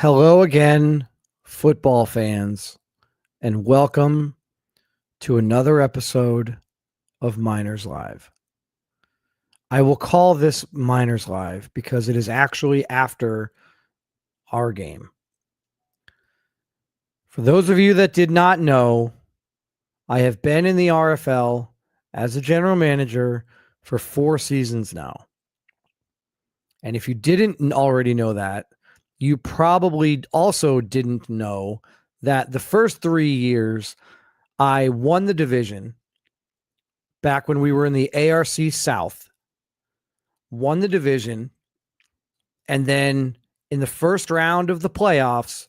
Hello again, football fans, and welcome to another episode of Miners Live. I will call this Miners Live because it is actually after our game. For those of you that did not know, I have been in the RFL as a general manager for 4 seasons now. And if you didn't already know that, you probably also didn't know that the first 3 years I won the division back when we were in the ARC South, won the division, and then in the first round of the playoffs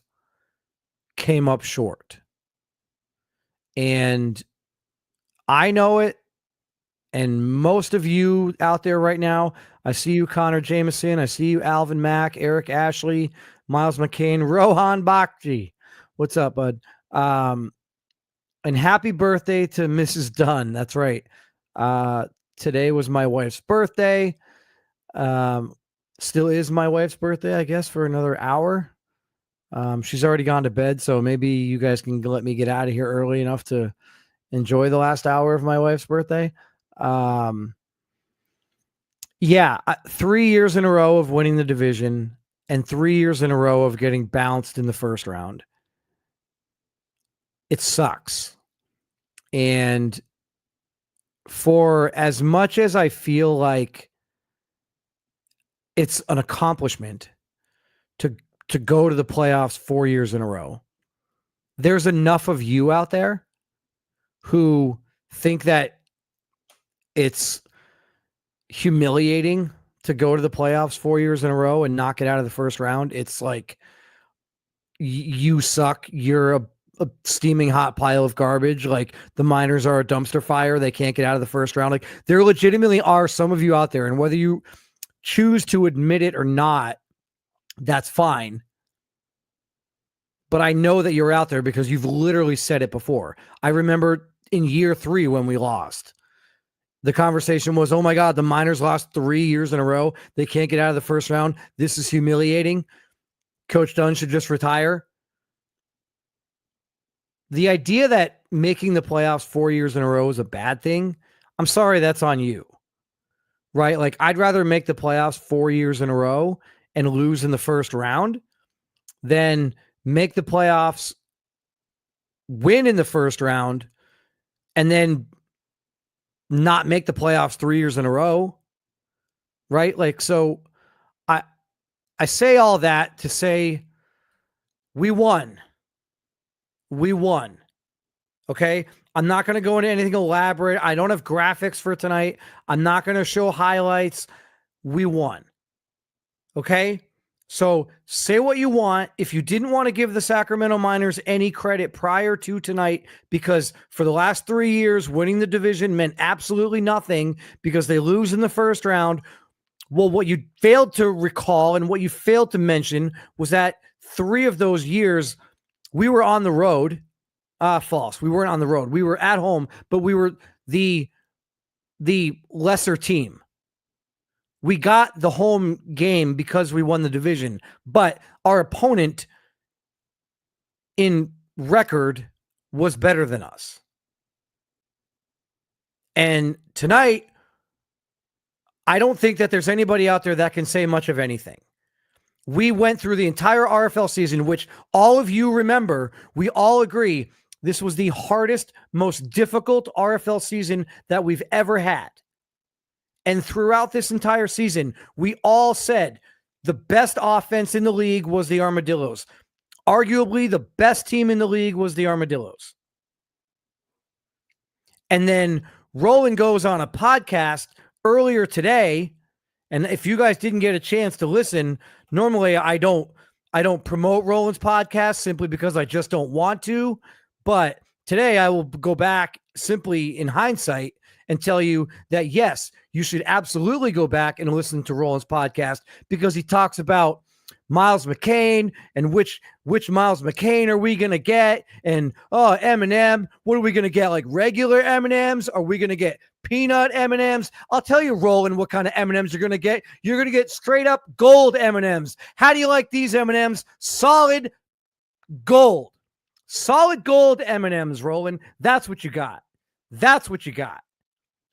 came up short. And I know it, and most of you out there right now, I see you, Connor Jameson. I see you, Alvin Mack, Eric Ashley, Miles McCain, Rohan Bakji. What's up, bud? And happy birthday to Mrs. Dunn. That's right. Today was my wife's birthday. Still is my wife's birthday, I guess, for another hour. She's already gone to bed, so maybe you guys can let me get out of here early enough to enjoy the last hour of my wife's birthday. 3 years in a row of winning the division and 3 years in a row of getting bounced in the first round. It sucks. And for as much as I feel like it's an accomplishment to go to the playoffs 4 years in a row, there's enough of you out there who think that it's humiliating to go to the playoffs 4 years in a row and knock it out of the first round. It's like, you suck. You're a steaming hot pile of garbage. Like, the Miners are a dumpster fire. They can't get out of the first round. Like, there legitimately are some of you out there, and whether you choose to admit it or not, that's fine. But I know that you're out there because you've literally said it before. I remember in year 3 when we lost, the conversation was, oh my God, the Miners lost 3 years in a row. They can't get out of the first round. This is humiliating. Coach Dunn should just retire. The idea that making the playoffs 4 years in a row is a bad thing, I'm sorry, that's on you, right? Like, I'd rather make the playoffs 4 years in a row and lose in the first round than make the playoffs, win in the first round, and then not make the playoffs 3 years in a row, right? Like, so I say all that to say we won. We won. Okay? I'm not going to go into anything elaborate. I don't have graphics for tonight. I'm not going to show highlights. We won. Okay? So say what you want. If you didn't want to give the Sacramento Miners any credit prior to tonight, because for the last 3 years, winning the division meant absolutely nothing because they lose in the first round. Well, what you failed to recall and what you failed to mention was that 3 of those years we were on the road. False. We weren't on the road. We were at home, but we were the lesser team. We got the home game because we won the division, but our opponent in record was better than us. And tonight, I don't think that there's anybody out there that can say much of anything. We went through the entire RFL season, which all of you remember. We all agree this was the hardest, most difficult RFL season that we've ever had. And throughout this entire season, we all said the best offense in the league was the Armadillos. Arguably, the best team in the league was the Armadillos. And then Roland goes on a podcast earlier today, and if you guys didn't get a chance to listen, normally I don't promote Roland's podcast simply because I just don't want to. But today I will go back simply in hindsight and tell you that, yes, you should absolutely go back and listen to Roland's podcast because he talks about Miles McCain and which Miles McCain are we going to get? And M&M, what are we going to get? Like regular M&Ms? Are we going to get peanut M&Ms? I'll tell you, Roland, what kind of M&Ms you're going to get. You're going to get straight up gold M&Ms. How do you like these M&Ms? Solid gold. Solid gold M&Ms, Roland. That's what you got. That's what you got.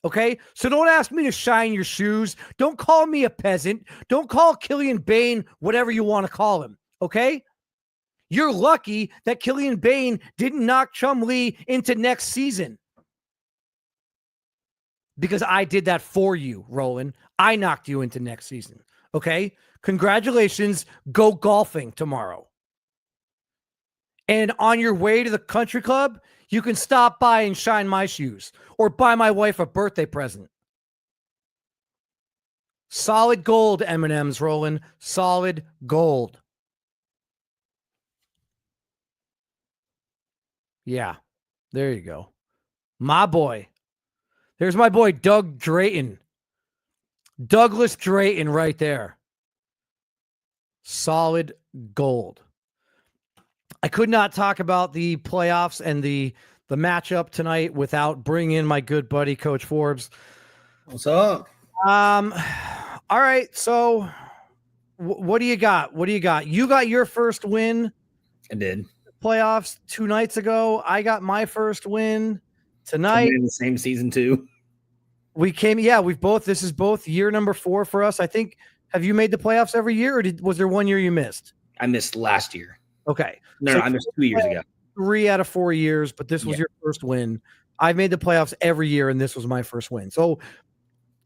Okay, so don't ask me to shine your shoes. Don't call me a peasant. Don't call Killian Bain whatever you want to call him. Okay, you're lucky that Killian Bain didn't knock Chum Lee into next season because I did that for you, Roland. I knocked you into next season. Okay, congratulations. Go golfing tomorrow. And on your way to the country club, you can stop by and shine my shoes or buy my wife a birthday present. Solid gold M&Ms, Roland. Solid gold. Yeah, there you go. My boy. There's my boy, Doug Drayton. Douglas Drayton right there. Solid gold. I could not talk about the playoffs and the matchup tonight without bringing in my good buddy, Coach Forbes. What's up? All right. So what do you got? What do you got? You got your first win. I did. Playoffs 2 nights ago. I got my first win tonight. In the same season too. We came. Yeah, this is both year number 4 for us. I think. Have you made the playoffs every year, or was there one year you missed? I missed last year. Okay. No, I missed 2 years ago. 3 out of 4 years, but this was your first win. I've made the playoffs every year, and this was my first win. So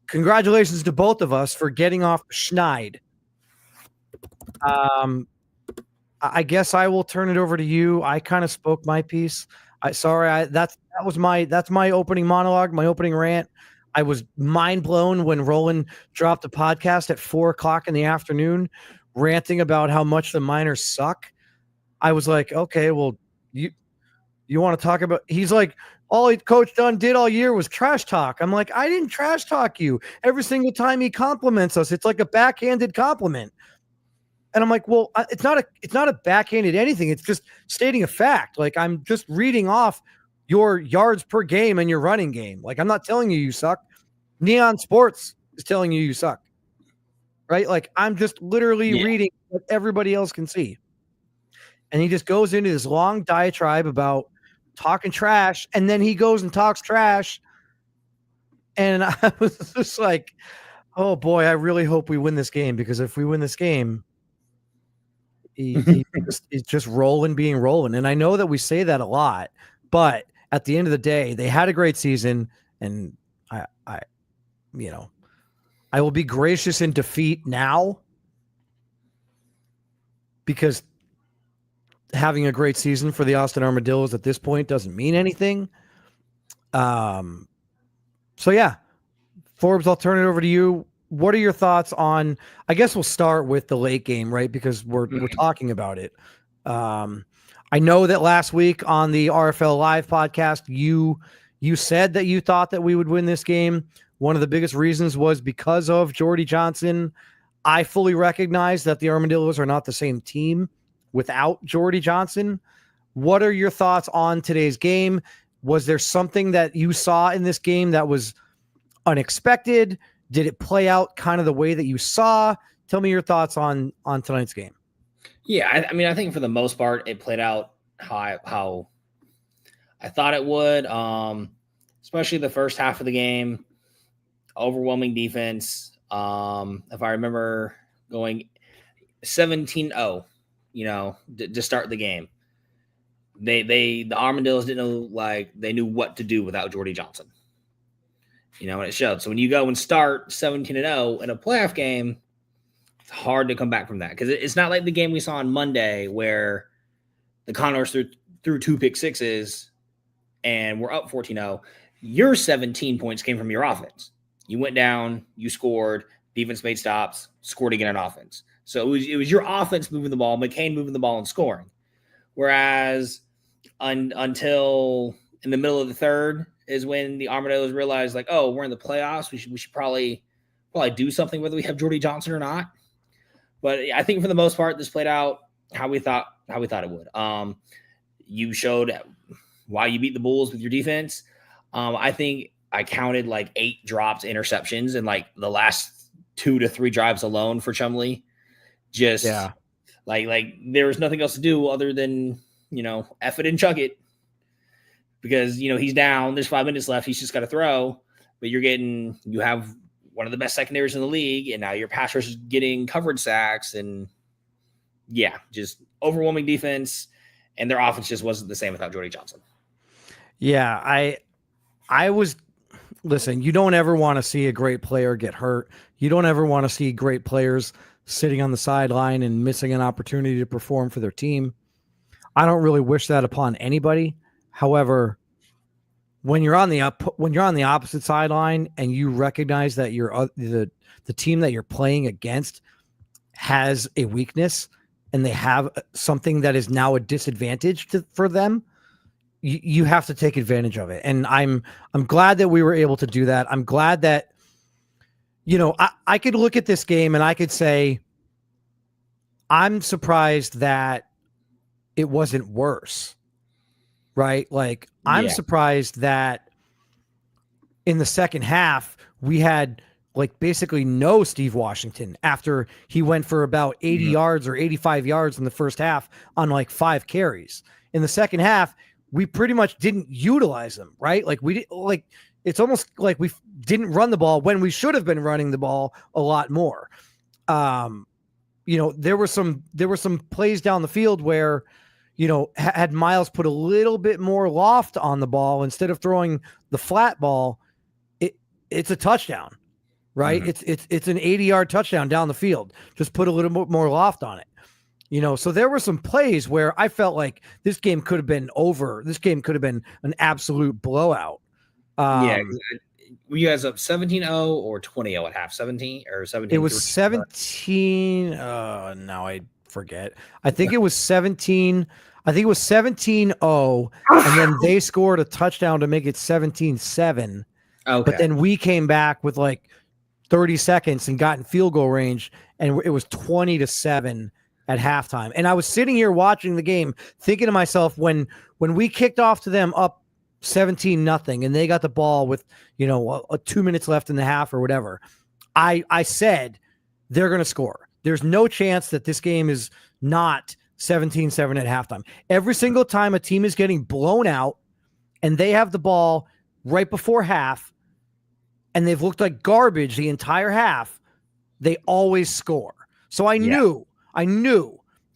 congratulations to both of us for getting off Schneid. I guess I will turn it over to you. I kind of spoke my piece. That's my opening monologue, my opening rant. I was mind blown when Roland dropped a podcast at 4:00 in the afternoon, ranting about how much the Miners suck. I was like, okay, well, you want to talk about? He's like, all Coach Dunn did all year was trash talk. I'm like, I didn't trash talk you. Every single time he compliments us, it's like a backhanded compliment. And I'm like, well, it's not a backhanded anything. It's just stating a fact. Like, I'm just reading off your yards per game and your running game. Like, I'm not telling you suck. Neon Sports is telling you suck. Right? Like, I'm just literally reading what everybody else can see. And he just goes into this long diatribe about talking trash, and then he goes and talks trash. And I was just like, oh boy, I really hope we win this game, because if we win this game, he's just being rolling. And I know that we say that a lot, but at the end of the day, they had a great season, and I will be gracious in defeat now, because having a great season for the Austin Armadillos at this point doesn't mean anything. So yeah, Forbes, I'll turn it over to you. What are your thoughts on, I guess we'll start with the late game, right? Because we're talking about it. I know that last week on the RFL Live podcast, you said that you thought that we would win this game. One of the biggest reasons was because of Jordy Johnson. I fully recognize that the Armadillos are not the same team without Jordy Johnson. What are your thoughts on today's game? Was there something that you saw in this game that was unexpected? Did it play out kind of the way that you saw? Tell me your thoughts on tonight's game. Yeah, I mean, I think for the most part, it played out how I thought it would, especially the first half of the game. Overwhelming defense. If I remember going 17-0, to start the game. The Armadillos didn't know, like, they knew what to do without Jordy Johnson. And it showed. So when you go and start 17-0 in a playoff game, it's hard to come back from that, because it's not like the game we saw on Monday where the Condors threw 2 pick sixes and we're up 14-0. Your 17 points came from your offense. You went down, you scored, defense made stops, scored again on offense. So it was your offense moving the ball, McCain moving the ball and scoring. Whereas until in the middle of the third is when the Armadillos realized, like, oh, we're in the playoffs. We should probably do something, whether we have Jordy Johnson or not. But I think for the most part, this played out how we thought it would. You showed why you beat the Bulls with your defense. I think I counted like 8 dropped interceptions in like the last 2 to 3 drives alone for Chumlee. Just like there was nothing else to do other than, F it and chuck it, because, he's down. There's 5 minutes left. He's just got to throw. But you have one of the best secondaries in the league, and now your pass rush is getting coverage sacks, and just overwhelming defense, and their offense just wasn't the same without Jordy Johnson. Yeah, listen, you don't ever want to see a great player get hurt. You don't ever want to see great players sitting on the sideline and missing an opportunity to perform for their team. I don't really wish that upon anybody. However, when you're on the opposite sideline and you recognize that the team that you're playing against has a weakness and they have something that is now a disadvantage for them, you have to take advantage of it. And I'm glad that we were able to do that. I'm glad that, I could look at this game and I could say, I'm surprised that it wasn't worse, right? Like, I'm surprised that in the second half, we had like basically no Steve Washington after he went for about 80 yards or 85 yards in the first half on like 5 carries. In the second half, we pretty much didn't utilize him, right? Like it's almost like we didn't run the ball when we should have been running the ball a lot more. There were some plays down the field where, had Miles put a little bit more loft on the ball instead of throwing the flat ball, it's a touchdown, right? It's an 80-yard touchdown down the field. Just put a little more loft on it. So there were some plays where I felt like this game could have been over. This game could have been an absolute blowout. Were you guys up 17-0 or 20-0 at half? 17 or 17? It was 17. Now I forget. I think it was 17. I think it was 17-0, and then they scored a touchdown to make it 17-7. Okay. But then we came back with like 30 seconds and got in field goal range, and it was 20-7 at halftime. And I was sitting here watching the game thinking to myself, when we kicked off to them up 17-0 and they got the ball with 2 minutes left in the half or whatever, I said they're going to score. There's no chance that this game is not 17-7 at halftime. Every single time a team is getting blown out and they have the ball right before half and they've looked like garbage the entire half, they always score. So I knew,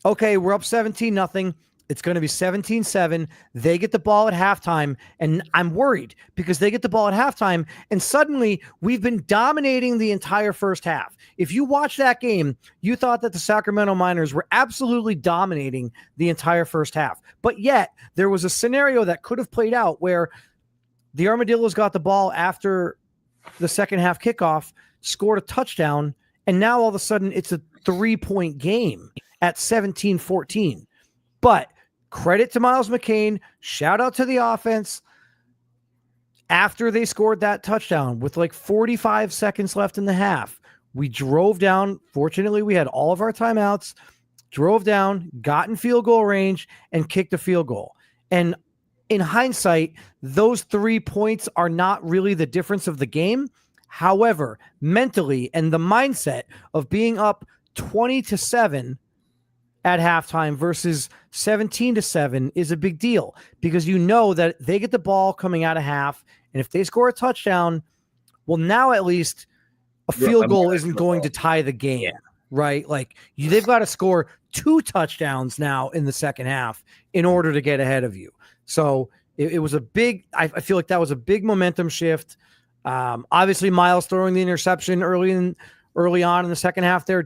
okay, we're up 17-0. It's going to be 17-7. They get the ball at halftime, and I'm worried because they get the ball at halftime, and suddenly we've been dominating the entire first half. If you watch that game, you thought that the Sacramento Miners were absolutely dominating the entire first half. But yet, there was a scenario that could have played out where the Armadillos got the ball after the second half kickoff, scored a touchdown, and now all of a sudden it's a 3-point game at 17-14. But credit to Miles McCain. Shout out to the offense. After they scored that touchdown with like 45 seconds left in the half, we drove down. Fortunately, we had all of our timeouts, drove down, got in field goal range, and kicked a field goal. And in hindsight, those 3 points are not really the difference of the game. However, mentally and the mindset of being up 20-7 at halftime versus 17-7 is a big deal, because you know that they get the ball coming out of half, and if they score a touchdown, well, now at least a field goal isn't going to tie the game, right? Like they've got to score 2 touchdowns now in the second half in order to get ahead of you. So it was a big, I feel like that was a big momentum shift. Obviously Miles throwing the interception early on in the second half there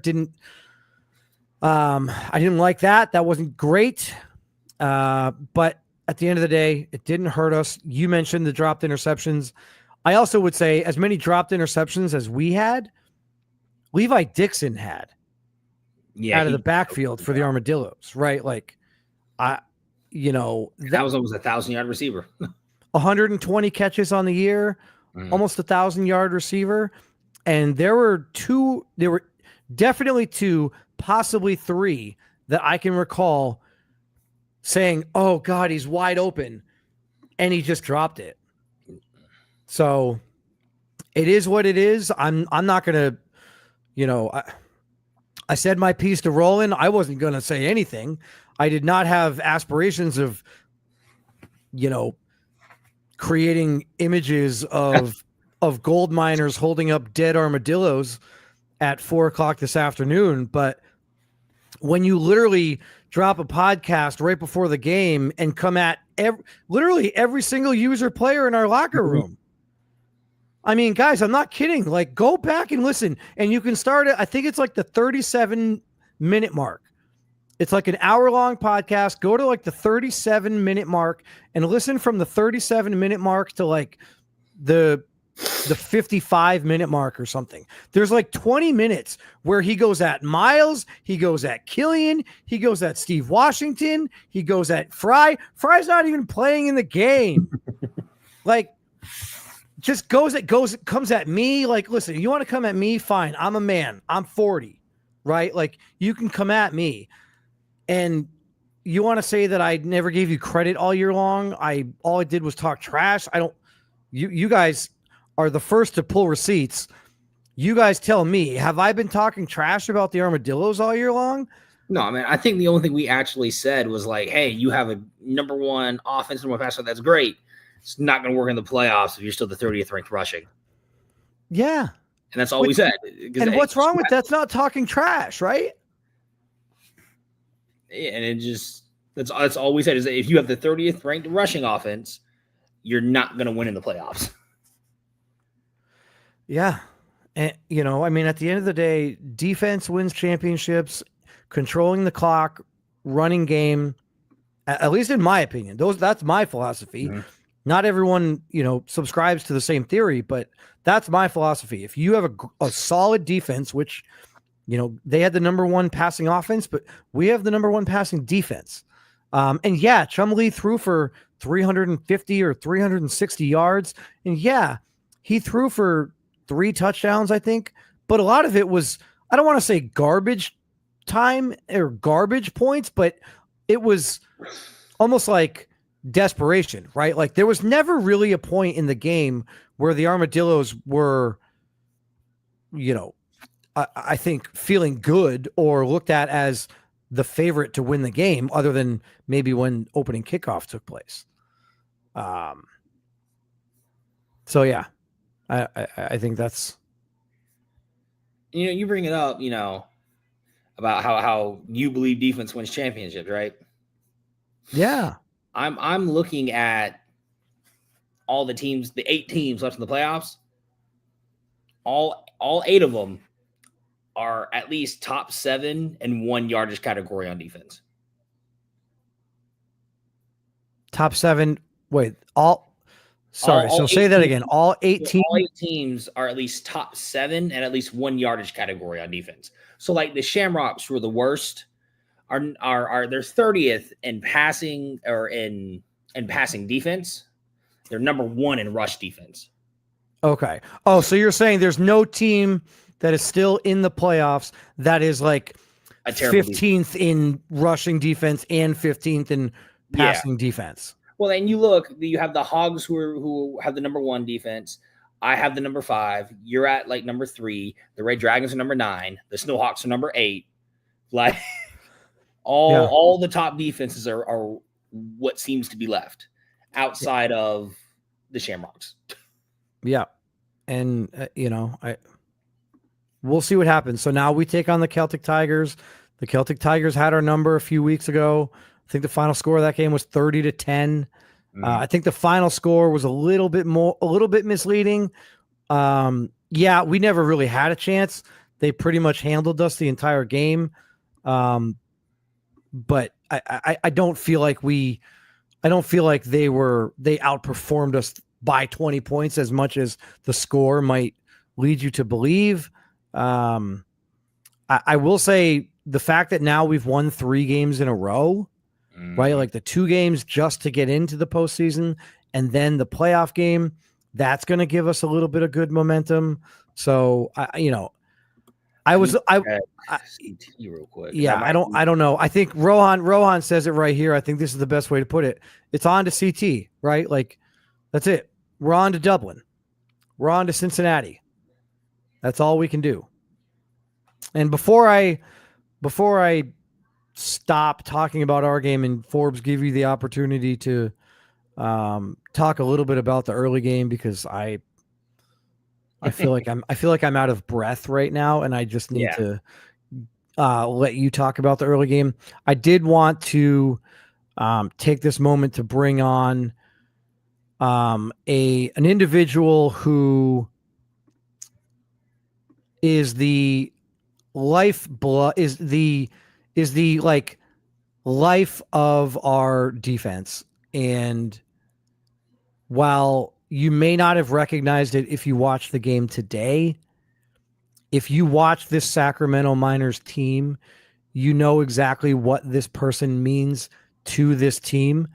I didn't like that. That wasn't great. But at the end of the day, it didn't hurt us. You mentioned the dropped interceptions. I also would say as many dropped interceptions as we had, Levi Dixon had out of the backfield for the Armadillos, right? Like that was almost a 1,000-yard receiver. 120 catches on the year, almost 1,000-yard receiver. And there were definitely two possibly 3 that I can recall saying, "Oh God, he's wide open," and he just dropped it. So it is what it is. I'm not gonna, I said my piece to Roland. I wasn't gonna say anything. I did not have aspirations of, creating images of gold miners holding up dead armadillos at 4:00 this afternoon. But when you literally drop a podcast right before the game and come at literally every single user player in our locker room. I mean, guys, I'm not kidding. Like, go back and listen, and you can start it. I think it's like the 37-minute mark. It's like an hour-long podcast. Go to like the 37-minute mark and listen from the 37-minute mark to like the 55-minute mark or something. There's like 20 minutes where he goes at Miles, he goes at Killian, he goes at Steve Washington, he goes at Fry. Fry's not even playing in the game. Like, just comes at me. Like, listen, you want to come at me? Fine. I'm a man. I'm 40, right? Like, you can come at me. And you want to say that I never gave you credit all year long? All I did was talk trash. You guys are the first to pull receipts. You guys tell me, have I been talking trash about the Armadillos all year long? No, I mean, I think the only thing we actually said was like, hey, you have a number 1 offensive number passer. That's great. It's not going to work in the playoffs if you're still the 30th ranked rushing. Yeah. And that's all we said. And what's wrong with that's not talking trash, right? And it just, that's all we said is that if you have the 30th ranked rushing offense, you're not going to win in the playoffs. Yeah. And, I mean, at the end of the day, defense wins championships, controlling the clock, running game, at least in my opinion. That's my philosophy. Mm-hmm. Not everyone, subscribes to the same theory, but that's my philosophy. If you have a solid defense, which, they had the number 1 passing offense, but we have the number 1 passing defense. And yeah, Chumlee threw for 350 or 360 yards. And yeah, he threw for 3 touchdowns, I think. But a lot of it was, I don't want to say garbage time or garbage points, but it was almost like desperation, right? Like, there was never really a point in the game where the Armadillos were, I think feeling good or looked at as the favorite to win the game, other than maybe when opening kickoff took place. So yeah, I think that's, you bring it up, about how you believe defense wins championships, right? Yeah. I'm looking at all the teams, the 8 teams left in the playoffs. All 8 of them are at least top 7 in 1 yardage category on defense. Top 7. Wait, so say that again. All 8 teams. All 8 teams are at least top 7 and at least 1 yardage category on defense. So like the Shamrocks were the worst. Are they're 30th in passing or in passing defense. They're number 1 in rush defense. Okay. Oh, so you're saying there's no team that is still in the playoffs that is like a 15th in rushing defense and 15th in passing defense. Well, and you have the Hogs who have the number 1 defense. I have the number 5. You're at like number 3. The Red Dragons are number 9. The Snowhawks are number 8. Like all the top defenses are what seems to be left outside of the Shamrocks. Yeah. And, we'll see what happens. So now we take on the Celtic Tigers. The Celtic Tigers had our number a few weeks ago. I think the final score of that game was 30-10. Mm-hmm. I think the final score was a little bit misleading. Yeah, we never really had a chance. They pretty much handled us the entire game. But I don't feel like they outperformed us by 20 points as much as the score might lead you to believe. I will say the fact that now we've won 3 games in a row, right? Like the 2 games just to get into the postseason and then the playoff game, that's going to give us a little bit of good momentum. So, I I CT real quick. Yeah, I don't know. I think Rohan says it right here. I think this is the best way to put it. It's on to CT, right? Like that's it. We're on to Dublin. We're on to Cincinnati. That's all we can do. And before I stop talking about our game and Forbes give you the opportunity to talk a little bit about the early game, because I feel like I'm out of breath right now, and I just need to let you talk about the early game. I did want to take this moment to bring on an individual who is the lifeblood, is the like life of our defense. And while you may not have recognized it if you watched the game today, if you watch this Sacramento Miners team, you know exactly what this person means to this team.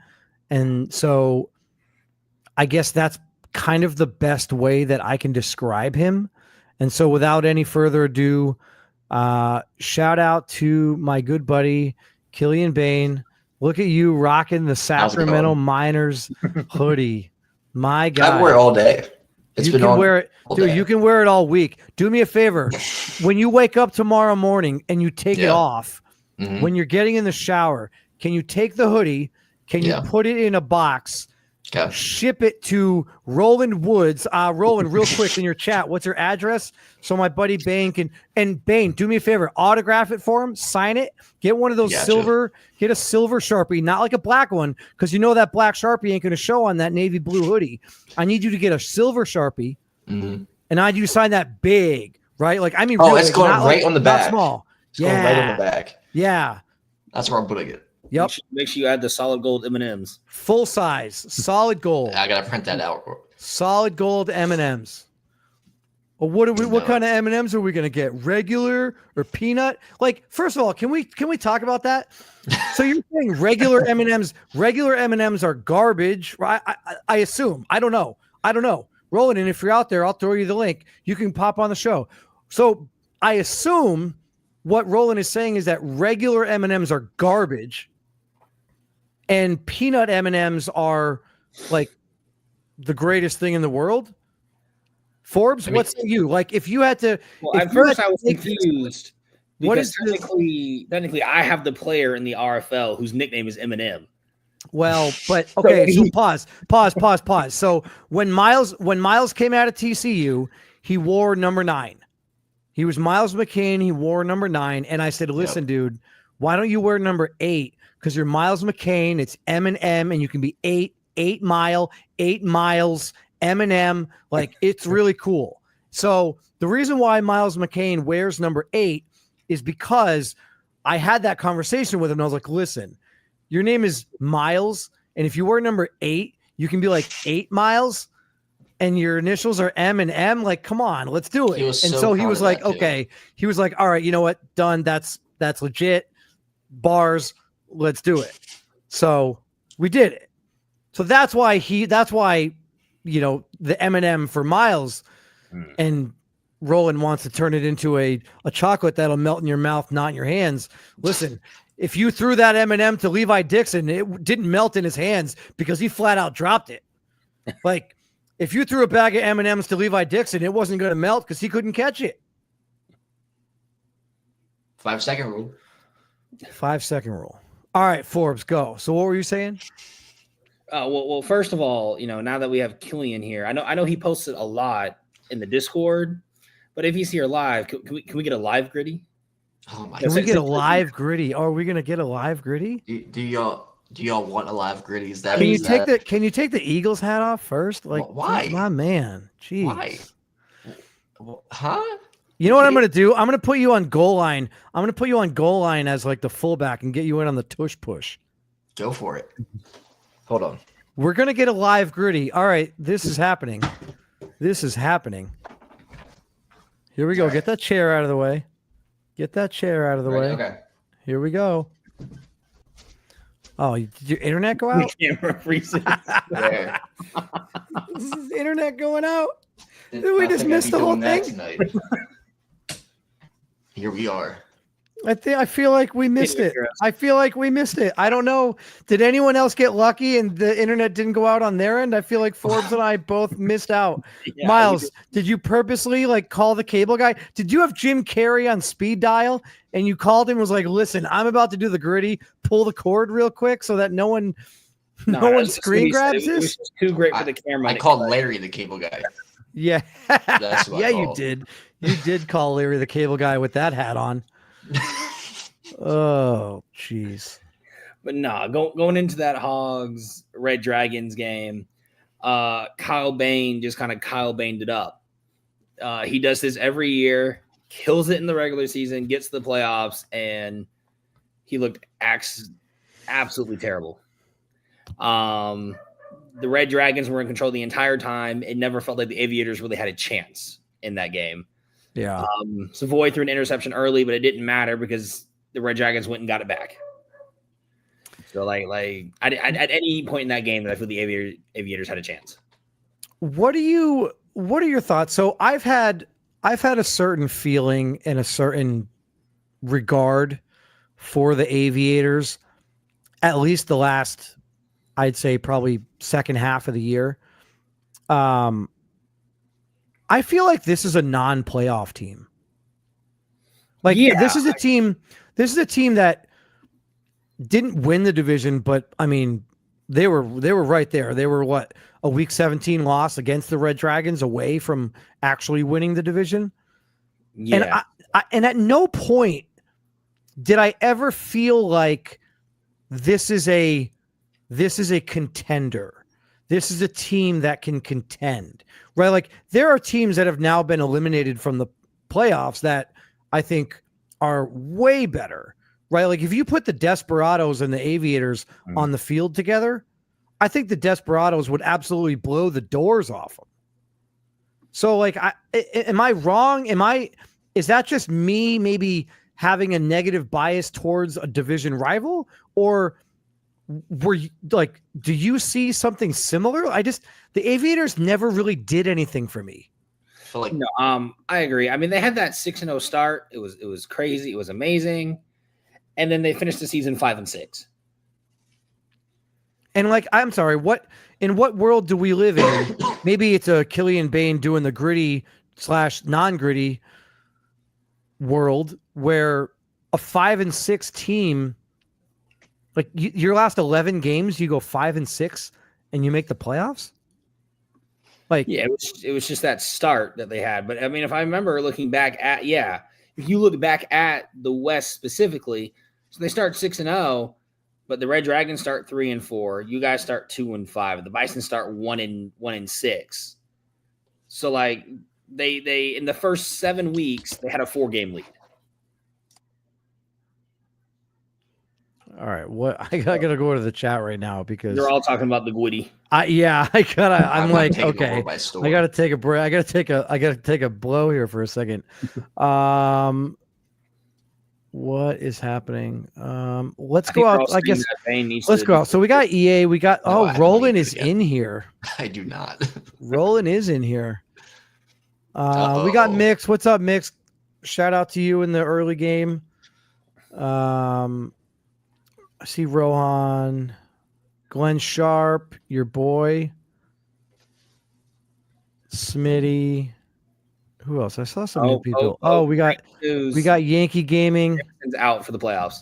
And so I guess that's kind of the best way that I can describe him. And so without any further ado, shout out to my good buddy, Killian Bain. Look at you rocking the Sacramento Miners hoodie. My God. I wear it all day. You can wear it, dude. You can wear it all week. Do me a favor. When you wake up tomorrow morning and you take it off, when you're getting in the shower, can you take the hoodie? Can you put it in a box? Ship it to Roland Woods. Roland, real quick in your chat, what's your address? So my buddy Bain can. And Bain, do me a favor, autograph it for him, sign it, get one of those get a silver Sharpie, not like a black one, because you know that black Sharpie ain't going to show on that navy blue hoodie. I need you to get a silver Sharpie, and I need you to sign that big, right? Like, I mean, really, it's going right on the back. Not small. It's going right on the back. Yeah. That's where I'm putting it. Yep. Make sure you add the solid gold M&Ms. Full size, solid gold. I gotta print that out. Solid gold M&Ms. Well, what kind of M&Ms are we gonna get? Regular or peanut? Like, first of all, can we talk about that? So you're saying regular M&Ms? Regular M&Ms are garbage, right? I assume. I don't know. Roland, and if you're out there, I'll throw you the link. You can pop on the show. So I assume what Roland is saying is that regular M&Ms are garbage. And peanut M&Ms are like the greatest thing in the world. Forbes, what's you? Like, if you had to, at first I was confused because technically I have the player in the RFL whose nickname is Eminem. Well, but okay, so pause. So when Miles came out of TCU, he wore number 9. He was Miles McCain. He wore number 9, and I said, "Listen, dude, why don't you wear number 8? Because you're Miles McCain. It's M&M, and you can be 8 miles, M&M. Like, it's really cool." So the reason why Miles McCain wears number 8 is because I had that conversation with him. And I was like, "Listen, your name is Miles, and if you wear number 8, you can be like 8 miles, and your initials are M&M. Like, come on, let's do it." And so he was like, "Okay." He was like, "All right, you know what? Done. That's legit. Bars. Let's do it." So we did it. So that's why you know, the M&M for Miles, and Roland wants to turn it into a chocolate that'll melt in your mouth, not in your hands. Listen, if you threw that M&M to Levi Dixon, it didn't melt in his hands because he flat out dropped it. Like, if you threw a bag of M&Ms to Levi Dixon, it wasn't going to melt because he couldn't catch it. 5-second rule. 5-second rule. All right, Forbes, go. So what were you saying? Well, first of all, you know, now that we have Killian here, I know he posted a lot in the Discord, but if he's here live, can we get a live gritty? Oh my! Can we get a live gritty? Oh, are we gonna get a live gritty? Do y'all want a live gritty? Is that Can you take the Eagles hat off first? Like, why? My man, jeez. Why? Huh? You know what I'm going to do? I'm going to put you on goal line. I'm going to put you on goal line as like the fullback and get you in on the tush push. Go for it. Hold on. We're going to get a live gritty. All right. This is happening. Here we go. Right. Get that chair out of the way. Okay. Here we go. Oh, did your internet go out? The camera freezes. Is internet going out? Did we just miss the whole thing? Here we are. I feel like we missed it. I feel like we missed it. I don't know. Did anyone else get lucky and the internet didn't go out on their end? I feel like Forbes and I both missed out. Yeah, Miles, did you purposely like call the cable guy? Did you have Jim Carrey on speed dial and you called him and was like, listen, I'm about to do the gritty, pull the cord real quick so that no one screen grabs this? It was just too great for the camera. I called Larry the cable guy. Yeah. That's what I you called. did. You did call Larry the cable guy with that hat on. Oh, jeez. But nah, going into that Hogs Red Dragons game, Kyle Bain just kind of Kyle Bained it up. He does this every year, kills it in the regular season, gets to the playoffs, and he looked absolutely terrible. The Red Dragons were in control the entire time. It never felt like the Aviators really had a chance in that game. Yeah. Savoy threw an interception early, but it didn't matter because the Red Dragons went and got it back. So, like at any point in that game, that I feel the Aviators had a chance. What are your thoughts? So I've had a certain feeling and a certain regard for the Aviators, at least the last, I'd say probably second half of the year. I feel like this is a non-playoff team. This is a team that didn't win the division, but I mean, they were right there. They were a week 17 loss against the Red Dragons away from actually winning the division. Yeah. And at no point did I ever feel like this is a contender. This is a team that can contend, right? Like there are teams that have now been eliminated from the playoffs that I think are way better, right? Like if you put the Desperados and the Aviators on the field together, I think the Desperados would absolutely blow the doors off them. So like, am I wrong? Is that just me maybe having a negative bias towards a division rival, or were you like, do you see something similar? The Aviators never really did anything for me. So no, I agree. I mean, they had that 6-0 start. It was crazy. It was amazing. And then they finished the season 5-6. And like, I'm sorry, in what world do we live in? Maybe it's a Killian Bain doing the gritty / non-gritty world where a 5-6 team, like your last 11 games, you go 5-6 and you make the playoffs. Like, yeah, it was just that start that they had. But I mean, if I remember looking back at, if you look back at the West specifically, so they start 6-0, but the Red Dragons start 3-4. You guys start 2-5. The Bison start 1-6. So like they in the first 7 weeks they had a 4-game lead. All right, I gotta go to the chat right now because they're all talking about the Gwitty. I'm like, okay, I gotta take a break. I gotta take a blow here for a second. What is happening? Let's go out. I guess let's go out. So we got EA. We got Roland is in here. I do not. Roland is in here. We got Mix. What's up, Mix? Shout out to you in the early game. I see Rohan, Glenn Sharp, your boy, Smitty. Who else? I saw some new people. We got Yankee Gaming. It's out for the playoffs.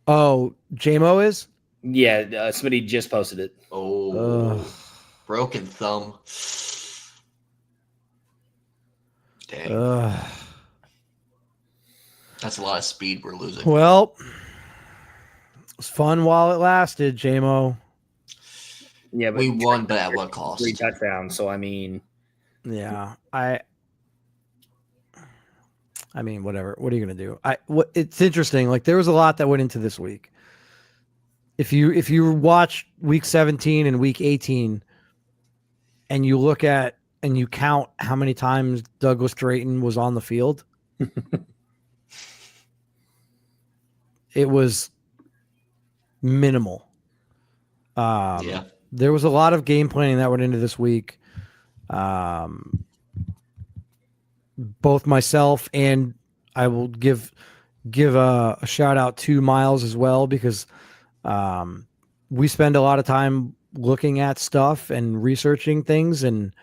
Oh, JMO is? Yeah, Smitty just posted it. Broken thumb. Dang. That's a lot of speed we're losing. Well, it was fun while it lasted, JMO. Yeah, but we won, but at what cost? 3 touchdowns. So I mean, yeah, I mean, whatever. What are you gonna do? It's interesting. Like there was a lot that went into this week. If you watch week 17 and week 18, and you look at and you count how many times Douglas Drayton was on the field. It was minimal. There was a lot of game planning that went into this week. both myself and I will give a shout out to Miles as well, because we spend a lot of time looking at stuff and researching things, and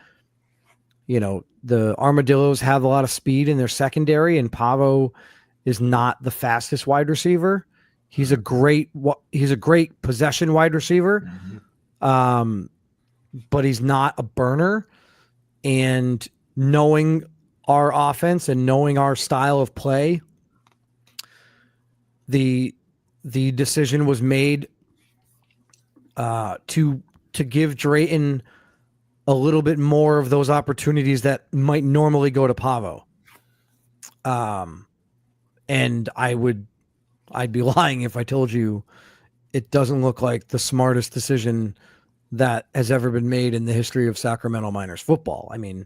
the Armadillos have a lot of speed in their secondary, and Pavo is not the fastest wide receiver. He's a great possession wide receiver, but he's not a burner. And knowing our offense and knowing our style of play, the decision was made to give Drayton a little bit more of those opportunities that might normally go to Pavo. And I'd be lying if I told you it doesn't look like the smartest decision that has ever been made in the history of Sacramento Miners football. I mean,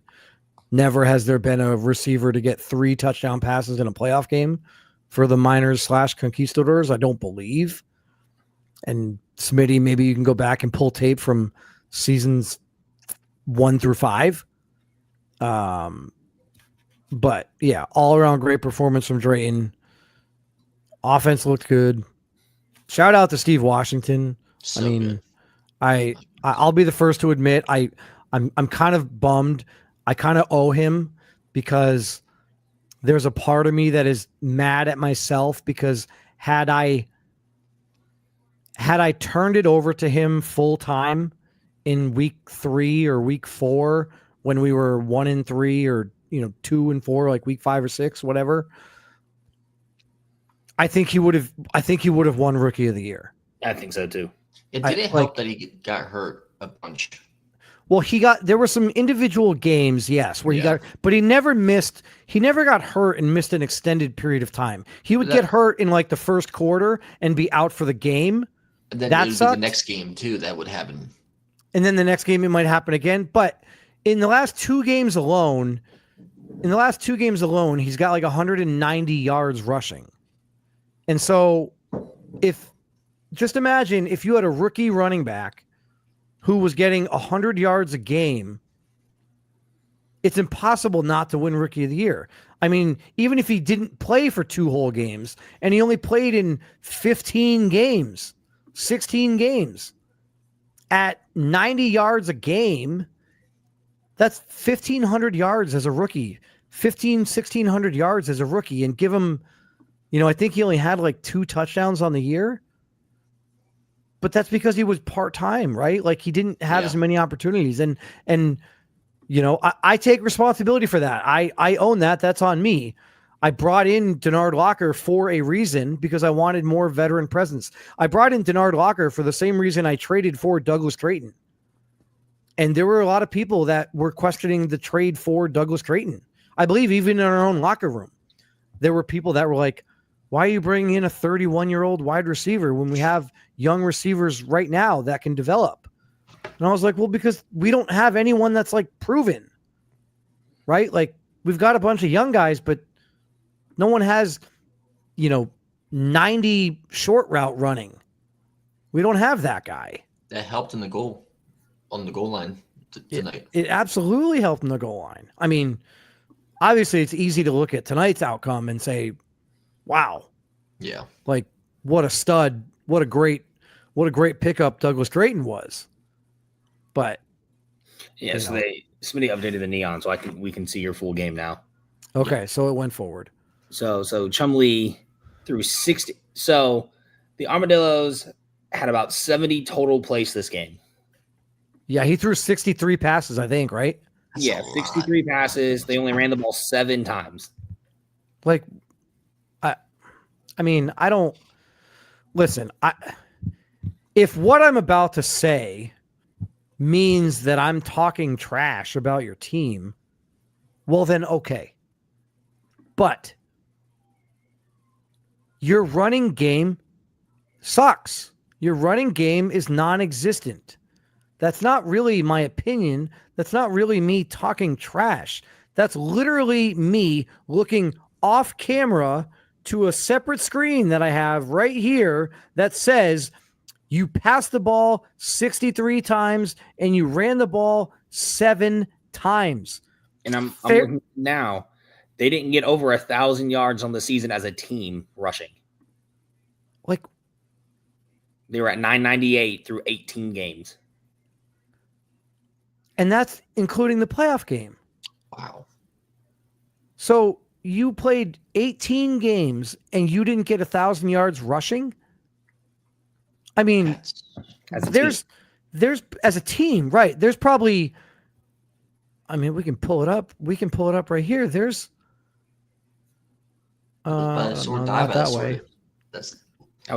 never has there been a receiver to get 3 touchdown passes in a playoff game for the Miners / Conquistadors. I don't believe. And Smitty, maybe you can go back and pull tape from seasons 1 through 5. But yeah, all around great performance from Drayton. Offense looked good. Shout out to Steve Washington. So I mean, good. I'll be the first to admit I'm kind of bummed. I kind of owe him, because there's a part of me that is mad at myself, because had I turned it over to him full time in week 3 or week 4, when we were 1-3 or 2-4, like week 5 or 6, whatever, I think he would have won Rookie of the Year. I think so too. It didn't help that he got hurt a bunch. Well, there were some individual games, yes, where but he never got hurt and missed an extended period of time. He would get hurt in like the first quarter and be out for the game. And then that it would sucked. be the next game too that would happen. And then the next game it might happen again. But in the last 2 games alone, he's got like 190 yards rushing. And so just imagine if you had a rookie running back who was getting 100 yards a game, it's impossible not to win Rookie of the Year. I mean, even if he didn't play for 2 whole games and he only played in 15 games, 16 games at 90 yards a game, that's 1,500 yards as a rookie, 1,600 yards as a rookie, and give him, I think he only had like 2 touchdowns on the year. But that's because he was part-time, right? Like he didn't have as many opportunities. And I take responsibility for that. I own that. That's on me. I brought in Denard Locker for a reason, because I wanted more veteran presence. I brought in Denard Locker for the same reason I traded for Douglas Creighton. And there were a lot of people that were questioning the trade for Douglas Creighton. I believe even in our own locker room, there were people that were like, why are you bringing in a 31-year-old wide receiver when we have young receivers right now that can develop? And I was like, well, because we don't have anyone that's like proven, right? Like we've got a bunch of young guys, but no one has, 90 short route running. We don't have that guy. That helped on the goal line tonight. It absolutely helped in the goal line. I mean, obviously it's easy to look at tonight's outcome and say, wow. Yeah. Like what a stud, what a great pickup Douglas Creighton was. But yeah, so somebody updated the neon, so we can see your full game now. Okay, so it went forward. So Chumlee threw 60. So the Armadillos had about 70 total plays this game. Yeah, he threw 63 passes, I think, right? That's 63 passes. They only ran the ball 7 times. Like, I mean, I don't listen. If what I'm about to say means that I'm talking trash about your team, well then okay. But your running game sucks. Your running game is non-existent. That's not really my opinion. That's not really me talking trash. That's literally me looking off camera to a separate screen that I have right here that says you passed the ball 63 times and you ran the ball 7 times. And I'm looking now. They didn't get over 1,000 yards on the season as a team rushing. Like, they were at 998 through 18 games. And that's including the playoff game. Wow. So you played 18 games and you didn't get 1,000 yards rushing? I mean, there's as a team, right? There's probably, I mean, we can pull it up. We can pull it up right here. There's Not that way.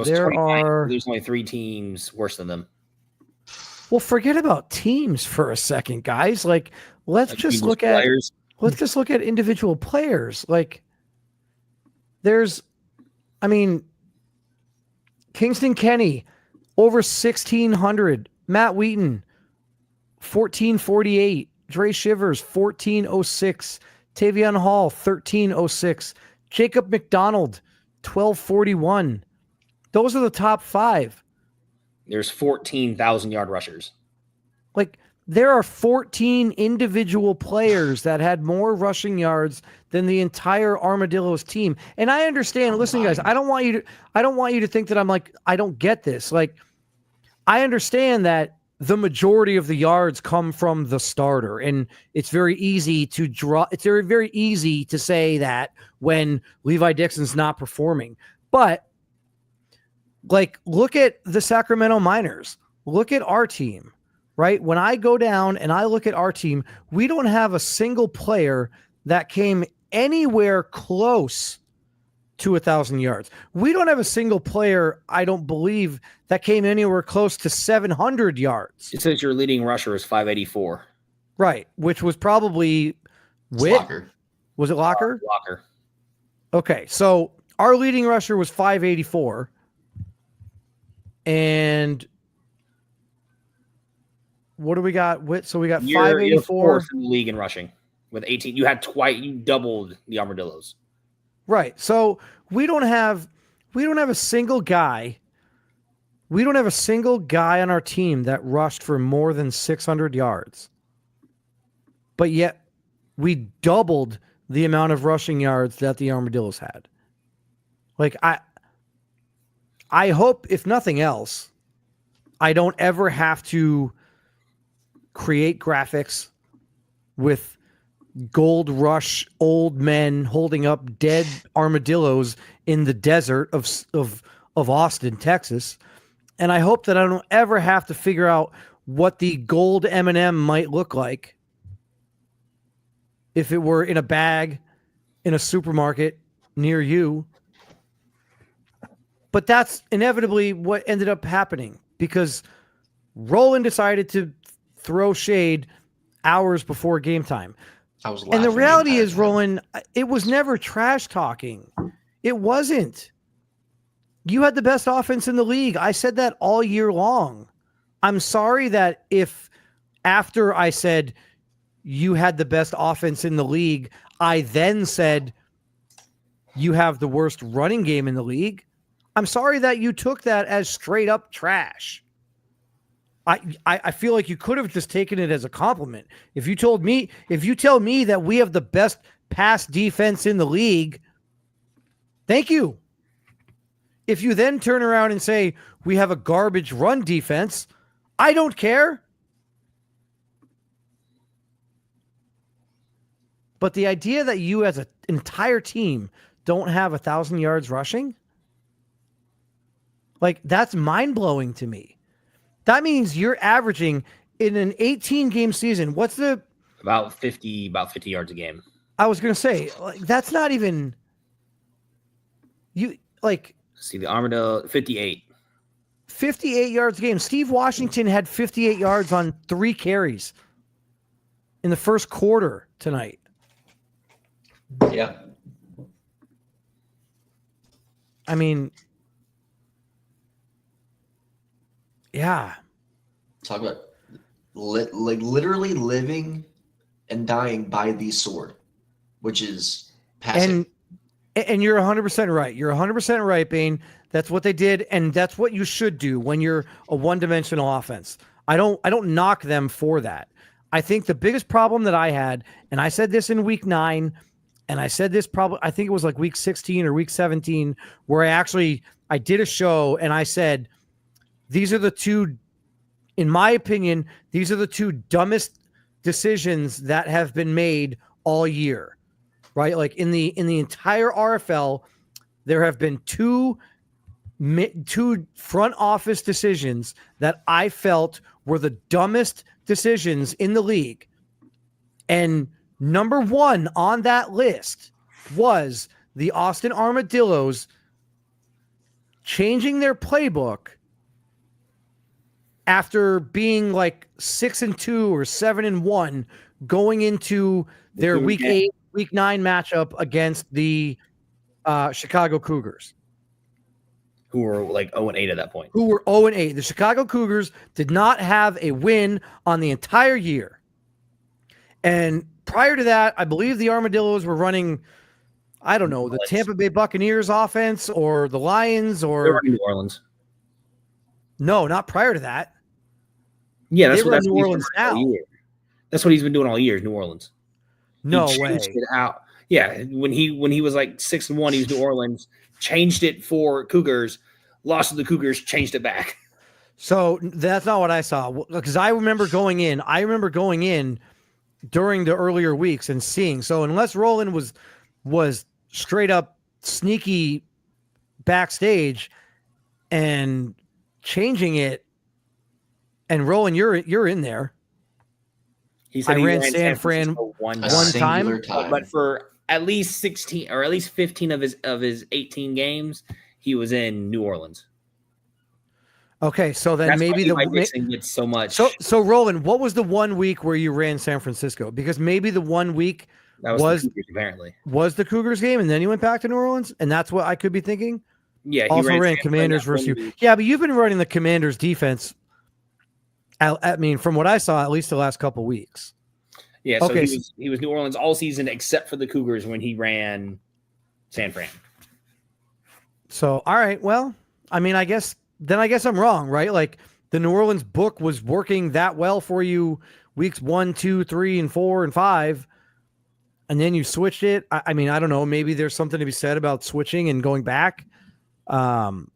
There's only 3 teams worse than them. Well, forget about teams for a second, guys. Like, let's just look at individual players. Like, Kingston Kenny, over 1,600. Matt Wheaton, 1,448. Dre Shivers, 1,406. Tavion Hall, 1,306. Jacob McDonald, 1,241. Those are the top 5. There's 14,000 yard rushers. Like, there are 14 individual players that had more rushing yards than the entire Armadillos team. And I understand, listen, guys, I don't want you to think that I'm like, I don't get this. Like, I understand that the majority of the yards come from the starter, and it's very easy to draw. It's very, very easy to say that when Levi Dixon's not performing, but like, look at the Sacramento Miners. Look at our team, right? When I go down and I look at our team, we don't have a single player that came anywhere close to 1,000 yards. We don't have a single player, I don't believe, that came anywhere close to 700 yards. It says your leading rusher is 584. Right, which was probably Locker. Was it Locker? Locker. Okay, so our leading rusher was 584. And what do we got? So we got 584 in the league in rushing with 18. You had you doubled the Armadillos. Right. So we don't have a single guy. We don't have a single guy on our team that rushed for more than 600 yards. But yet we doubled the amount of rushing yards that the Armadillos had. Like, I hope, if nothing else, I don't ever have to create graphics with Gold Rush old men holding up dead armadillos in the desert of Austin, Texas. And I hope that I don't ever have to figure out what the gold M&M might look like if it were in a bag in a supermarket near you. But that's inevitably what ended up happening because Roland decided to throw shade hours before game time. And the reality is, Roland, it was never trash talking. It wasn't. You had the best offense in the league. I said that all year long. I'm sorry that if after I said you had the best offense in the league, I then said you have the worst running game in the league. I'm sorry that you took that as straight up trash. I feel like you could have just taken it as a compliment. If you tell me that we have the best pass defense in the league, thank you. If you then turn around and say we have a garbage run defense, I don't care. But the idea that you as an entire team don't have 1,000 yards rushing, like, that's mind-blowing to me. That means you're averaging in an 18-game season. What's the about 50 yards a game? I was going to say, like, that's not even you. Like, see the Armadillo 58 yards a game. Steve Washington had 58 yards on 3 carries in the first quarter tonight. Yeah. I mean, yeah. Talk about literally living and dying by the sword, which is passing. And you're 100% right. You're 100% right, Bane. That's what they did, and that's what you should do when you're a one-dimensional offense. I don't knock them for that. I think the biggest problem that I had, and I said this in week 9, and I said this probably, I think it was like week 16 or week 17, where I did a show and I said, these are the two, in my opinion, these are the two dumbest decisions that have been made all year, right? Like in the entire RFL, there have been two front office decisions that I felt were the dumbest decisions in the league. And number one on that list was the Austin Armadillos changing their playbook after being like 6-2 or 7-1 going into their week 8, week 9 matchup against the Chicago Cougars, who were like 0-8 at that point. Who were 0-8. The Chicago Cougars did not have a win on the entire year. And prior to that, I believe the Armadillos were running, I don't know, the Tampa Bay Buccaneers offense or the Lions or they were running New Orleans. No, not prior to that. Yeah, that's what New Orleans now. That's what he's been doing all year, New Orleans. No he way. Changed it out. Yeah, when he was like 6-1, he was New Orleans. Changed it for Cougars, lost to the Cougars, changed it back. So that's not what I saw, because I remember going in during the earlier weeks and seeing. So unless Roland was straight up sneaky backstage and changing it, and Roland, you're in there. He said I he ran San Fran one time, but for at least 16 or at least 15 of his 18 games, he was in New Orleans. Okay, so then that's maybe gets so much. So Roland, what was the 1 week where you ran San Francisco? Because maybe the 1 week that was the Cougars, apparently was the Cougars game, and then you went back to New Orleans, and that's what I could be thinking. Yeah, he also ran Commanders versus you. Yeah, but you've been running the Commanders defense. I mean, from what I saw, at least the last couple weeks. Yeah, so he was New Orleans all season except for the Cougars when he ran San Fran. So, all right, well, I mean, I guess I'm wrong, right? Like the New Orleans book was working that well for you weeks 1, 2, 3, and 4, and 5, and then you switched it. I mean, I don't know. Maybe there's something to be said about switching and going back. You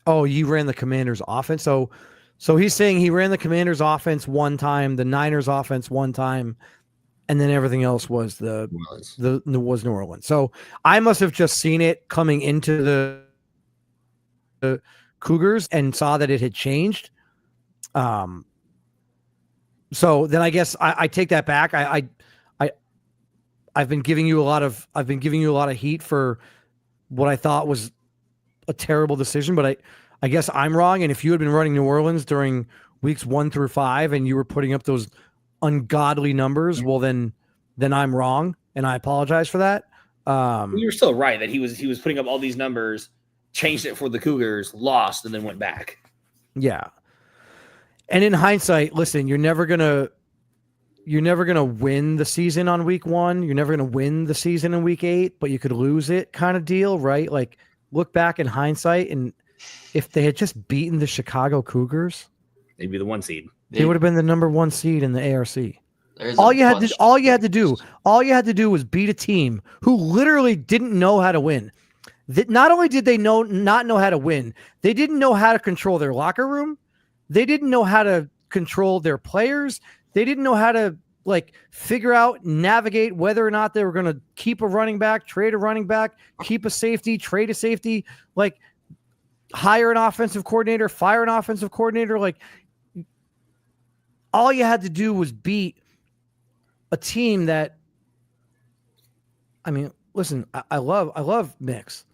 ran the Commanders offense. So he's saying he ran the Commanders offense one time, the Niners offense one time, and then everything else was was New Orleans. So I must have just seen it coming into the Cougars and saw that it had changed. So then I guess I take that back. I've been giving you a lot of heat for what I thought was a terrible decision, but I guess I'm wrong. And if you had been running New Orleans during weeks 1 through 5 and you were putting up those ungodly numbers, well, then I'm wrong, and I apologize for that. You're still right that he was putting up all these numbers, changed it for the Cougars, lost, and then went back. Yeah. And in hindsight, listen, you're never gonna win the season on week 1. You're never gonna win the season in week 8, but you could lose it, kind of deal, right? Like look back in hindsight, and if they had just beaten the Chicago Cougars, they'd be the 1 seed. They would have been the number 1 seed in the ARC. All you had to do was beat a team who literally didn't know how to win. Not only did they not know how to win, they didn't know how to control their locker room. They didn't know how to control their players. They didn't know how to figure out, navigate whether or not they were going to keep a running back, trade a running back, keep a safety, trade a safety, hire an offensive coordinator, fire an offensive coordinator. All you had to do was beat a team that, I mean, listen, I love Mix.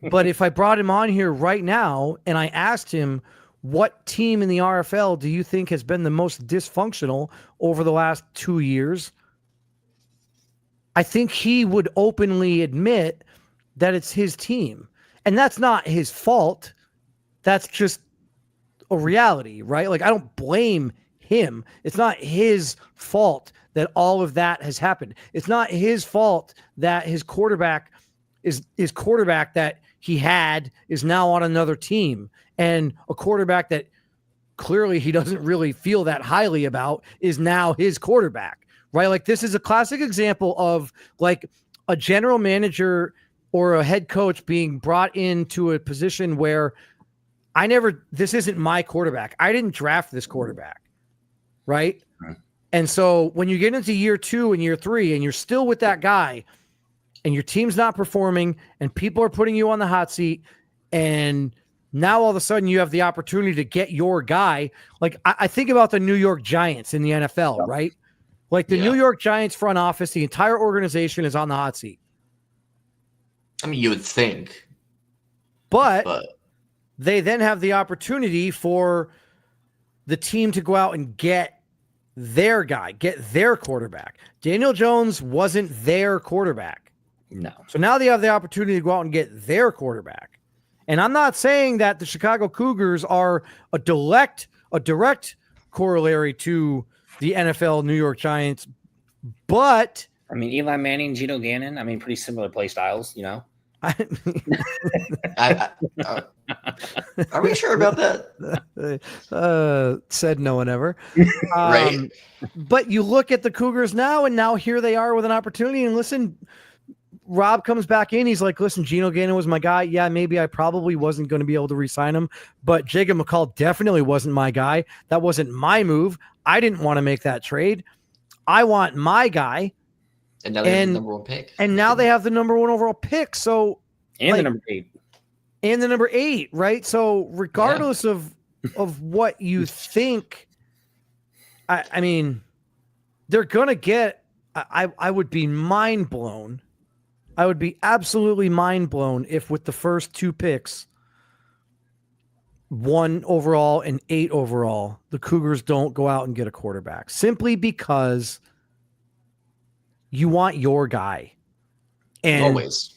But if I brought him on here right now and I asked him, what team in the RFL do you think has been the most dysfunctional over the last 2 years? I think he would openly admit that it's his team. And that's not his fault. That's just a reality, right? I don't blame him. It's not his fault that all of that has happened. It's not his fault that his quarterback that he had is now on another team, and a quarterback that clearly he doesn't really feel that highly about is now his quarterback, right? Like this is a classic example of like a general manager or a head coach being brought into a position where this isn't my quarterback. I didn't draft this quarterback, right? And so when you get into year 2 and year 3 and you're still with that guy and your team's not performing and people are putting you on the hot seat and now all of a sudden you have the opportunity to get your guy. Like I think about the New York Giants in the NFL, right? Like the New York Giants front office, the entire organization is on the hot seat. I mean, you would think. But they then have the opportunity for the team to go out and get their guy, get their quarterback. Daniel Jones wasn't their quarterback. No. So now they have the opportunity to go out and get their quarterback. And I'm not saying that the Chicago Cougars are a direct corollary to the NFL New York Giants, but I mean, Eli Manning, Geno Gannon, I mean, pretty similar play styles, you know? Are we sure about that? Said no one ever. Right. But you look at the Cougars now, and now here they are with an opportunity. And listen, Rob comes back in. He's like, listen, Geno Gannon was my guy. Yeah, maybe I probably wasn't going to be able to re-sign him, but Jacob McCall definitely wasn't my guy. That wasn't my move. I didn't want to make that trade. I want my guy. And now they have the number 1 pick. And now they have the number 1 overall pick. So the number 8. And the number 8, right? So regardless of what you think, I mean, they're gonna get. I would be mind blown. I would be absolutely mind blown if with the first 2 picks, 1 overall and 8 overall, the Cougars don't go out and get a quarterback simply because you want your guy. And always.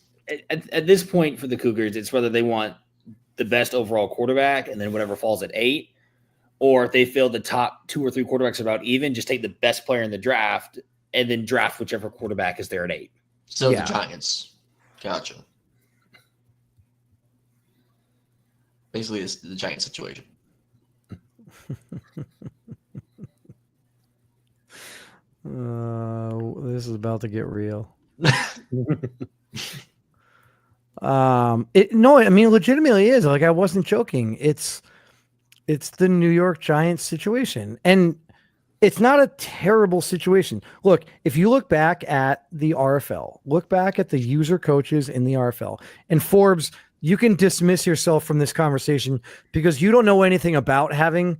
At this point for the Cougars, it's whether they want the best overall quarterback and then whatever falls at 8, or if they feel the top 2 or 3 quarterbacks are about even, just take the best player in the draft and then draft whichever quarterback is there at 8. So the Giants. Gotcha. Basically, it's the Giants situation. This is about to get real. Legitimately is. Like, I wasn't joking. It's the New York Giants situation. And it's not a terrible situation. Look, if you look back at the RFL, look back at the user coaches in the RFL, and Forbes, you can dismiss yourself from this conversation because you don't know anything about having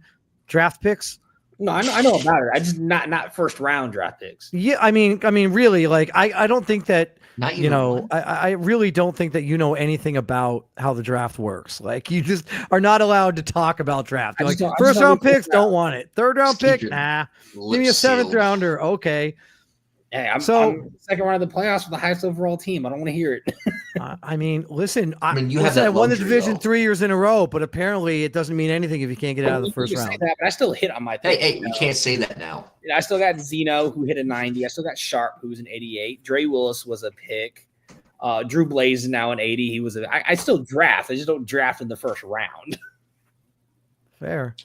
draft picks. No, I know about it. I just not first round draft picks. Yeah, I mean, really, like I don't think that Not you know, I really don't think that you know anything about how the draft works. Like, you just are not allowed to talk about draft. You're like, first round picks, don't want it. Third round pick, nah. Give me a 7th rounder, okay. Hey, I'm second round of the playoffs with the highest overall team. I don't want to hear it. I mean, listen, I luxury, won the division though. 3 years in a row, but apparently it doesn't mean anything if you can't get out of the first round. That, but I still hit on my pick. Hey, we can't say that now. I still got Zeno, who hit a 90. I still got Sharp, who was an 88. Dre Willis was a pick. Drew Blaze is now an 80. He was I still draft. I just don't draft in the first round. Fair.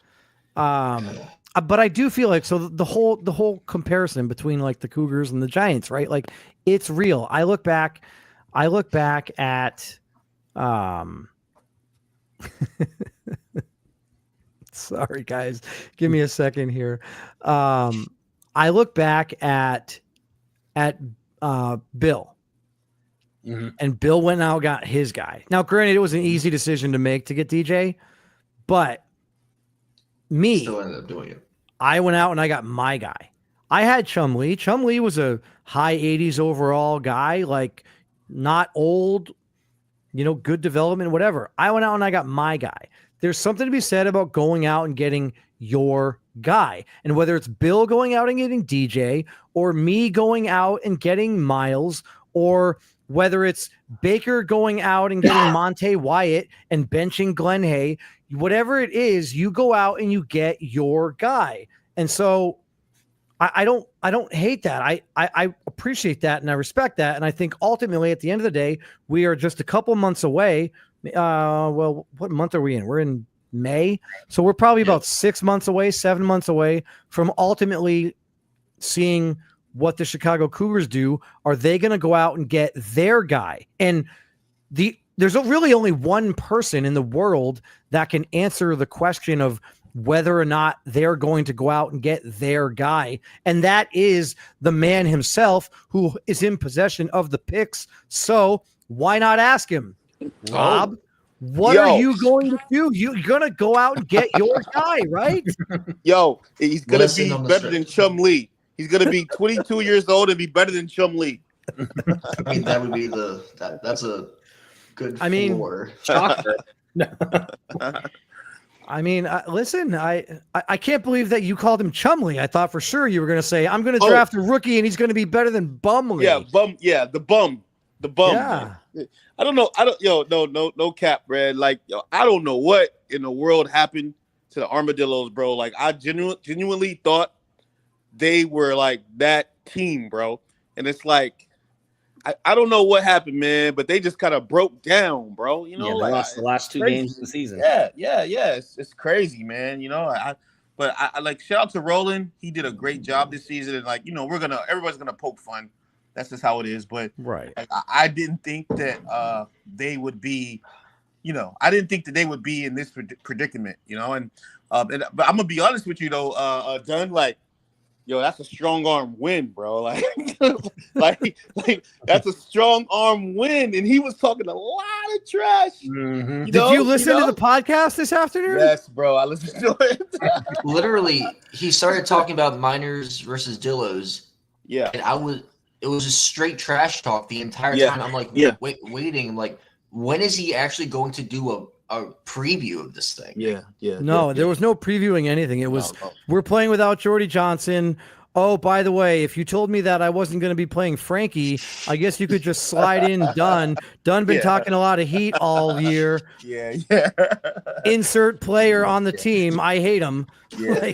But I do feel like, so the whole comparison between like the Cougars and the Giants, right? Like, it's real. I look back at, sorry guys, give me a second here. I look back at Bill. Mm-hmm. And Bill went out and got his guy. Now, granted, it was an easy decision to make to get DJ, but me, Still ended up doing it. I went out and I got my guy. I had Chumlee. Chumlee was a high 80s overall guy, like not old, good development, whatever. I went out and I got my guy. There's something to be said about going out and getting your guy. And whether it's Bill going out and getting DJ, or me going out and getting Miles, or whether it's Baker going out and getting Monte Wyatt and benching Glenn Hay, whatever it is, you go out and you get your guy. And so I don't hate that. I appreciate that and I respect that. And I think ultimately at the end of the day, we are just a couple months away. Well, what month are we in? We're in May. So we're probably about 6 months away, 7 months away from ultimately seeing what the Chicago Cougars do. Are they going to go out and get their guy? And there's really only one person in the world that can answer the question of whether or not they're going to go out and get their guy. And that is the man himself, who is in possession of the picks. So why not ask him, Rob, what are you going to do? You're going to go out and get your guy, right? Yo, he's going to be better than Chum Lee. He's going to be 22 years old and be better than Chum Lee. I mean, that would be that's a good floor. I mean, listen, I can't believe that you called him Chumley. I thought for sure you were going to say, I'm going to draft a rookie and he's going to be better than Bumley. Yeah, the bum. Yeah. Man. I don't know. No cap, man. Like, I don't know what in the world happened to the Armadillos, bro. Like, I genuinely thought they were like that team, bro. And it's like, I don't know what happened, man, but they just kind of broke down, bro. You know, they lost the last two games of the season. Yeah. It's crazy, man. You know, but I like, shout out to Roland. He did a great job this season, and like, you know, everybody's gonna poke fun. That's just how it is. But right, like, I didn't think that they would be, you know, I didn't think that they would be in this predicament, you know. And but I'm gonna be honest with you though, Dunn, like, yo, that's a strong arm win, bro. Like, like that's a strong arm win. And he was talking a lot of trash. Mm-hmm. Did you listen to the podcast this afternoon? Yes, bro. I listened to it. Literally, he started talking about Miners versus Dillos. Yeah. And it was just straight trash talk the entire time. I'm like, waiting. I'm like, when is he actually going to do a preview of this thing? No, there was no previewing anything. It was we're playing without Jordy Johnson. Oh, by the way, if you told me that I wasn't going to be playing Frankie, I guess you could just slide in Dunn. Dunn been talking a lot of heat all year. Yeah. Insert player on the team. I hate him. Yeah.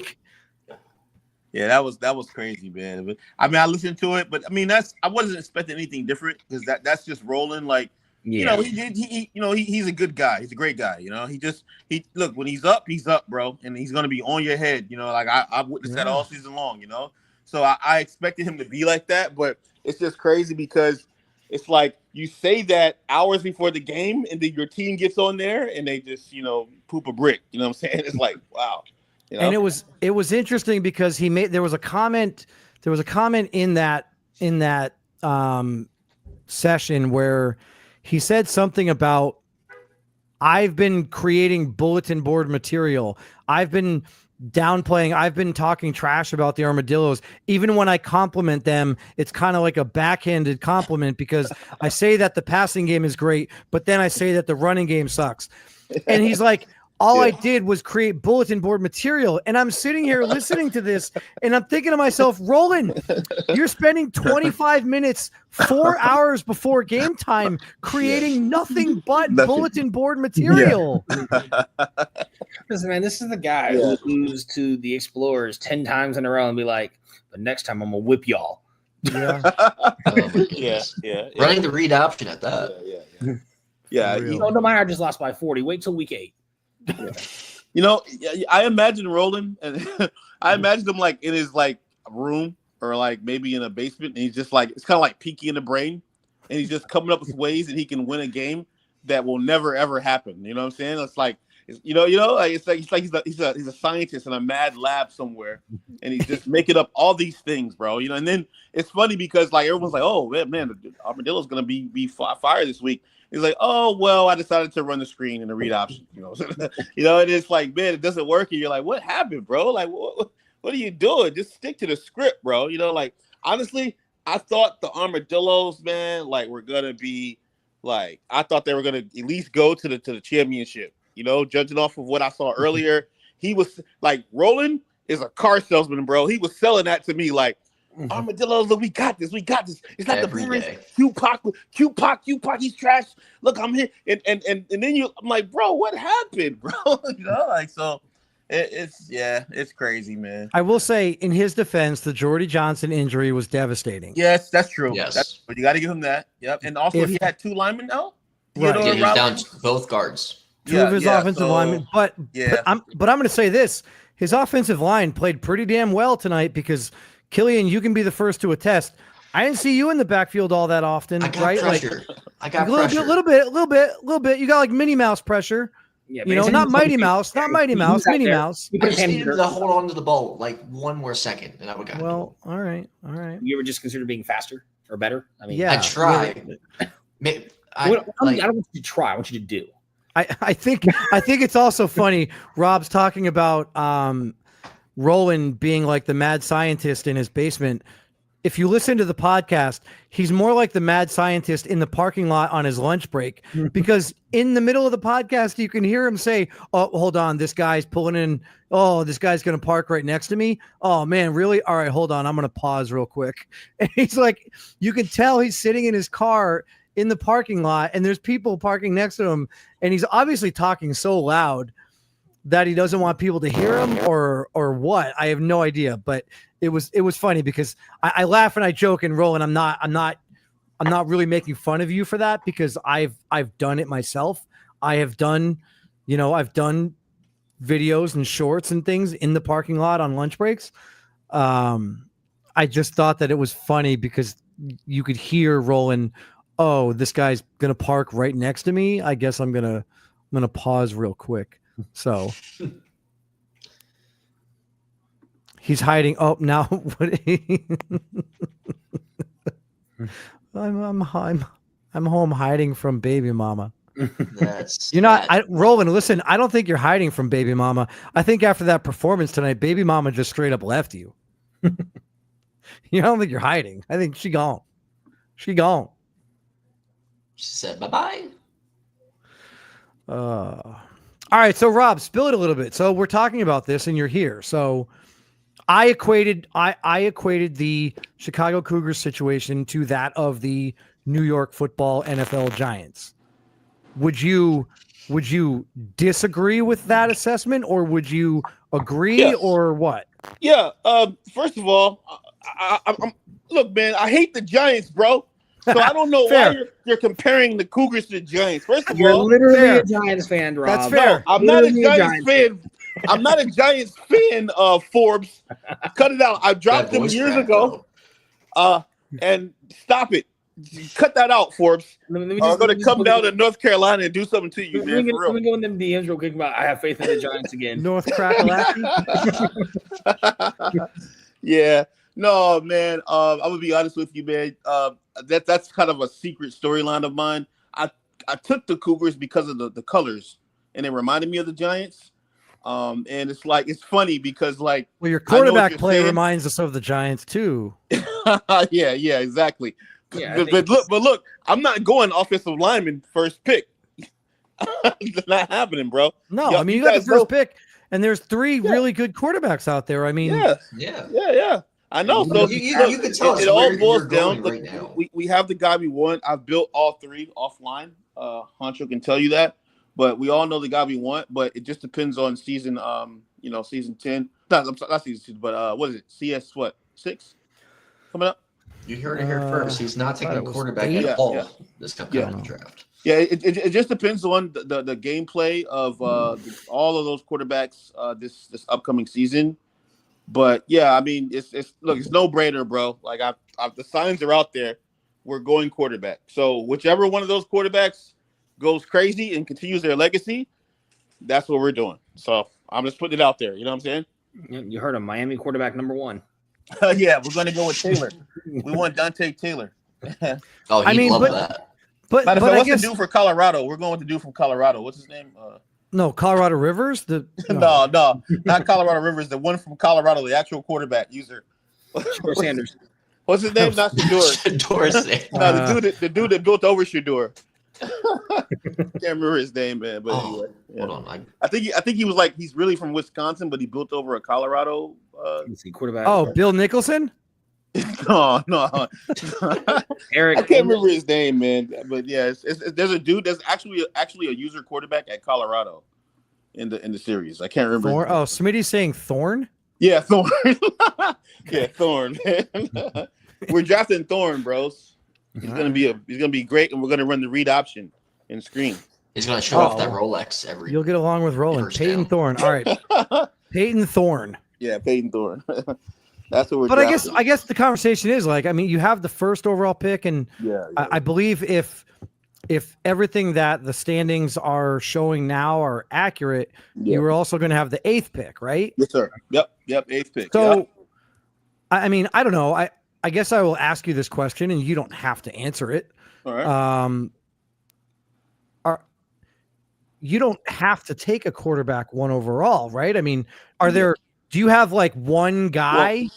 Yeah, that was crazy, man. But I mean, I listened to it, but I mean, I wasn't expecting anything different because that's just rolling. Like, you know, he's a good guy. He's a great guy. You know, he look, when he's up, bro, and he's gonna be on your head. You know, like I've witnessed that all season long. You know, so I expected him to be like that, but it's just crazy because it's like you say that hours before the game, and then your team gets on there and they just, you know, poop a brick. You know what I'm saying? It's like, wow. You know? And it was interesting because there was a comment in that session where he said something about, I've been creating bulletin board material. I've been downplaying. I've been talking trash about the Armadillos. Even when I compliment them, it's kind of like a backhanded compliment because I say that the passing game is great, but then I say that the running game sucks. And he's like, all I did was create bulletin board material. And I'm sitting here listening to this and I'm thinking to myself, Roland, you're spending 25 minutes, 4 hours before game time creating nothing but bulletin board material. Listen, man, this is the guy who loses to the Explorers 10 times in a row and be like, but next time I'm going to whip y'all. Yeah. Running the read option at that. Yeah. No matter, I just lost by 40. Wait till week 8. Yeah. You know, I imagine Roland, and I imagine him like in his like room or like maybe in a basement, and he's just like, it's kind of like Peaky in the Brain, and he's just coming up with ways that he can win a game that will never ever happen. You know what I'm saying? It's like, like he's a scientist in a mad lab somewhere, and he's just making up all these things, bro. You know, and then it's funny because like everyone's like, oh man, the Armadillo's gonna be fired this week. He's like, oh, well, I decided to run the screen and the read option, you know. And it's like, man, it doesn't work. And you're like, what happened, bro? Like, what are you doing? Just stick to the script, bro. You know, like, honestly, I thought the Armadillos, man, like, were going to be, like, I thought they were going to at least go to the championship, you know, judging off of what I saw earlier. He was, like, Roland is a car salesman, bro. He was selling that to me, like, Armadillos, look, we got this. It's not every the Brewers. day. Q-Pac, he's trash. Look, I'm here, and then I'm like, bro, what happened, bro? You know, like, so it's crazy, man. I will say, in his defense, the Jordy Johnson injury was devastating. Yes, that's true. Yes, but you got to give him that. Yep, and also he had 2 linemen now. Right. Yeah, he's down both guards. Two of his offensive linemen. But I'm going to say this. His offensive line played pretty damn well tonight because, Killian, you can be the first to attest. I didn't see you in the backfield all that often, right? Pressure. I got a little bit. You got like Minnie Mouse pressure. Yeah, not Mighty Mouse, Minnie Mouse. I just needed to hold on to the ball like one more second, and I would got. Well, all right. You ever just consider being faster or better? I mean, I tried. I don't want you to try. I want you to do. I think it's also funny. Rob's talking about Roland being like the mad scientist in his basement. If you listen to the podcast, he's more like the mad scientist in the parking lot on his lunch break, because in the middle of the podcast, you can hear him say, "Oh, hold on, this guy's pulling in. Oh, this guy's going to park right next to me. Oh man, really? All right, hold on. I'm going to pause real quick." And he's like, you can tell he's sitting in his car in the parking lot and there's people parking next to him. And he's obviously talking so loud that he doesn't want people to hear him or what. I have no idea, but it was funny because I laugh and I joke and roll, and I'm not really making fun of you for that, because I've done it myself. I've done videos and shorts and things in the parking lot on lunch breaks. I just thought that it was funny because you could hear Roland, oh, this guy's gonna park right next to me. I guess I'm gonna pause real quick. So he's hiding. Oh, now what? I'm home hiding from baby mama. You're not. Roland, listen. I don't think you're hiding from baby mama. I think after that performance tonight, baby mama just straight up left you. You don't think you're hiding. I think she gone. She gone. She said bye-bye. All right, so Rob, spill it a little bit. So we're talking about this, and you're here. So I equated the Chicago Cougars situation to that of the New York Football NFL Giants. Would you disagree with that assessment, or would you agree, or what? Yeah. First of all, I'm look, man. I hate the Giants, bro. So I don't know why you're comparing the Cougars to the Giants. First of you're all, literally a Giants fan, Rob. That's fair. No, I'm not a Giants fan. I'm not a Giants fan, Forbes. Cut it out. I dropped them years ago. And stop it. Cut that out, Forbes. I'm going to come down to North Carolina and do something to you, man. Let me go in them DMs real quick about I have faith in the Giants again. North Crackalacky. Yeah. No, man. I'm gonna be honest with you, man. That's kind of a secret storyline of mine. I took the Cougars because of the colors, and it reminded me of the Giants. And it's funny because your quarterback play reminds us of the Giants too. yeah, exactly. Yeah, but look, I'm not going offensive lineman first pick. It's not happening, bro. No, I mean you got the first pick, and there's three really good quarterbacks out there. I mean, yeah. I know. So you can tell it all boils down. Right now. We have the guy we want. I've built all three offline. Honcho can tell you that. But we all know the guy we want. But it just depends on season. Season 10. Not season 10, but what is it? CS 6 coming up. You heard it here first. He's not taking a quarterback at all this upcoming draft. Yeah, it just depends on the gameplay of all of those quarterbacks this upcoming season. But yeah, I mean, it's no brainer, bro. Like the signs are out there. We're going quarterback. So whichever one of those quarterbacks goes crazy and continues their legacy, that's what we're doing. So I'm just putting it out there. You know what I'm saying? You heard of Miami quarterback number 1. Yeah, we're going to go with Taylor. We want Dante Taylor. Oh, he'd love that. But what's the dude for Colorado? We're going with the dude from Colorado. What's his name? No, Colorado Rivers. No, not Colorado Rivers. The one from Colorado, the actual quarterback user. Sanders. What's his name? Not Shador. Shador. No, the dude that built over Shador. Can't remember his name, man. But anyway, hold on. I think he was he's really from Wisconsin, but he built over a Colorado. Quarterback. Oh, Bill Nicholson. No. Eric. I can't remember his name, man. But yeah, there's a dude that's actually a user quarterback at Colorado in the series. I can't remember. Smitty's saying Thorne. Yeah, Thorne. Yeah, Thorne. Man. We're drafting Thorne, bros. He's gonna be great, and we're gonna run the read option and screen. He's going to show off that Rolex every. You'll get along with Roland. Peyton Thorne. All right. Peyton Thorne. Yeah, Peyton Thorne. That's what we're. But I guess the conversation is like, I mean, you have the first overall pick, and I believe if everything that the standings are showing now are accurate, you were also going to have the 8th pick, right? Yes, sir. Yep, 8th pick. So, I mean, I don't know. I guess I will ask you this question, and you don't have to answer it. All right. You don't have to take a quarterback 1 overall, right? I mean, do you have like one guy?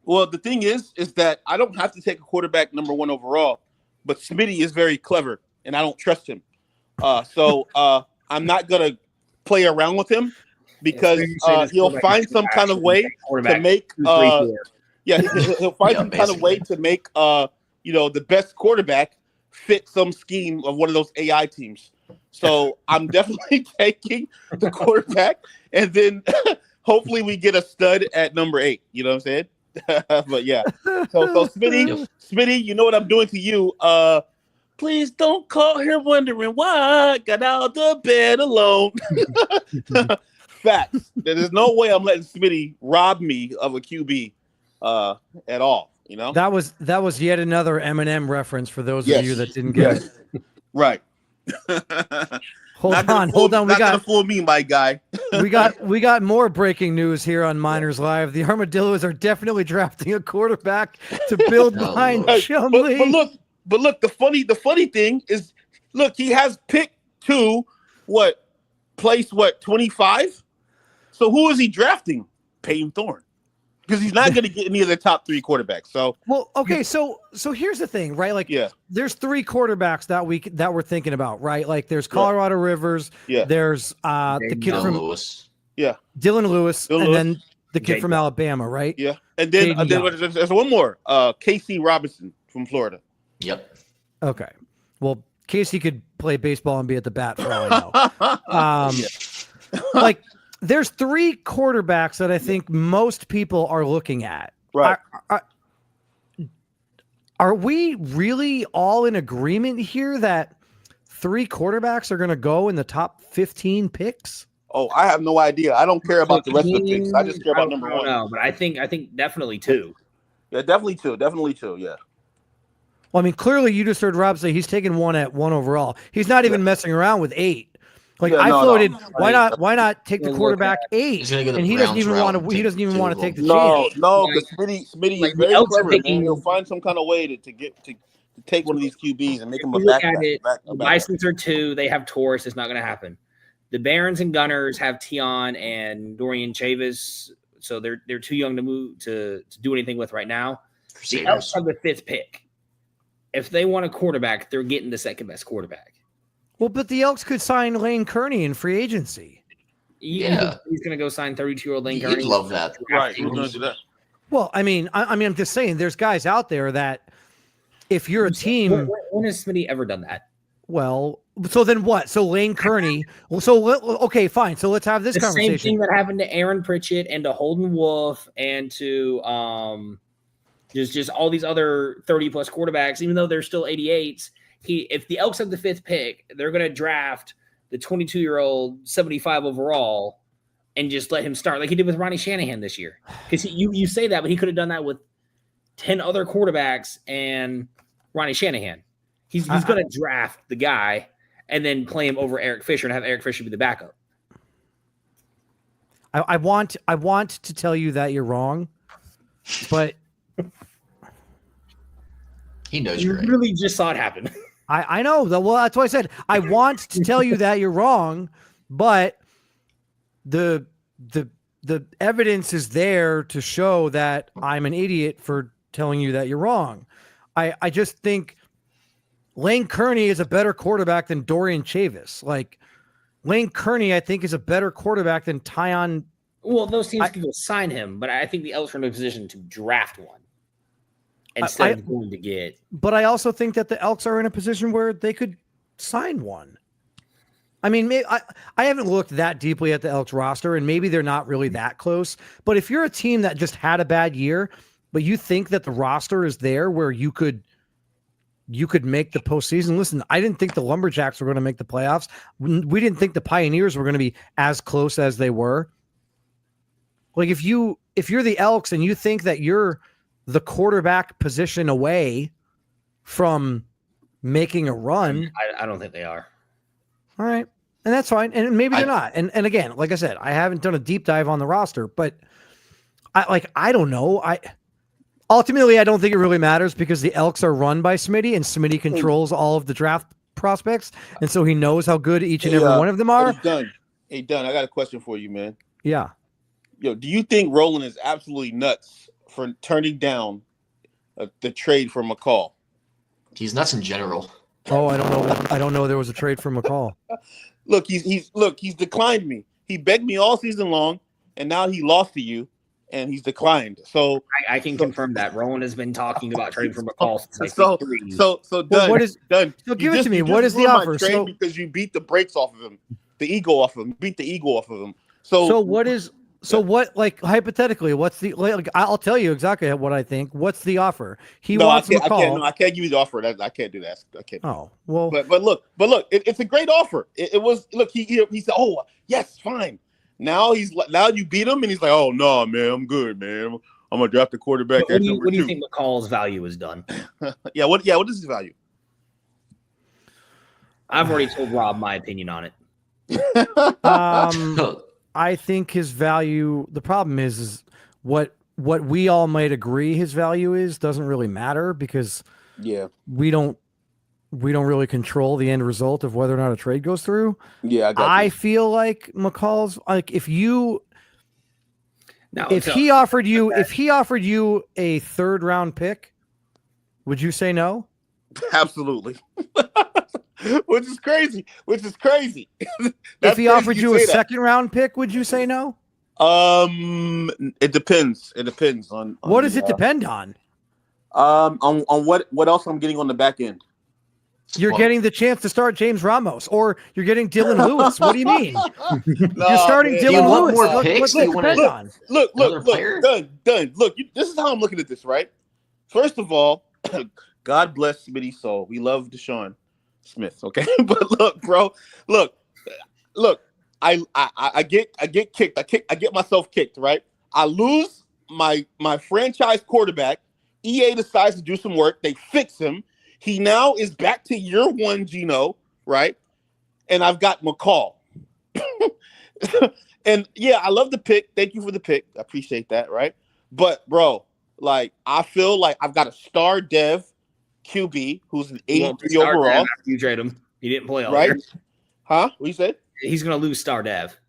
Well, the thing is that I don't have to take a quarterback number 1 overall, but Smitty is very clever, and I don't trust him. So I'm not gonna play around with him because he'll find some kind of way to make. He'll find some kind of way to make the best quarterback fit some scheme of one of those AI teams. So I'm definitely taking the quarterback, and then hopefully we get a stud at number 8. You know what I'm saying? But yeah. So Smitty, you know what I'm doing to you? Please don't call here wondering why I got out of bed alone. Facts. There's no way I'm letting Smitty rob me of a QB at all. You know? That was yet another Eminem reference for those of you that didn't get it. Right. Hold on. Not gonna fool me, my guy. we got more breaking news here on Miners Live. The Armadillos are definitely drafting a quarterback to build behind Chumley. But look, the funny thing is, look, he has pick 2, place 25. So who is he drafting? Peyton Thorne. Because he's not going to get any of the top 3 quarterbacks. So okay. So here's the thing, right? Like, there's 3 quarterbacks that we're thinking about, right? Like, there's Colorado Rivers. Yeah. There's the kid from Lewis. Yeah. Dylan Lewis, and then the kid from Alabama, right? Yeah. And then there's one more. Casey Robinson from Florida. Yep. Okay. Well, Casey could play baseball and be at the bat for all I know. Like, there's 3 quarterbacks that I think most people are looking at. Right. Are we really all in agreement here that 3 quarterbacks are going to go in the top 15 picks? Oh, I have no idea. I don't care about the rest of the picks. I just care about number 1. No, but I think definitely 2. Yeah, definitely 2. Definitely 2. Yeah. Well, I mean, clearly you just heard Rob say he's taking 1 at 1 overall. He's not even messing around with 8. Like, I floated, why not take the quarterback 8? And he doesn't even want to. He doesn't even want to take the chance. No, because Smitty is very clever. He'll find some kind of way to take one of these QBs and make them a back. The Bisons are 2. They have Taurus. It's not going to happen. The Barons and Gunners have Tion and Dorian Chavis, so they're too young to move to do anything with right now. The Elks have the 5th pick. If they want a quarterback, they're getting the second best quarterback. Well, but the Elks could sign Lane Kearney in free agency. Yeah, he's going to go sign 32-year-old Lane Kearney. You'd love that, right? Who's going to do that? Well, I mean, I'm just saying, there's guys out there that if you're a team, when has Smitty ever done that? Well, so then what? So Lane Kearney. Okay, fine. So let's have this conversation. Same thing that happened to Aaron Pritchett and to Holden Wolf and to just all these other 30-plus quarterbacks, even though they're still 88s. If the Elks have the 5th pick, they're going to draft the 22-year-old 75 overall and just let him start like he did with Ronnie Shanahan this year. Because you say that, but he could have done that with 10 other quarterbacks and Ronnie Shanahan. He's going to draft the guy and then play him over Eric Fisher and have Eric Fisher be the backup. I want to tell you that you're wrong, but he knows you you're right. Really just saw it happen. I know. Well, that's why I said I want to tell you that you're wrong, but the evidence is there to show that I'm an idiot for telling you that you're wrong. I just think Lane Kearney is a better quarterback than Dorian Chavis. Like, Lane Kearney, I think, is a better quarterback than Tyon. Well, those teams can go sign him, but I think the Elks are in a position to draft one instead of going to get. But I also think that the Elks are in a position where they could sign one. I mean, I haven't looked that deeply at the Elks roster, and maybe they're not really that close. But if you're a team that just had a bad year, but you think that the roster is there where you could you could make the postseason. Listen, I didn't think the Lumberjacks were going to make the playoffs. We didn't think the Pioneers were going to be as close as they were. Like if you're the Elks and you think that you're the quarterback position away from making a run, I don't think they are. All right. And that's fine. And maybe they're not. And again, like I said, I haven't done a deep dive on the roster, but I don't know. Ultimately, I don't think it really matters because the Elks are run by Smitty and Smitty controls all of the draft prospects. And so he knows how good each and every one of them are. Hey, Dunn, I got a question for you, man. Yeah. Yo, do you think Roland is absolutely nuts for turning down the trade for McCall? He's nuts in general. Oh, I don't know. I don't know there was a trade for McCall. Look, he's declined me. He begged me all season long, and now he lost to you. And he's declined. So I can confirm that Roland has been talking about trading for McCall since so done. What is done? So give it to me. What is the offer? So because you beat the brakes off of him, the ego off of him, beat the ego off of him. So what is what like hypothetically? What's the like? I'll tell you exactly what I think. What's the offer? He wants McCall. I can't give you the offer. I can't do that. I can't. Oh well. But look, it's a great offer. It was. Look, he said, oh yes, fine. Now you beat him, and he's like, "Oh no, man, I'm good, man. I'm gonna draft the quarterback." What do you think McCall's value is done? What is his value? I've already told Rob my opinion on it. I think his value. The problem is what we all might agree his value is doesn't really matter because we don't really control the end result of whether or not a trade goes through. Yeah, I feel like McCall's like if he offered you a third round pick, would you say no? Absolutely. Which is crazy. If he offered you a second round pick, would you say no? It depends. It depends on what does it depend on? On what else I'm getting on the back end. You're getting the chance to start James Ramos, or you're getting Dylan Lewis. What do you mean? You're starting Dylan Lewis. More picks? What's that depend on? Look. Done. Look, this is how I'm looking at this, right? First of all, God bless Smitty's soul. We love Deshaun Smith, okay? But look, bro, look. I get kicked. I get myself kicked, right? I lose my franchise quarterback. EA decides to do some work. They fix him. He now is back to year one, Geno, right? And I've got McCall. And yeah, I love the pick. Thank you for the pick. I appreciate that, right? But bro, like I feel like I've got a star dev QB who's an 83 overall. You trade him. He didn't play all right? year. Huh? What you said? He's gonna lose star dev.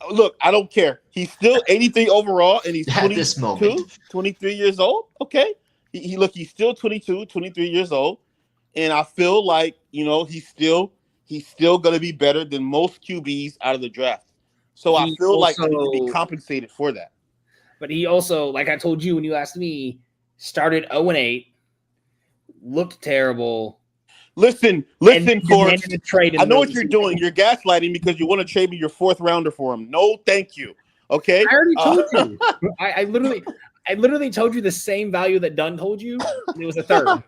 Look, I don't care. He's still 83 overall, and he's 23 years old. Okay. He's still 22, 23 years old. And I feel like, he's still going to be better than most QBs out of the draft. So I feel like I need to be compensated for that. But he also, like I told you when you asked me, started 0-8, looked terrible. Listen, Forrest. I know what you're doing. You're gaslighting because you want to trade me your fourth rounder for him. No, thank you. Okay. I already told you. I literally told you the same value that Dunn told you. And it was a third.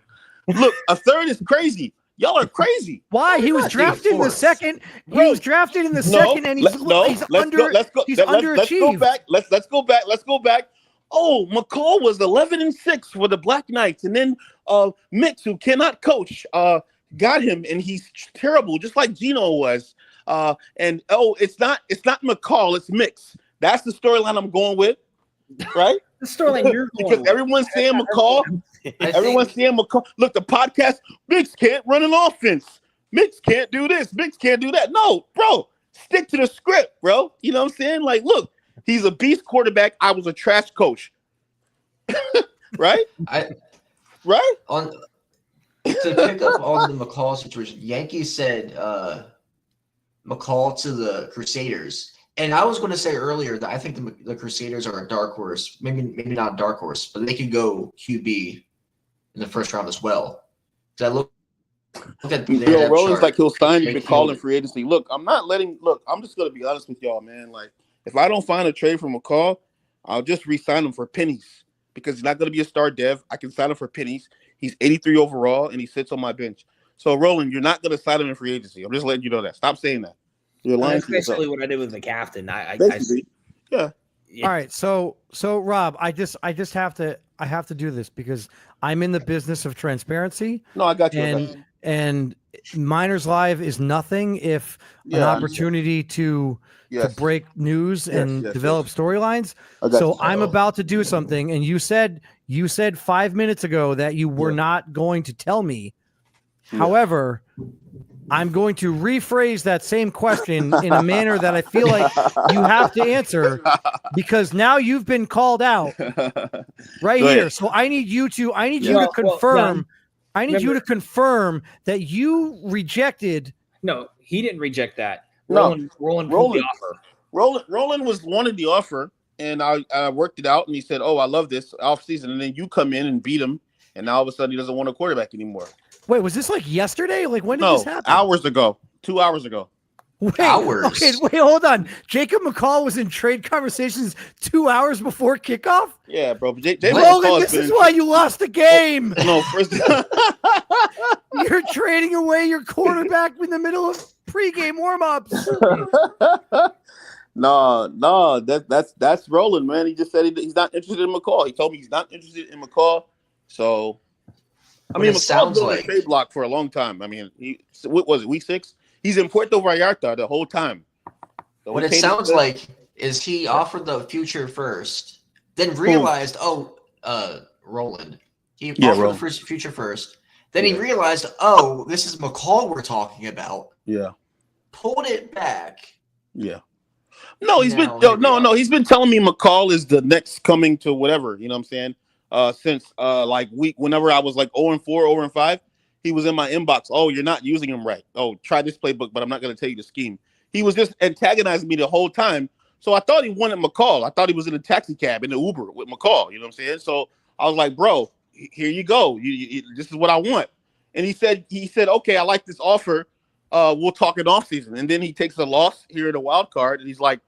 Look, a third is crazy. Y'all are crazy. Why? He was drafted in the second. He was drafted in the second, and he's underachieved. Let's go back. Oh, McCall was 11-6 for the Black Knights, and then Mitch, who cannot coach, got him, and he's terrible, just like Geno was. It's not McCall, it's Mix. That's the storyline I'm going with, right? The storyline you're going because everyone's saying McCall. Everyone's saying McCall. Look, the podcast, Mix can't run an offense. Mix can't do this. Mix can't do that. No, bro, stick to the script, bro. You know what I'm saying? Like, look, he's a beast quarterback. I was a trash coach. Right? Right? To pick up on the McCall situation, Yankees said McCall to the Crusaders. And I was going to say earlier that I think the Crusaders are a dark horse. Maybe not a dark horse, but they could go QB in the first round as well. I look at Rollins like he'll sign McCall in free agency. Look, I'm just going to be honest with y'all, man. Like, if I don't find a trade for McCall, I'll just re-sign him for pennies because he's not going to be a star dev. I can sign him for pennies. He's 83 overall, and he sits on my bench. So, Roland, you're not going to sign him in free agency. I'm just letting you know that. Stop saying that. You're lying That's to yourself. basically what I did with McCafton. Yeah. All right, so Rob, I just have to do this because I'm in the business of transparency. No, I got you. And Miners Live is nothing if an opportunity to break news and develop storylines. So I'm about to do something, and you said 5 minutes ago that you were not going to tell me. However, I'm going to rephrase that same question in a manner that I feel like you have to answer because now you've been called out right here. So I need you to confirm. I need you to confirm that you rejected. No, he didn't reject that. Roland pulled the offer. Roland wanted the offer, and I worked it out, and he said, "Oh, I love this off season," and then you come in and beat him, and now all of a sudden he doesn't want a quarterback anymore. Wait, was this like yesterday? Like when did this happen? Hours ago. 2 hours ago. Wait, okay, wait, hold on. Jacob McCall was in trade conversations 2 hours before kickoff? Yeah, bro. Roland, this is why you lost the game. No, first you're trading away your quarterback in the middle of pregame warm-ups. No, that's Roland, man. He just said he's not interested in McCall. He told me he's not interested in McCall. So I mean, McCall's been on the trade block for a long time. I mean, what was it, week 6? He's in Puerto Vallarta the whole time. So what it sounds like is he offered the future first, then realized, Roland. He offered the future first. Then he realized, this is McCall we're talking about. Yeah. Pulled it back. Yeah. No, he's been he's been telling me McCall is the next coming to whatever, you know what I'm saying? Since whenever I was like 0-4, 0-5, he was in my inbox. Oh, you're not using him right. Oh, try this playbook, but I'm not going to tell you the scheme. He was just antagonizing me the whole time. So I thought he wanted McCall. I thought he was in a taxi cab in the Uber with McCall. You know what I'm saying? So I was like, bro, here you go. This is what I want. And he said, okay, I like this offer. We'll talk in off season. And then he takes a loss here in the wild card, and he's like,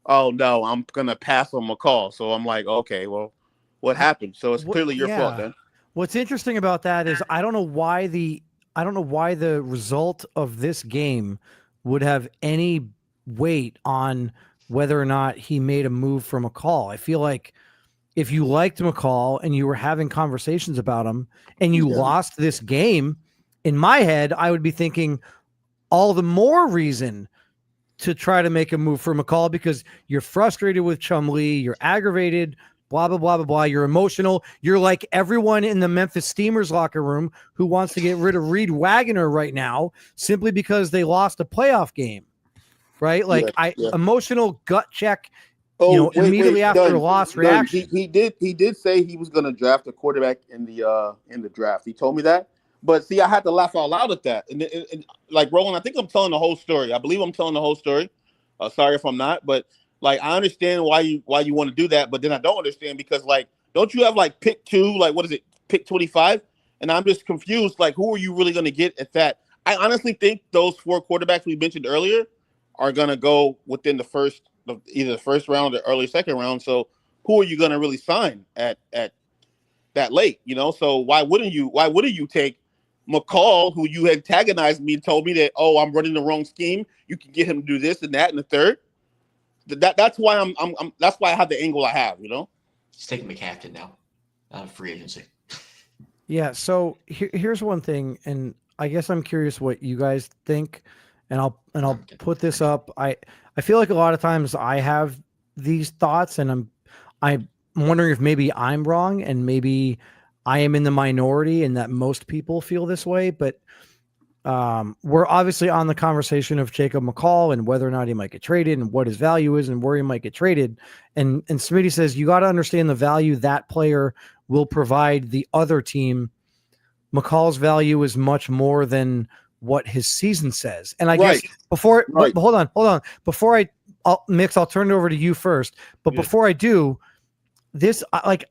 oh no, I'm gonna pass on McCall. So I'm like, okay, well, what happened? So it's clearly your fault then. What's interesting about that is I don't know why the result of this game would have any weight on whether or not he made a move for McCall. I feel like if you liked McCall and you were having conversations about him and you lost this game, in my head, I would be thinking all the more reason to try to make a move for McCall because you're frustrated with Chumlee, you're aggravated, blah, blah, blah, blah, blah. You're emotional. You're like everyone in the Memphis Steamers locker room who wants to get rid of Reed Wagoner right now simply because they lost a playoff game, right? Like emotional gut check, immediately after a loss reaction. He did say he was going to draft a quarterback in the draft. He told me that. But see, I had to laugh out loud at that. And like Roland, I think I'm telling the whole story. I believe I'm telling the whole story. Sorry if I'm not, but like I understand why you want to do that, but then I don't understand because like don't you have like pick 2, like what is it, pick 25? And I'm just confused. Like who are you really going to get at that? I honestly think those 4 quarterbacks we mentioned earlier are going to go within either the first round or early second round. So who are you going to really sign at that late? You know, so why wouldn't you take McCall, who you antagonized me and told me that, I'm running the wrong scheme. You can get him to do this and that and the third. That's why that's why I have the angle I have, you know. He's taking McCafton now, out of free agency. Yeah. So here's one thing, and I guess I'm curious what you guys think, and I'll put this up. I feel like a lot of times I have these thoughts, and I'm wondering if maybe I'm wrong, and maybe I am in the minority and that most people feel this way, but we're obviously on the conversation of Jacob McCall and whether or not he might get traded and what his value is and where he might get traded. And Smitty says, you got to understand the value that player will provide the other team. McCall's value is much more than what his season says. And I guess hold on. Before I'll turn it over to you first, but before I do,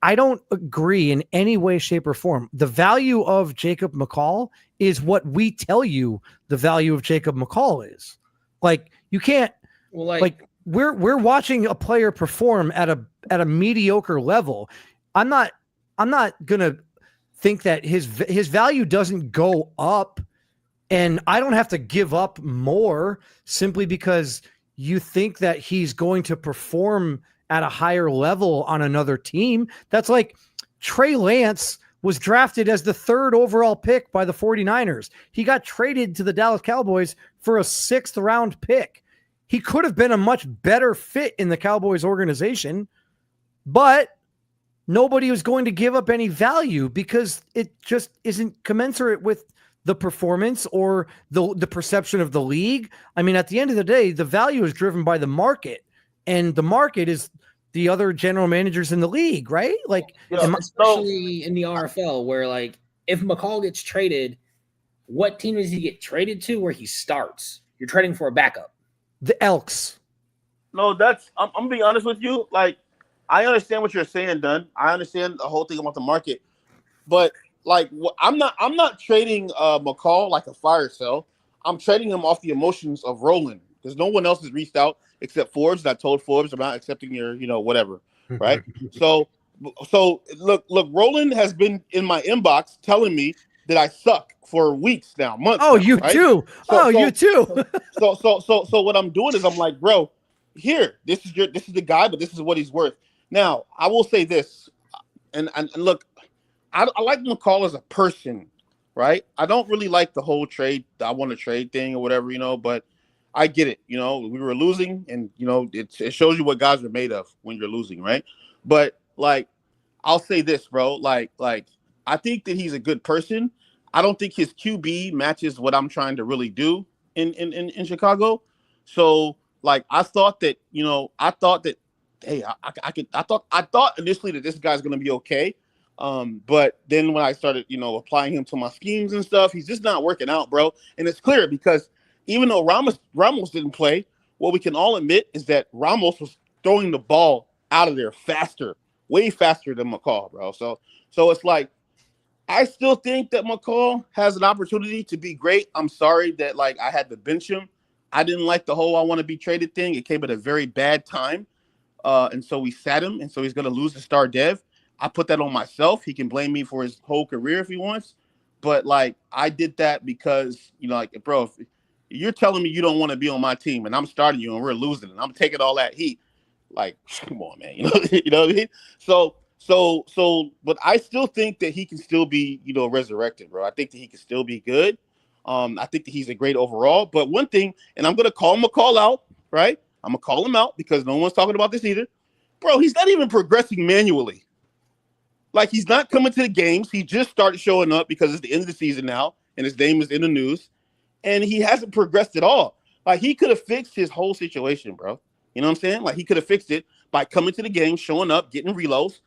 I don't agree in any way, shape, or form. The value of Jacob McCall is what we tell you the value of Jacob McCall is. Like you can't. Well, we're watching a player perform at a mediocre level. I'm not gonna think that his value doesn't go up, and I don't have to give up more simply because you think that he's going to perform at a higher level on another team. That's like Trey Lance was drafted as the 3rd overall pick by the 49ers. He got traded to the Dallas Cowboys for a 6th round pick. He could have been a much better fit in the Cowboys organization, but nobody was going to give up any value because it just isn't commensurate with the performance or the perception of the league. I mean, at the end of the day, the value is driven by the market, and the market is the other general managers in the league, right? Like, especially in the RFL, where like if McCall gets traded, what team does he get traded to where he starts? You're trading for a backup. The Elks. No, I'm being honest with you. Like, I understand what you're saying, Dunn. I understand the whole thing about the market, but like, I'm not trading McCall like a fire sale. I'm trading him off the emotions of Roland because no one else has reached out except Forbes. And I told Forbes I'm not accepting your, whatever, right? so look, Roland has been in my inbox telling me that I suck for weeks now, months. Oh, now, you right? too. You too. So what I'm doing is I'm like, bro, here, this is the guy, but this is what he's worth. Now, I will say this, and look, I like McCall as a person, right? I don't really like the whole trade. I want to trade thing or whatever, but I get it. We were losing, and it shows you what guys are made of when you're losing, right? But like, I'll say this, bro. Like I think that he's a good person. I don't think his QB matches what I'm trying to really do in Chicago. So like, I thought that hey, I thought initially that this guy's gonna be okay. But then when I started, applying him to my schemes and stuff, he's just not working out, bro. And it's clear because even though Ramos didn't play, what we can all admit is that Ramos was throwing the ball out of there faster, way faster than McCall, bro. So it's like, I still think that McCall has an opportunity to be great. I'm sorry that like I had to bench him. I didn't like the whole I want to be traded thing. It came at a very bad time. And so we sat him, and so he's going to lose the star dev. I put that on myself. He can blame me for his whole career if he wants. But, like, I did that because, bro, if you're telling me you don't want to be on my team and I'm starting you and we're losing and I'm taking all that heat, like, come on, man. You know what I mean? So, but I still think that he can still be, resurrected, bro. I think that he can still be good. I think that he's a great overall. But one thing, and I'm going to call him a call out, right? I'm going to call him out because no one's talking about this either. Bro, he's not even progressing manually. Like, he's not coming to the games. He just started showing up because it's the end of the season now, and his name is in the news. And he hasn't progressed at all. Like, he could have fixed his whole situation, bro. You know what I'm saying? Like, he could have fixed it by coming to the game, showing up, getting reloads,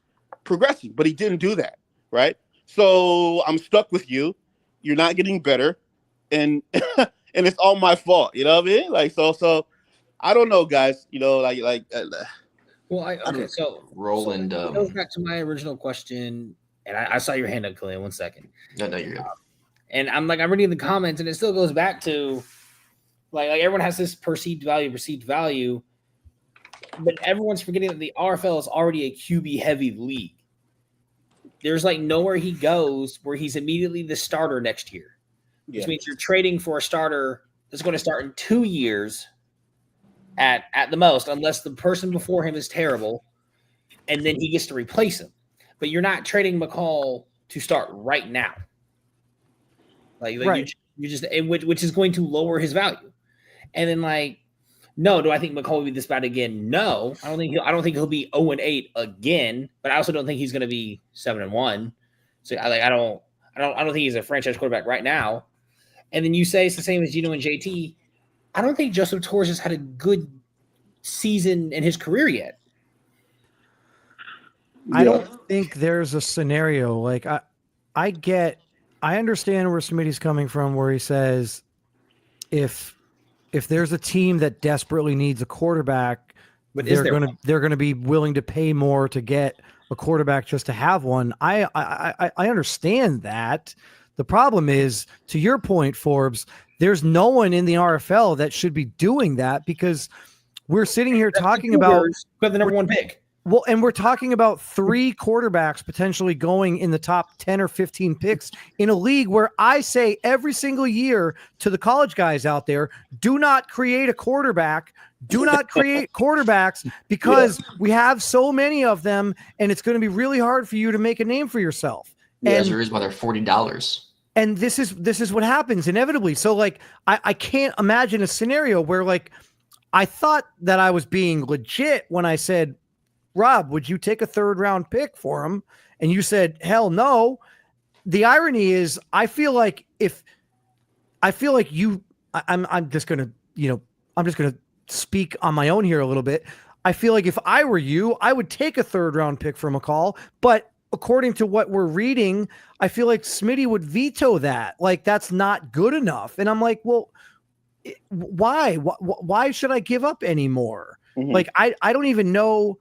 progressing. But he didn't do that, right? So I'm stuck with you. You're not getting better. And and it's all my fault. You know what I mean? Like, so I don't know, guys. Okay, so Roland. So it goes back to my original question, and I saw your hand up, Khalil. 1 second. No, you're good. And I'm reading the comments, and it still goes back to like everyone has this perceived value, but everyone's forgetting that the RFL is already a QB heavy league. There's like nowhere he goes where he's immediately the starter next year, which means you're trading for a starter that's going to start in 2 years. At the most, unless the person before him is terrible, and then he gets to replace him. But you're not trading McCall to start right now. Right. You just which is going to lower his value. And then no, do I think McCall will be this bad again? No, I don't think he'll be 0-8 again. But I also don't think he's going to be 7-1. So I don't think he's a franchise quarterback right now. And then you say it's the same as Gino and JT. I don't think Joseph Torres has had a good season in his career yet. I don't think there's a scenario like I understand where Smitty's coming from, where he says if there's a team that desperately needs a quarterback, but they're going to be willing to pay more to get a quarterback just to have one. I understand that. The problem is, to your point, Forbes, there's no one in the RFL that should be doing that because we're sitting here talking about the number one pick. Well, and we're talking about 3 quarterbacks potentially going in the top 10 or 15 picks in a league where I say every single year to the college guys out there, do not create a quarterback. Do not create quarterbacks because we have so many of them, and it's going to be really hard for you to make a name for yourself. Yeah, And that's the reason why they're $40. And this is what happens inevitably. So like, I can't imagine a scenario where like, I thought that I was being legit when I said, Rob, would you take a 3rd round pick for him? And you said, hell no. The irony is I'm just going to speak on my own here a little bit. I feel like if I were you, I would take a 3rd round pick from McCall, but according to what we're reading, I feel like Smitty would veto that. Like, that's not good enough. And I'm like, well, why? Why should I give up anymore? Mhm. Like, I don't even know,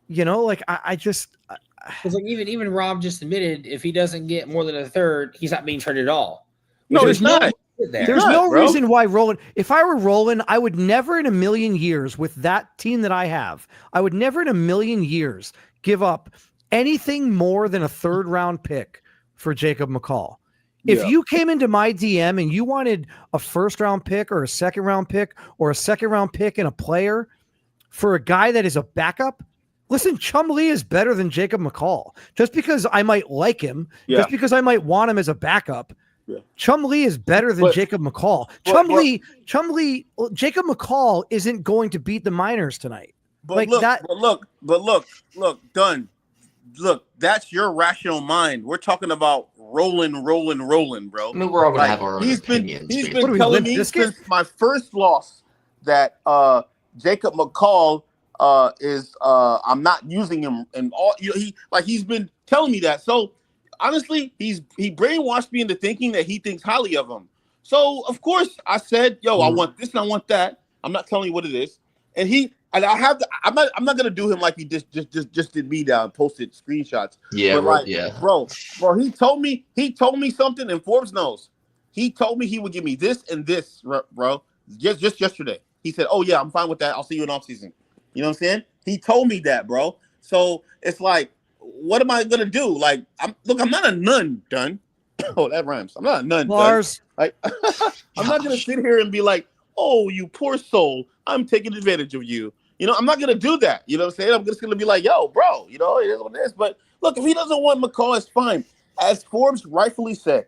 like I just. Because like even Rob just admitted if he doesn't get more than a 3rd, he's not being traded at all. No, Which it's is not. There's not, no bro. reason why Roland, if I were Roland, I would never in a million years with that team that I have, I would never in a million years give up anything more than a 3rd round pick for Jacob McCall. If you came into my DM and you wanted a 1st round pick or a 2nd round pick or a 2nd round pick and a player for a guy that is a backup, listen, Chumlee is better than Jacob McCall. Just because I might like him, just because I might want him as a backup, Chumlee is better than Jacob McCall. Jacob McCall isn't going to beat the Miners tonight. But look, Dunn. Look, that's your rational mind. We're talking about rolling, bro. I mean, we're all gonna have our own opinions. He's been telling me since my first loss that Jacob McCall is I'm not using him and all. He's been telling me that. So honestly, he brainwashed me into thinking that he thinks highly of him. So of course I said, "Yo, I want this and I want that." I'm not telling you what it is, and I'm not gonna do him like he just did me down, posted screenshots. Yeah, bro. He told me something, and Forbes knows. He told me he would give me this and this, bro. Just yesterday, he said, "Oh yeah, I'm fine with that. I'll see you in off season." You know what I'm saying? He told me that, bro. So it's like, what am I gonna do? Like, I'm not a nun, Dunn. Oh, that rhymes. I'm not a nun, Lars. Like, I'm not gonna sit here and be like, "Oh, you poor soul, I'm taking advantage of you." I'm not going to do that. You know what I'm saying? I'm just going to be like, "Yo, bro, it is what it is." But look, if he doesn't want McCall, it's fine. As Forbes rightfully said,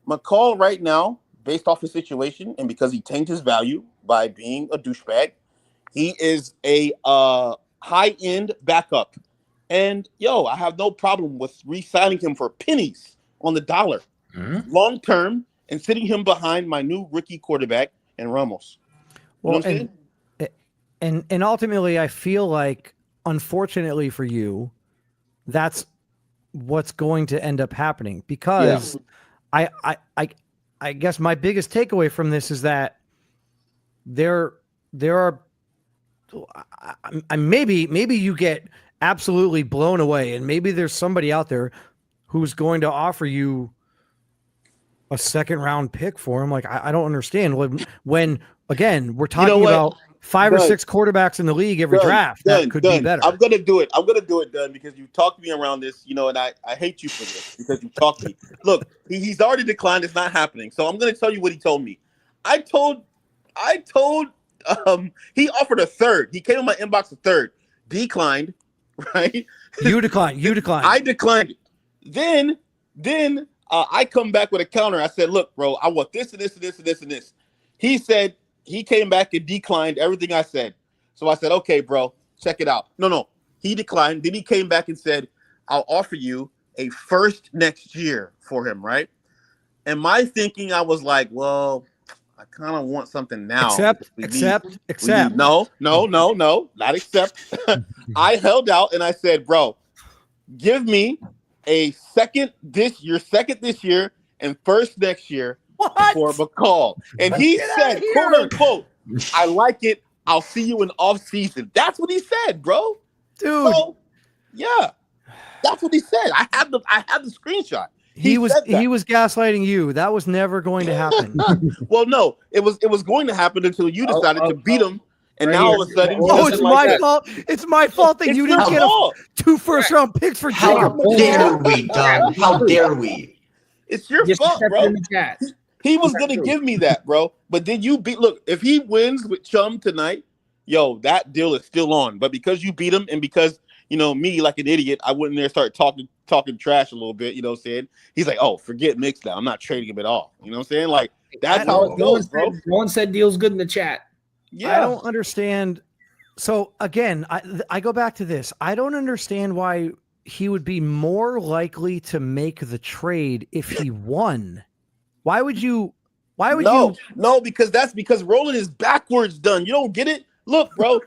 McCall right now, based off the situation and because he tanked his value by being a douchebag, he is a high-end backup. And, I have no problem with re-signing him for pennies on the dollar, long-term, and sitting him behind my new rookie quarterback and Ramos. Well, and ultimately, I feel like, unfortunately for you, that's what's going to end up happening because I guess my biggest takeaway from this is that there are maybe you get absolutely blown away, and maybe there's somebody out there who's going to offer you a 2nd round pick for him. Like, I don't understand when again, we're talking about 5 or 6 quarterbacks in the league every draft. That could be better. I'm gonna do it, Dunn, because you talked me around this, and I hate you for this because you talked me. Look, he's already declined. It's not happening. So I'm gonna tell you what he told me. I told he offered a 3rd. He came in my inbox a 3rd, declined, right? You declined. I declined it. Then I come back with a counter. I said, "Look, bro, I want this and this and this and this and this." He said he came back and declined everything I said. So I said, "Okay, bro, check it out." No. He declined. Then he came back and said, "I'll offer you a 1st next year for him," right? And my thinking, I was like, well, I kind of want something now. Except. No, not accept. I held out and I said, "Bro, give me a 2nd this year and 1st next year for McCall." And he said, quote unquote, "I like it. I'll see you in off season." That's what he said, bro. Dude. So, yeah. That's what he said. I have the screenshot. He was gaslighting you. That was never going to happen. Well, no, it was going to happen until you decided to beat him. And Right now here. all of a sudden, he Oh, doesn't it's like my that. fault. It's my fault that It's you your didn't get fault. 2 first-round picks for How Jacob dare McCall. we, Doug? How dare we? It's your Just fault, accept it bro. in the chat. He was gonna give me that, bro. But then you beat. Look, if he wins with Chum tonight, yo, that deal is still on. But because you beat him, and because me like an idiot, I went in there and started talking trash a little bit. You know what I'm saying? He's like, oh, forget Mix now. I'm not trading him at all. You know what I'm saying? Like that's how it goes, bro. No one said deal's good in the chat. I don't understand. So again, I go back to this. I don't understand why he would be more likely to make the trade if he won. Why would you? No, because Roland is backwards done. You don't get it? Look, bro.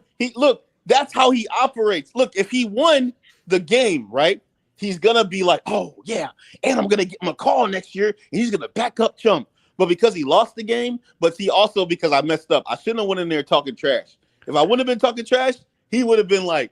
That's how he operates. Look, if he won the game, right? He's gonna be like, oh yeah, and I'm gonna get McCall next year, and he's gonna back up Chum. But because he lost the game, but see also because I messed up, I shouldn't have went in there talking trash. If I wouldn't have been talking trash, he would have been like,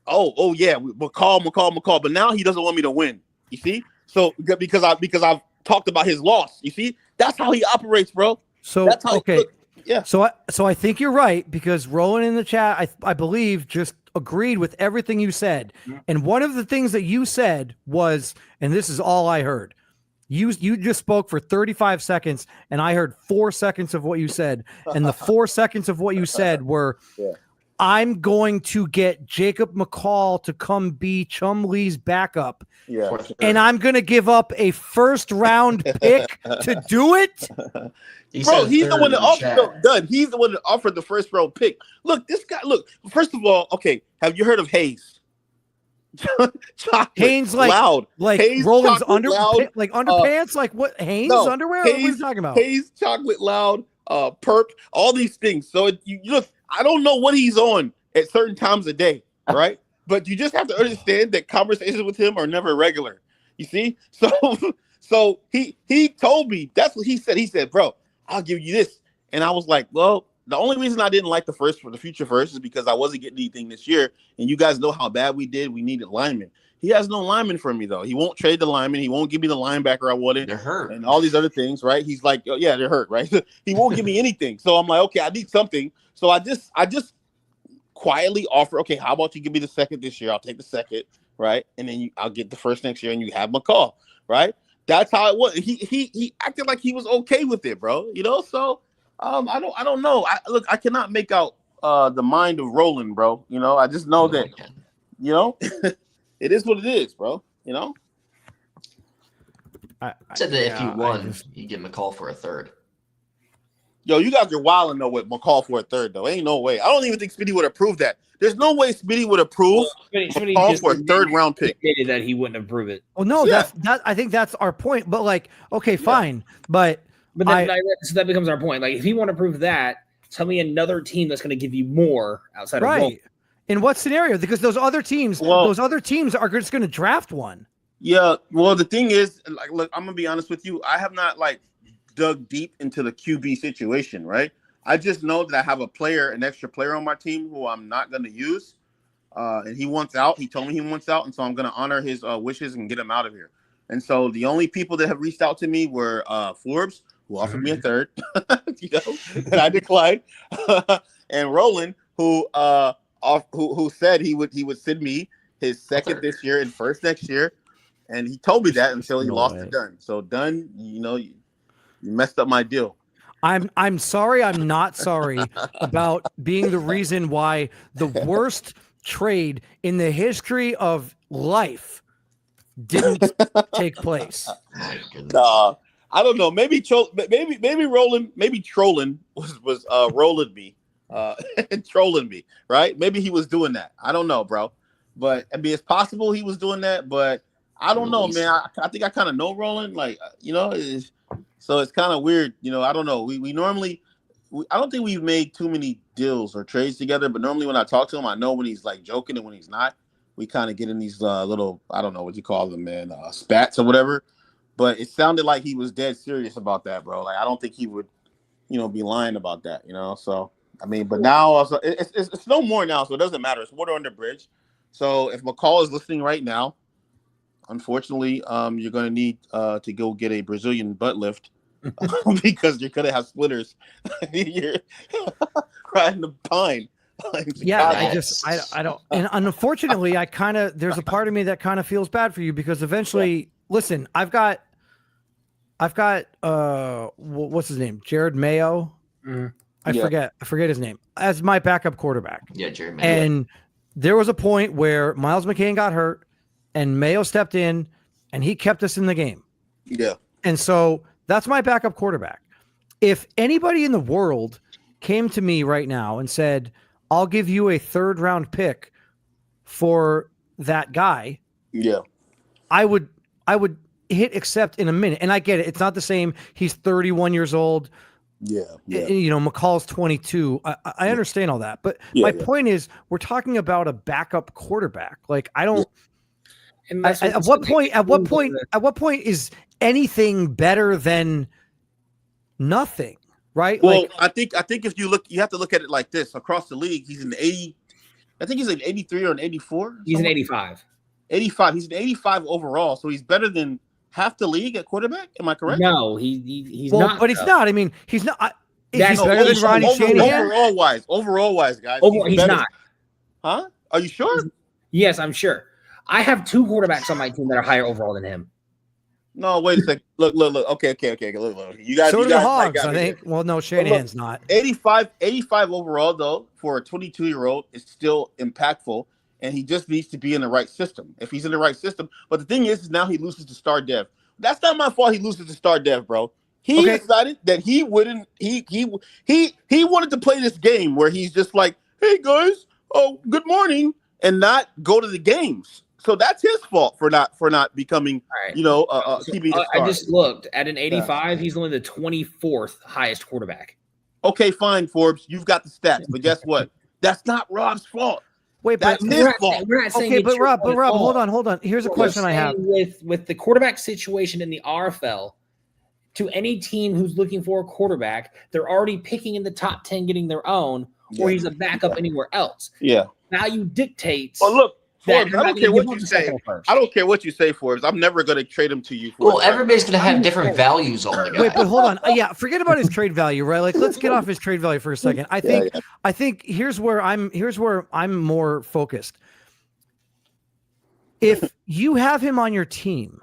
oh yeah, McCall. But now he doesn't want me to win. You see? So because I've talked about his loss. You see? That's how he operates, bro. So that's how okay. Yeah. So I think you're right because Roland in the chat, I believe, just agreed with everything you said. And one of the things that you said was, and this is all I heard. You just spoke for 35 seconds, and I heard 4 seconds of what you said. And the 4 seconds of what you said were, I'm going to get Jacob McCall to come be Chum Lee's backup. Yeah. And I'm going to give up a first-round pick to do it? Bro, he's the one that offered. He's the one that offered the first round pick. Look, this guy. Look, first of all, okay. Have you heard of Hayes? Haynes loud, like Hayes Roland's underpants, like what? Haynes underwear? What are you talking about? Hayes chocolate loud, perp, all these things. So you look. I don't know what he's on at certain times of day, right? But you just have to understand that conversations with him are never regular. You see, so he told me that's what he said. He said, "Bro, I'll give you this," and I was like, "Well, the only reason I didn't like the future first is because I wasn't getting anything this year, and you guys know how bad we did. We needed linemen. He has no linemen for me though. He won't trade the lineman. He won't give me the linebacker I wanted. They're hurt, and all these other things, right? He's like, oh, yeah, they're hurt, right? He won't give me anything. So I'm like, okay, I need something. So I just quietly offer, okay, how about you give me the second this year? I'll take the second, right? And then I'll get the first next year, and you have McCall, right? That's how it was. He acted like he was okay with it, bro. So I don't know. I cannot make out the mind of Roland, bro. I just know that it is what it is, bro. I said that if you won, you get McCall for a third. Yo, you guys are wilding though with McCall for a third, though. Ain't no way. I don't even think Smitty would approve that. There's no way Smitty would approve McCall for a third round pick. That he wouldn't approve it. Well, no, that. I think that's our point. But like, okay, fine, but then so that becomes our point. Like, if you want to prove that, tell me another team that's going to give you more outside of Roland. In what scenario? Because those other teams are just going to draft one. Yeah. Well, the thing is, like, look, I'm gonna be honest with you. I have not dug deep into the QB situation, right? I just know that I have an extra player on my team who I'm not going to use, and he wants out. He told me he wants out, and so I'm going to honor his wishes and get him out of here. And so the only people that have reached out to me were Forbes, who offered me a third, and I declined, and Roland, who said he would send me his second this year and first next year, and he told me that until he lost to Dunn. So Dunn, you messed up my deal. I'm sorry. I'm not sorry about being the reason why the worst trade in the history of life didn't take place. I don't know. Maybe Roland, maybe trolling was rolling me, trolling me, right? Maybe he was doing that. I don't know, bro. But I mean, it's possible he was doing that. But I don't know, man. I think I kind of know Roland, so it's kind of weird, I don't know. We normally, I don't think we've made too many deals or trades together, but normally when I talk to him, I know when he's like joking and when he's not. We kind of get in these little, I don't know what you call them, man, spats or whatever. But it sounded like he was dead serious about that, bro. Like, I don't think he would, be lying about that, So, I mean, but now also, it's no more now, so it doesn't matter. It's water under the bridge. So if McCall is listening right now, unfortunately, you're going to need to go get a Brazilian butt lift because you're gonna have splitters. You're riding the pine. Yeah, I don't, and unfortunately, there's a part of me that kind of feels bad for you because eventually, listen, I've got, what's his name, Jared Mayo. I forget his name as my backup quarterback. Yeah, Jared Mayo. And there was a point where Miles McCain got hurt, and Mayo stepped in, and he kept us in the game. Yeah, and so that's my backup quarterback. If anybody in the world came to me right now and said, I'll give you a 3rd round pick for that guy. Yeah. I would hit accept in a minute. And I get it. It's not the same. He's 31 years old. Yeah. You know, McCall's 22. I understand all that. But my point is, we're talking about a backup quarterback. Like, I don't, at what point is anything better than nothing? Right. Well, I think if you have to look at it like this across the league. He's an 80. I think he's an 83 or an 84. He's an 85. 85. He's an 85 overall. So he's better than half the league at quarterback. Am I correct? No, he's not. But he's not. I mean, he's not. He's That's better than Ronnie Shanahan. Overall wise, guys. He's not. Huh? Are you sure? Yes, I'm sure. I have 2 quarterbacks on my team that are higher overall than him. No, wait a second. Look. Okay. Look. You guys. So you do the guys Hogs, I think. Well, no, Shanahan's not. 85 overall, though, for a 22-year-old is still impactful, and he just needs to be in the right system. If he's in the right system, but the thing is now he loses to star dev. That's not my fault. He loses to star dev, bro. He decided that he wouldn't. He wanted to play this game where he's just like, "Hey guys, oh good morning," and not go to the games. So that's his fault for not becoming, keeping the I just looked at an 85. He's only the 24th highest quarterback. Okay, fine, Forbes. You've got the stats, but guess what? That's not Rob's fault. Wait, that's but his fault. We're not saying okay, but Rob, hold on. Here's a question I have with the quarterback situation in the RFL. To any team who's looking for a quarterback, they're already picking in the top 10, getting their own, or he's a backup anywhere else. Yeah, value dictates. Well, look. Forbes, I don't care what you say. I don't care what you say, Forbes. I'm never going to trade him to you. Well, everybody's going to have different values on the guy. Wait, but hold on. Yeah, forget about his trade value, right? Like, let's get off his trade value for a second. I think here's where I'm more focused. If you have him on your team,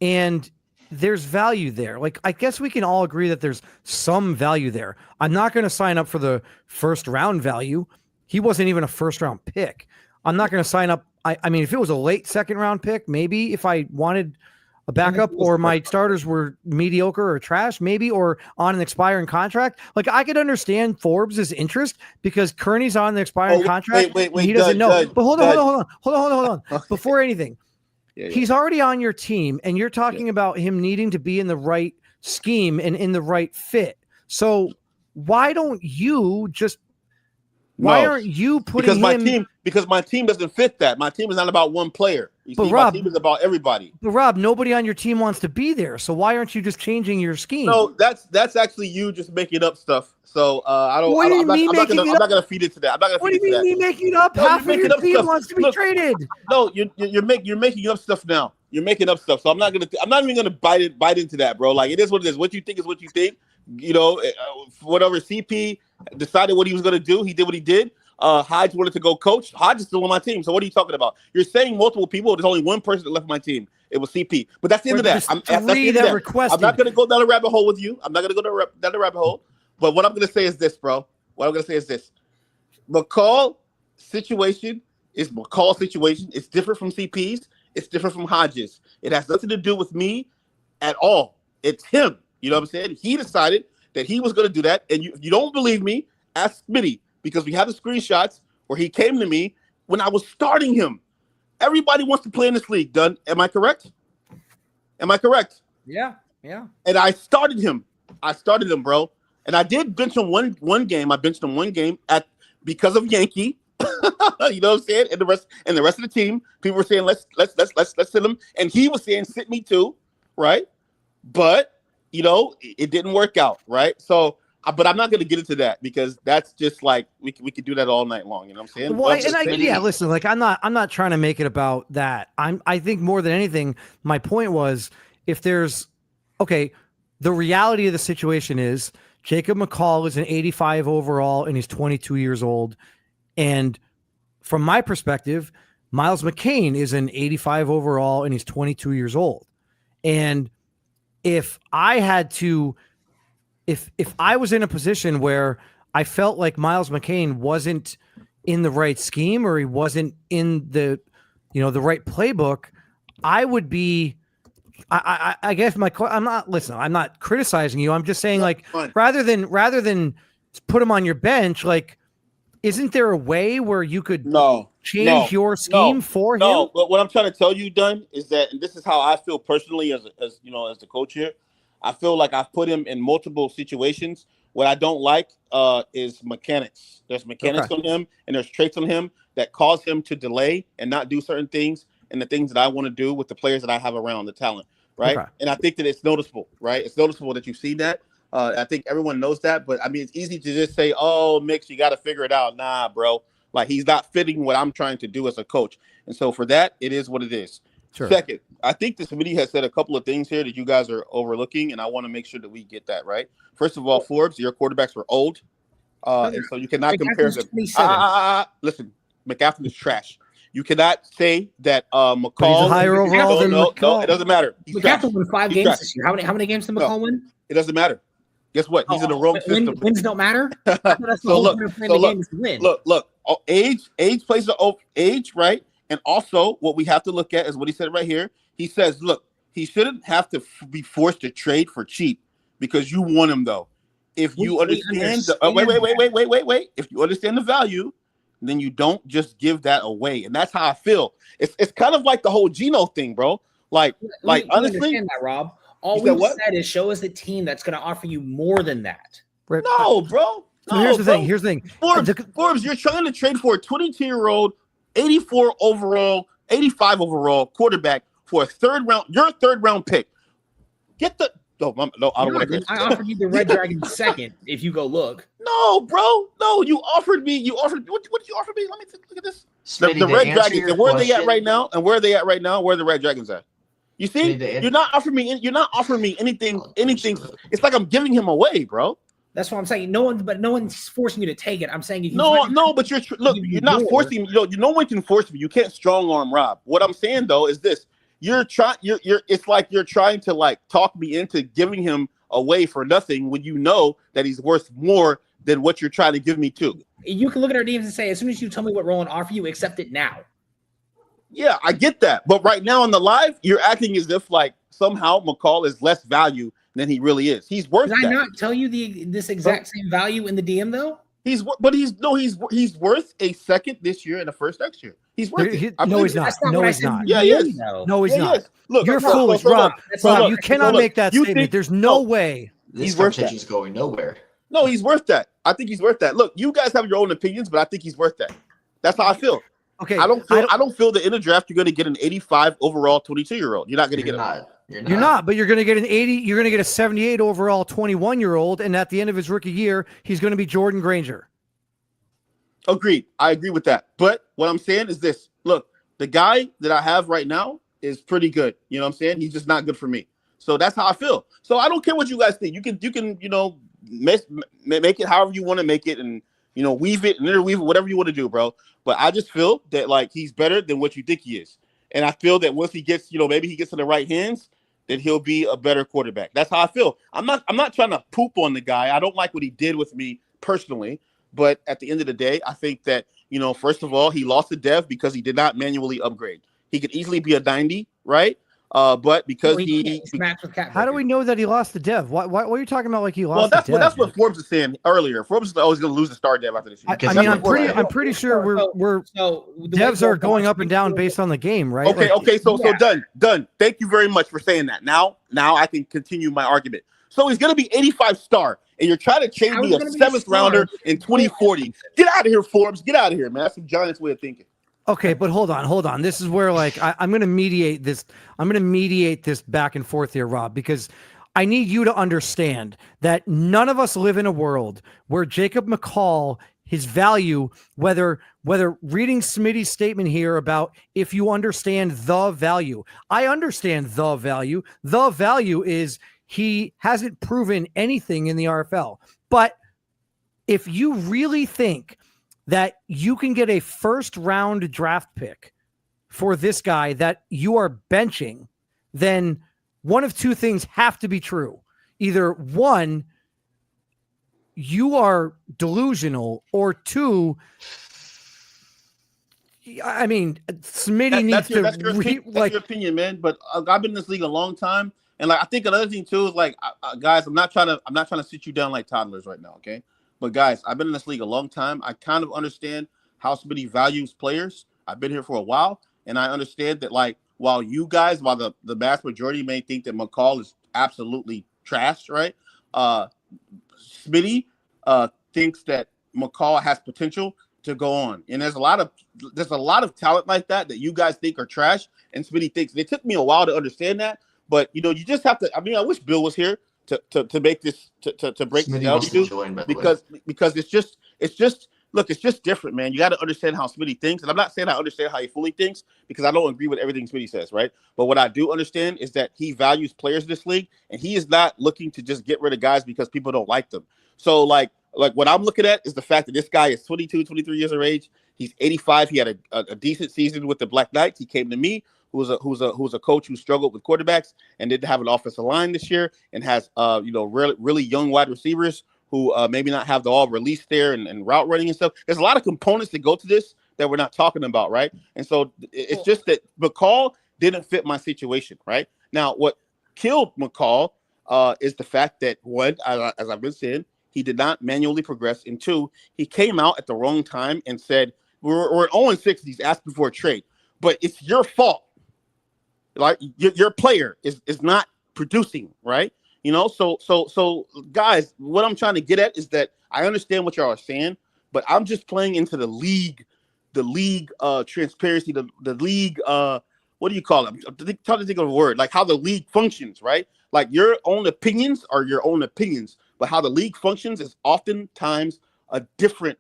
and there's value there, like I guess we can all agree that there's some value there. I'm not going to sign up for the 1st round value. He wasn't even a 1st round pick. I'm not going to sign up. I mean, if it was a late 2nd round pick, maybe if I wanted a backup or my starters were mediocre or trash, maybe, or on an expiring contract, like I could understand Forbes' interest because Kearney's on the expiring contract. Wait, he doesn't know. Doug, but hold on. Before anything, yeah. He's already on your team, and you're talking about him needing to be in the right scheme and in the right fit. So why don't you just? Why aren't you putting Because my team doesn't fit that. My team is not about one player. But Rob, my team is about everybody. But Rob, nobody on your team wants to be there. So why aren't you just changing your scheme? No, that's actually you just making up stuff. So I don't. What do you mean I'm not gonna feed into that. I'm not gonna. What do you mean me making it up? Half of your team wants to be traded. No, you're making up stuff now. You're making up stuff. So I'm not even gonna bite into that, bro. Like it is what it is. What you think is what you think. You know, whatever CP decided what he was gonna do, he did what he did. Hodge wanted to go coach. Hodge is still on my team. So what are you talking about? You're saying multiple people. There's only one person that left my team. It was CP. But that's the end of that. I'm not going to go down a rabbit hole with you. I'm not going to go down the rabbit hole. But what I'm going to say is this, bro. McCall situation is McCall's situation. It's different from CP's. It's different from Hodges. It has nothing to do with me at all. It's him. You know what I'm saying? He decided that he was going to do that. And you don't believe me, ask Smitty. Because we have the screenshots where he came to me when I was starting him. Everybody wants to play in this league, Dunn. Am I correct? Yeah. And I started him. Bro. And I did bench him one game. I benched him one game because of Yankee. You know what I'm saying? And the rest of the team, people were saying let's sit him, and he was saying sit me too, right? But it didn't work out, right? So. But I'm not going to get into that because that's just like we could do that all night long. You know what I'm saying? Well, listen, like I'm not trying to make it about that. I think more than anything, my point was if there's the reality of the situation is Jacob McCall is an 85 overall and he's 22 years old. And from my perspective, Miles McCain is an 85 overall and he's 22 years old. And if I had to, if I was in a position where I felt like Miles McCain wasn't in the right scheme or he wasn't in the, the right playbook, I would be, I guess I'm not criticizing you. I'm just saying, like, rather than put him on your bench, like, isn't there a way where you could change your scheme for him? No, but what I'm trying to tell you, Dunn, is that, and this is how I feel personally as the coach here. I feel like I've put him in multiple situations. What I don't like is mechanics. There's mechanics on him, and there's traits on him that cause him to delay and not do certain things and the things that I want to do with the players that I have around, the talent, right? Okay. And I think that it's noticeable, right? It's noticeable that you've seen that. I think everyone knows that, but I mean, it's easy to just say, "Oh, Mix, you got to figure it out." Nah, bro. Like, he's not fitting what I'm trying to do as a coach, and so for that, it is what it is. Sure. Second, I think this committee has said a couple of things here that you guys are overlooking, and I want to make sure that we get that right. First of all, Forbes, your quarterbacks were old, and so you cannot compare them. Listen, McAfee is trash. You cannot say that McCall. He's higher overall than McCall. No, it doesn't matter. McAfee won 5 games this year. How many games did McCall win? It doesn't matter. Guess what? He's in the wrong system. Wins don't matter. Look. Age plays the age, right? And also, what we have to look at is what he said right here. He says, look, he shouldn't have to be forced to trade for cheap because you want him, though. If you understand wait. If you understand the value, then you don't just give that away. And that's how I feel. It's kind of like the whole Geno thing, bro. Like honestly, understand that, Rob. All we've said is show us a team that's going to offer you more than that. No, bro. So here's the thing. Forbes, you're trying to trade for a 22-year-old, 84 overall, 85 overall quarterback for a third round pick. Get the I don't want to. I offered you the Red Dragon second. If you go look. No, bro. No, you offered me. What did you offer me? Let me look at this. The Red Dragons. And where are they at right now? Where are the Red Dragons at? You see, you're not offering me anything. It's like I'm giving him away, bro. That's what I'm saying. No one's forcing you to take it. I'm saying but you're not forcing me. No one can force me. You can't strong arm Rob. What I'm saying though is this: it's like you're trying to like talk me into giving him away for nothing when you know that he's worth more than what you're trying to give me to. You can look at our DMs and say, as soon as you tell me what Roland offer you, accept it now. Yeah, I get that. But right now on the live, you're acting as if like somehow McCall is less value than he really is. He's worth that. Did I not tell you this exact same value in the DM though? He's worth a second this year and a first next year. He's worth it. No, he's not. No, he's not. Yeah, he is. No, he's not. Look, you're foolish, Rob. Rob, you cannot make that statement. There's no way. This conversation's going nowhere. No, he's worth that. I think he's worth that. Look, you guys have your own opinions, but I think he's worth that. That's how I feel. Okay. I don't feel that in the draft you're going to get an 85 overall 22-year-old. You're not going to get him. You're not, but you're going to get an 80. You're going to get a 78 overall 21-year-old, and at the end of his rookie year, he's going to be Jordan Granger. Agreed. I agree with that. But what I'm saying is this: look, the guy that I have right now is pretty good. You know what I'm saying? He's just not good for me. So that's how I feel. So I don't care what you guys think. You can make it however you want to make it, and weave it and interweave it, whatever you want to do, bro. But I just feel that like he's better than what you think he is. And I feel that once he gets, maybe he gets in the right hands, then he'll be a better quarterback. That's how I feel. I'm not trying to poop on the guy. I don't like what he did with me personally. But at the end of the day, I think that, first of all, he lost to Dev because he did not manually upgrade. He could easily be a 90, right? But because he matched with Cat. How do we know that he lost to Dev? What are you talking about? Like he lost? Well, that's what Forbes was saying earlier. Forbes is always going to lose the star Dev after this year. I'm pretty sure Devs are going up and down based on the game, right? Okay. So done. Thank you very much for saying that. Now I can continue my argument. So he's going to be 85 star, and you're trying to change me a 7th rounder in 2040. Get out of here, Forbes. Get out of here, man. That's some Giants way of thinking. Okay, but hold on. This is where I'm going to mediate this. I'm going to mediate this back and forth here, Rob, because I need you to understand that none of us live in a world where Jacob McCall, his value, whether reading Smitty's statement here about if you understand the value, I understand the value. The value is he hasn't proven anything in the RFL. But if you really think that you can get a first round draft pick for this guy that you are benching, then one of two things have to be true. Either one, you are delusional, or two, I mean, Smitty needs to that's your opinion, man. But I've been in this league a long time, and like I think another thing too is like, guys, I'm not trying to sit you down like toddlers right now, okay? But guys, I've been in this league a long time. I kind of understand how Smitty values players. I've been here for a while, and I understand that like while the vast majority may think that McCall is absolutely trash, right? Smitty thinks that McCall has potential to go on, and there's a lot of talent like that you guys think are trash, and Smitty thinks. It took me a while to understand that, but you just have to. I mean, I wish Bill was here to make this to break this down to you, because it's just look, it's just different, man. You got to understand how Smitty thinks, and I'm not saying I understand how he fully thinks because I don't agree with everything Smitty says, right? But what I do understand is that he values players in this league, and he is not looking to just get rid of guys because people don't like them. So like what I'm looking at is the fact that this guy is 22, 23 years of age. He's 85. He had a decent season with the Black Knights. He came to me, who's a coach who struggled with quarterbacks and didn't have an offensive line this year, and has really young wide receivers who maybe not have the all release there and route running and stuff. There's a lot of components that go to this that we're not talking about, right? And so it's just that McCall didn't fit my situation, right? Now, what killed McCall is the fact that, one, as I've been saying, he did not manually progress, and two, he came out at the wrong time and said, we're 0-6, he's asking for a trade. But it's your fault. Like, your player is not producing, right? So guys, what I'm trying to get at is that I understand what y'all are saying, but I'm just playing into the league transparency, the league, what do you call it? I'm trying to think of a word, like how the league functions, right? Like your own opinions are your own opinions, but how the league functions is oftentimes a different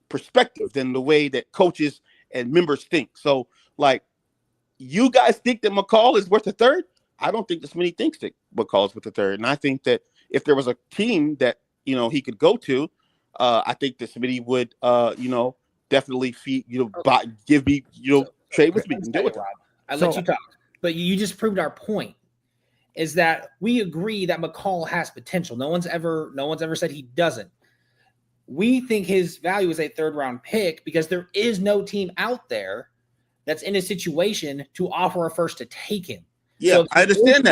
perspective than the way that coaches and members think. So like, you guys think that McCall is worth a third? I don't think this many thinks that McCall is worth a third. And I think that if there was a team that, he could go to, I think that somebody would, definitely give me, trade with me and deal with it. I let you talk, but you just proved our point, is that we agree that McCall has potential. No one's ever said he doesn't. We think his value is a third round pick because there is no team out there that's in a situation to offer a first to take him. Yeah, so I understand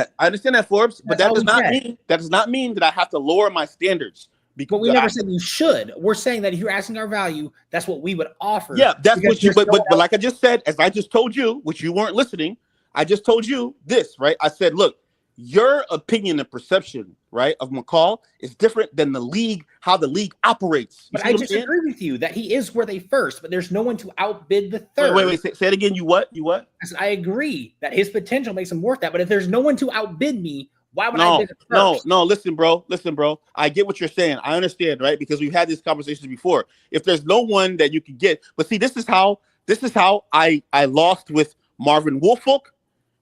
that, Forbes, but that does not mean that I have to lower my standards. But we never said you should. We're saying that if you're asking our value, that's what we would offer. Yeah, that's what you. But like I just said, as I just told you, which you weren't listening, I just told you this, right? I said, look, your opinion and perception, right, of McCall is different than the league, how the league operates. But I just agree with you that he is worth a first, but there's no one to outbid the third. Wait, say it again. You what? I said, I agree that his potential makes him worth that, but if there's no one to outbid me, why would I bid the first? No, listen, bro. I get what you're saying. I understand, right? Because we've had these conversations before. If there's no one that you can get, but see, this is how I lost with Marvin Woolfolk.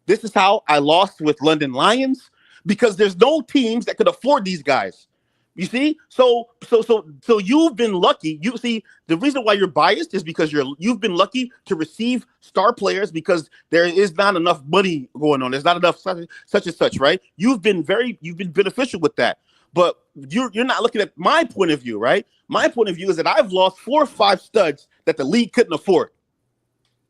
This is how I lost with London Lions, because there's no teams that could afford these guys. You see? So you've been lucky. You see, the reason why you're biased is because you've been lucky to receive star players because there is not enough money going on. There's not enough such and such, right? You've been beneficial with that. But you're not looking at my point of view, right? My point of view is that I've lost 4 or 5 studs that the league couldn't afford.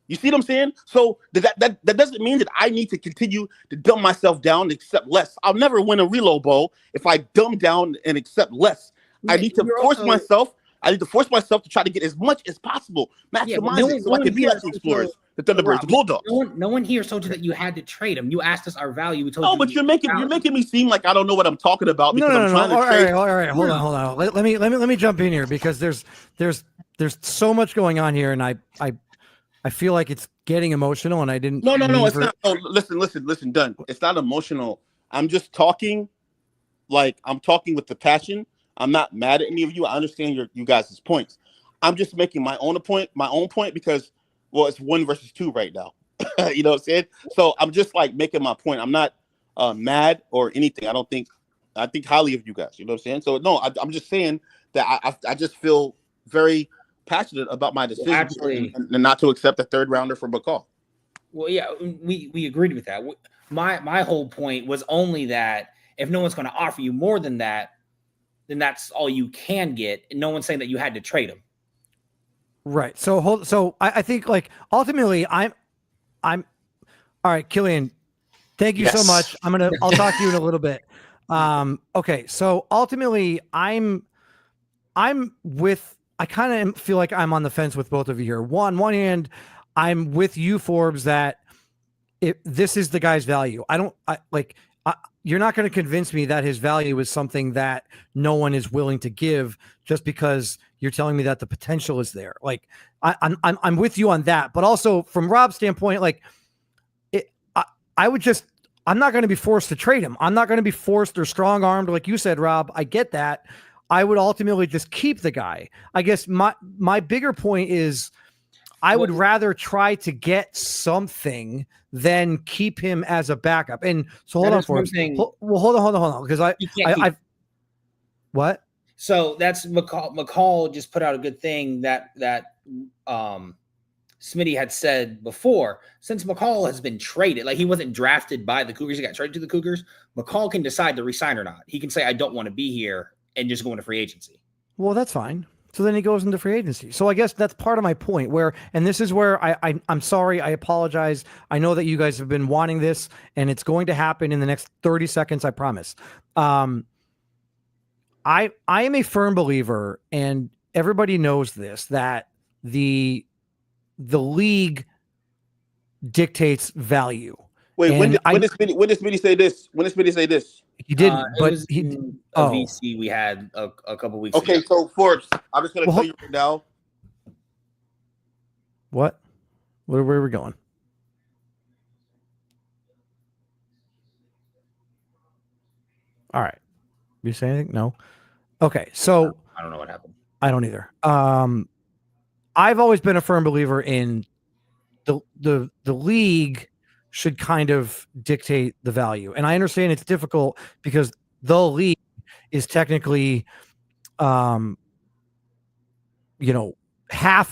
You see what I'm saying? So that doesn't mean that I need to continue to dumb myself down and accept less. I'll never win a reload bowl if I dumb down and accept less. I need to force myself. I need to force myself to try to get as much as possible, maximize it, so I can be like the Explorers, the Thunderbirds, the Bulldogs. No one here told you that you had to trade him. You asked us our value. We told you. Oh, but you're making me seem like I don't know what I'm talking about because I'm trying to trade. All right, hold on. Let me jump in here because there's so much going on here, and I feel like it's getting emotional, and I didn't. No, it's not. Oh, listen, done. It's not emotional. I'm just talking, I'm talking with the passion. I'm not mad at any of you. I understand you guys' points. I'm just making my own point because, well, it's 1 versus 2 right now. You know what I'm saying? So I'm just making my point. I'm not mad or anything. I think highly of you guys. You know what I'm saying? So no, I'm just saying that I just feel very passionate about my decision actually, and not to accept a third rounder for McCall. Well, yeah, we agreed with that. My whole point was only that if no one's going to offer you more than that, then that's all you can get. And no one's saying that you had to trade him. Right. So I think like ultimately I'm all right, Killian. Thank you so much. I'll talk to you in a little bit. Okay. So ultimately I kind of feel like I'm on the fence with both of you here. One hand, I'm with you, Forbes, that this is the guy's value. You're not going to convince me that his value is something that no one is willing to give just because you're telling me that the potential is there. Like I'm with you on that, but also from Rob's standpoint, like I'm not going to be forced to trade him. I'm not going to be forced or strong armed. Like you said, Rob, I get that. I would ultimately just keep the guy. I guess my bigger point is I would rather try to get something than keep him as a backup. And so hold on, Forbes. Hold on. Because I what? So that's McCall just put out a good thing that Smitty had said before. Since McCall has been traded, like he wasn't drafted by the Cougars, he got traded to the Cougars. McCall can decide to resign or not. He can say, I don't want to be here, and just go into free agency. Well, that's fine. So then he goes into free agency. So I guess that's part of my point and this is where I'm sorry. I apologize. I know that you guys have been wanting this and it's going to happen in the next 30 seconds. I promise. I am a firm believer, and everybody knows this, that the league dictates value. Wait, when did Smitty say this? When did Smitty say this? He didn't, but VC we had a couple weeks ago. Okay, so Forbes, I'm just going to tell you right now. What? Where are we going? All right. You say anything? No. Okay. So I don't know what happened. I don't either. I've always been a firm believer in the league should kind of dictate the value. And I understand it's difficult because the league is technically, half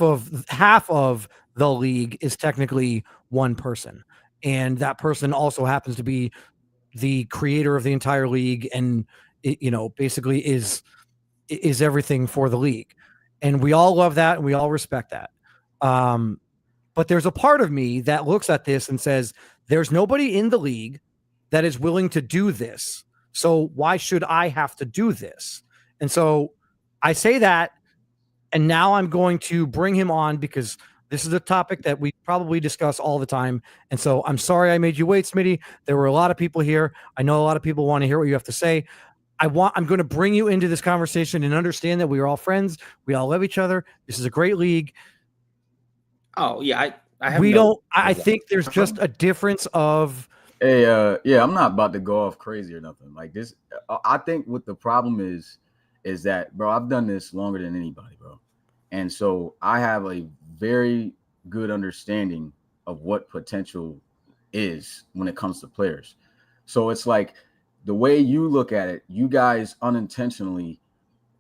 of the league is technically one person. And that person also happens to be the creator of the entire league. And basically is everything for the league. And we all love that. And we all respect that. But there's a part of me that looks at this and says, there's nobody in the league that is willing to do this. So why should I have to do this? And so I say that, and now I'm going to bring him on because this is a topic that we probably discuss all the time. And so I'm sorry I made you wait, Smitty. There were a lot of people here. I know a lot of people want to hear what you have to say. I'm going to bring you into this conversation and understand that we are all friends. We all love each other. This is a great league. Oh yeah, I think there's just a difference of. Hey, I'm not about to go off crazy or nothing like this. I think what the problem is that, bro, I've done this longer than anybody, bro. And so I have a very good understanding of what potential is when it comes to players. So it's like the way you look at it, you guys unintentionally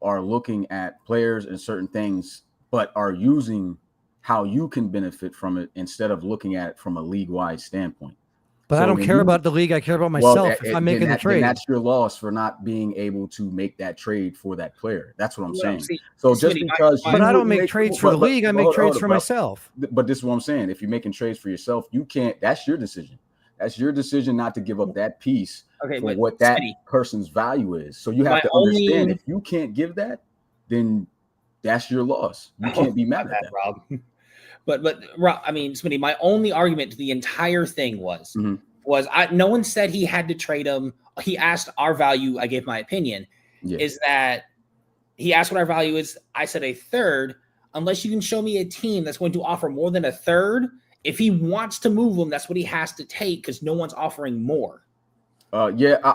are looking at players and certain things, but are using how you can benefit from it instead of looking at it from a league-wide standpoint. But so I don't care about the league. I care about myself if I'm making the trade. That's your loss for not being able to make that trade for that player. That's what I'm saying. So just because, but I don't make trades for the league. I make trades for myself. But this is what I'm saying. If you're making trades for yourself, you can't. That's your decision. That's your decision not to give up that piece for what that person's value is. So you have to understand if you can't give that, then that's your loss. You can't be mad at that, Rob. But Rob, I mean, Smitty, my only argument to the entire thing was no one said he had to trade him. He asked our value. I gave my opinion. Yeah. Is that he asked what our value is? I said a third. Unless you can show me a team that's going to offer more than a third, if he wants to move him, that's what he has to take because no one's offering more. I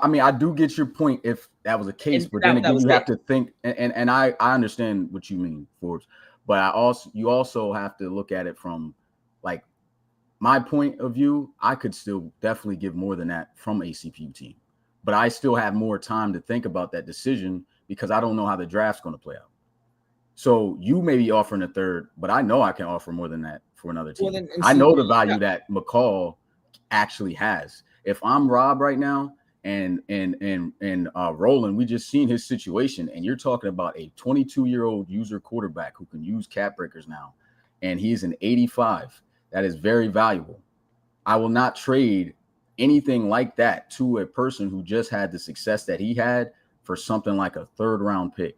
mean, I do get your point if that was the case, but then again, you have to think, and I understand what you mean, Forbes. But you also have to look at it from like my point of view, I could still definitely give more than that from a CPU team, but I still have more time to think about that decision because I don't know how the draft's going to play out. So you may be offering a third, but I know I can offer more than that for another team. Well, I know the value that McCall actually has. If I'm Rob right now and Roland, we just seen his situation, and you're talking about a 22-year-old user quarterback who can use cap breakers now, and he's an 85. That is very valuable. I will not trade anything like that to a person who just had the success that he had for something like a third round pick.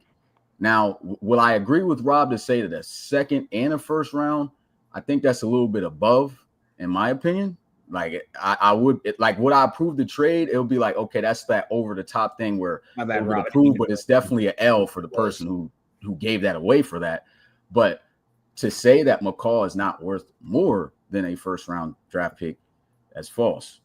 Now, will I agree with Rob to say that a second and a first round? I think that's a little bit above, in my opinion. Like I would would I approve the trade? It'll be like, okay, that's that over the top thing where My bad, would Rob. approve, but it's definitely an L for the person who gave that away for that. But to say that McCall is not worth more than a first round draft pick, that's false.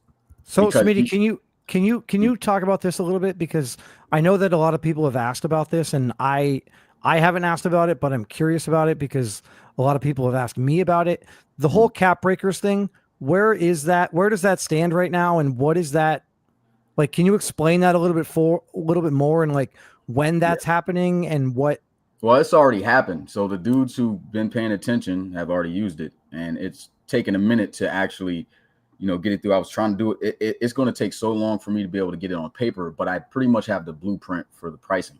So, Because Smitty, can you talk about this a little bit, because I know that a lot of people have asked about this, and I haven't asked about it, but I'm curious about it because a lot of people have asked me about it. The whole cap breakers thing, where is that? Where does that stand right now, and what is that like? Can you explain that a little bit more, and like when that's happening and what? Well, it's already happened. So the dudes who've been paying attention have already used it, and it's taken a minute to actually, get it through. I was trying to do it. It's going to take so long for me to be able to get it on paper, but I pretty much have the blueprint for the pricing.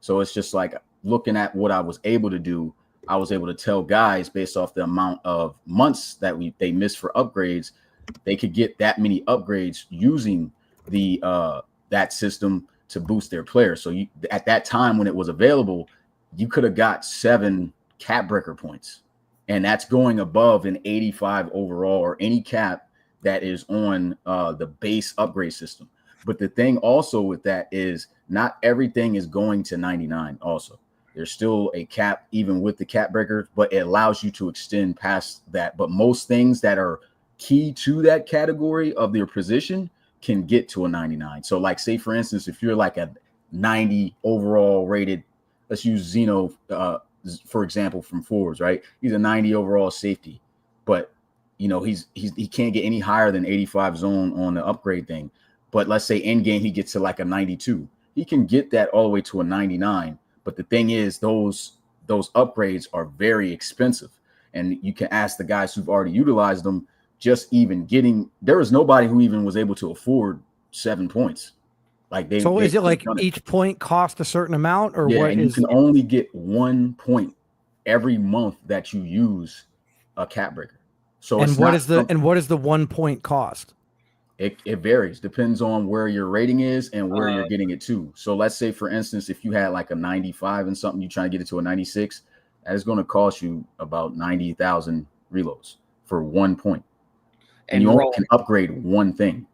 So it's just like looking at what I was able to do. I was able to tell guys based off the amount of months that they missed for upgrades, they could get that many upgrades using the that system to boost their players. So at that time when it was available, you could have got 7 cap breaker points, and that's going above an 85 overall or any cap that is on the base upgrade system. But the thing also with that is not everything is going to 99 also. There's still a cap even with the cap breaker, but it allows you to extend past that. But most things that are key to that category of their position can get to a 99. So like say, for instance, if you're like a 90 overall rated, let's use Zeno, for example, from forwards, right? He's a 90 overall safety, but he can't get any higher than 85 zone on the upgrade thing. But let's say end game, he gets to like a 92. He can get that all the way to a 99. But the thing is, those upgrades are very expensive. And you can ask the guys who've already utilized them, just even there was nobody who even was able to afford 7 points. So is it like each point cost a certain amount, or what? And you can only get 1 point every month that you use a cap breaker. So what is the 1 point cost? It varies, depends on where your rating is and where you're getting it to. So let's say, for instance, if you had like a 95 and something, you're trying to get it to a 96, that is going to cost you about 90,000 reloads for 1 point. And you only can upgrade one thing.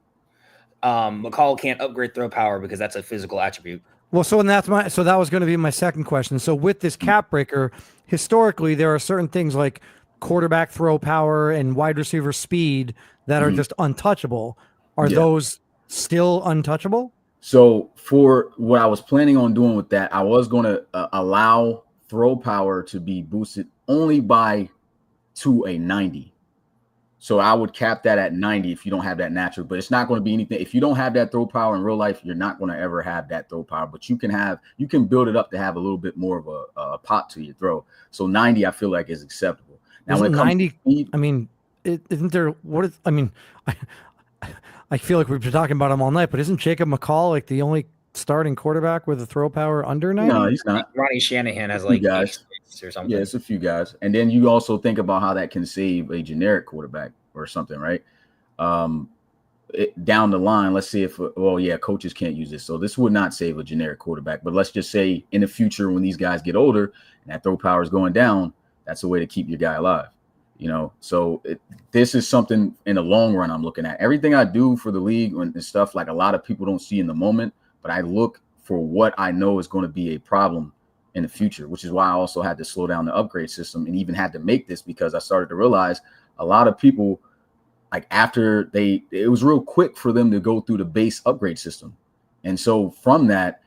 McCall can't upgrade throw power because that's a physical attribute. Well, so that was going to be my second question. So with this cap breaker, historically, there are certain things like quarterback throw power and wide receiver speed that are just untouchable. Are those still untouchable? So for what I was planning on doing with that, I was going to allow throw power to be boosted only to a 90. So I would cap that at 90 if you don't have that natural, but it's not going to be anything. If you don't have that throw power in real life, you're not going to ever have that throw power, but you can build it up to have a little bit more of a pop to your throw. So 90, I feel like is acceptable. Now, when it comes 90, to speed, I mean, isn't there, I feel like we've been talking about him all night, but isn't Jacob McCall like the only starting quarterback with a throw power under 90? No, he's not. Ronnie Shanahan has like guys or something. Yeah, it's a few guys. And then you also think about how that can save a generic quarterback or something, right? Down the line, let's see if, coaches can't use this. So this would not save a generic quarterback. But let's just say in the future, when these guys get older and that throw power is going down, that's a way to keep your guy alive. So this is something in the long run I'm looking at. Everything I do for the league and stuff, like a lot of people don't see in the moment, but I look for what I know is going to be a problem in the future, which is why I also had to slow down the upgrade system and even had to make this, because I started to realize a lot of people, like after it was real quick for them to go through the base upgrade system. And so from that,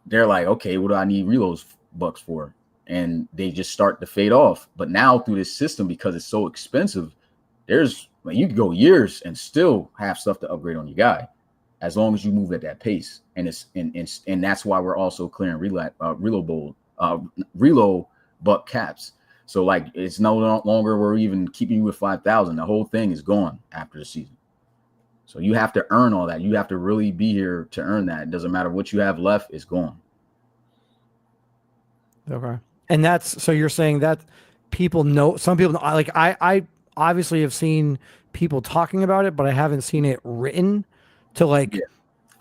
they're like, okay, what do I need reloads bucks for? And they just start to fade off. But now through this system, because it's so expensive, there's Like you could go years and still have stuff to upgrade on your guy, as long as you move at that pace. And that's why we're also clearing reload buck caps. So like it's no longer we're even keeping you with 5,000. The whole thing is gone after the season. So you have to earn all that. You have to really be here to earn that. It doesn't matter what you have left, it's gone. Okay. And that's, so you're saying that people know, some people like, I obviously have seen people talking about it, but I haven't seen it written to like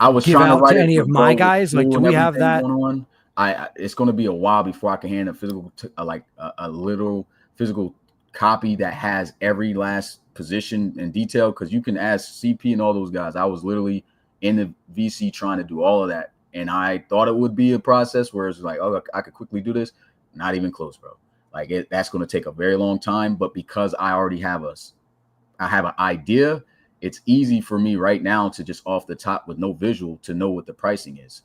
I was give trying to out write to it any for of my both guys. Like, school do and we have everything that? going on. It's going to be a while before I can hand a physical, a little physical copy that has every last position and detail. Because you can ask CP and all those guys. I was literally in the VC trying to do all of that, and I thought it would be a process where it's like, oh, I could quickly do this. Not even close, bro. Like that's going to take a very long time. But because I already have I have an idea. It's easy for me right now to just off the top with no visual to know what the pricing is,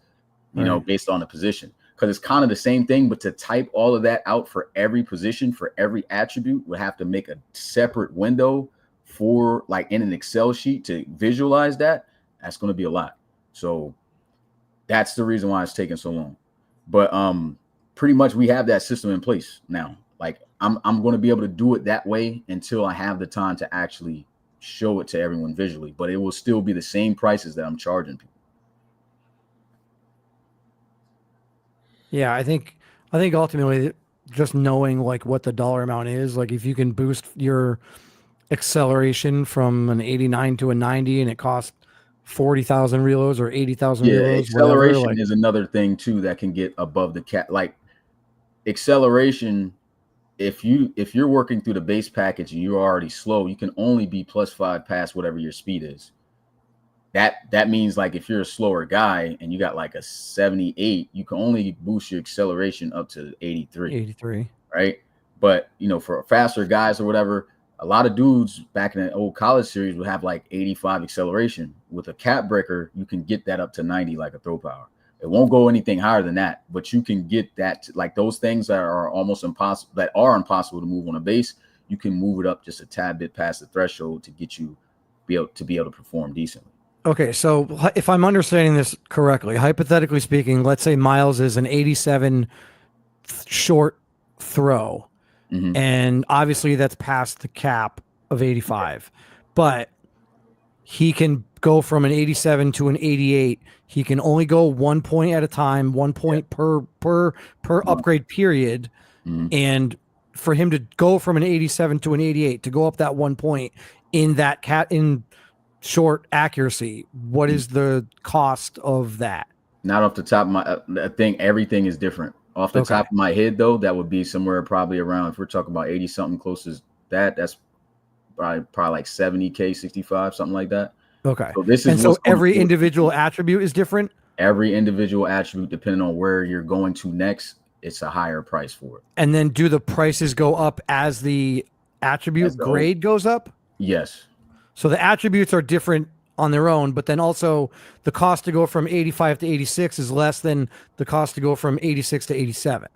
you know, based on the position. Because it's kind of the same thing, but to type all of that out for every position, for every attribute, would have to make a separate window for like in an Excel sheet to visualize that. That's going to be a lot. So that's the reason why it's taking so long. But pretty much we have that system in place now. Like I'm going to be able to do it that way until I have the time to actually show it to everyone visually, but it will still be the same prices that I'm charging people. Yeah, I think ultimately just knowing like what the dollar amount is, like if you can boost your acceleration from an 89 to a 90 and it costs 40,000 reloads or 80,000 reloads, acceleration whatever, like, is another thing too that can get above the cap. Like acceleration, if you're working through the base package and you're already slow, you can only be +5 past whatever your speed is. That means like if you're a slower guy and you got like a 78, you can only boost your acceleration up to 83. Right? But you know, for faster guys or whatever, a lot of dudes back in the old college series would have like 85 acceleration. With a cap breaker, you can get that up to 90 like a throw power. It won't go anything higher than that, but you can get that like those things that are almost impossible, that are impossible to move on a base. You can move it up just a tad bit past the threshold to get you be able to perform decently. Okay, so if I'm understanding this correctly, hypothetically speaking, let's say Miles is an 87 short throw, and obviously that's past the cap of 85, but he can go from an 87 to an 88. He can only go 1 point at a time, 1 point per upgrade period. And for him to go from an 87 to an 88, to go up that 1 point in that in short accuracy, what is the cost of that? Not off the top of my I think everything is different. Off the top of my head though, that would be somewhere probably around, if we're talking about 80 something close as that's probably like 70K, 65, something like that. Okay. So this is, and so every individual attribute is different. Every individual attribute, depending on where you're going to next, it's a higher price for it. And then do the prices go up as the attribute grade goes up? Yes. So the attributes are different on their own, but then also the cost to go from 85 to 86 is less than the cost to go from 86 to 87.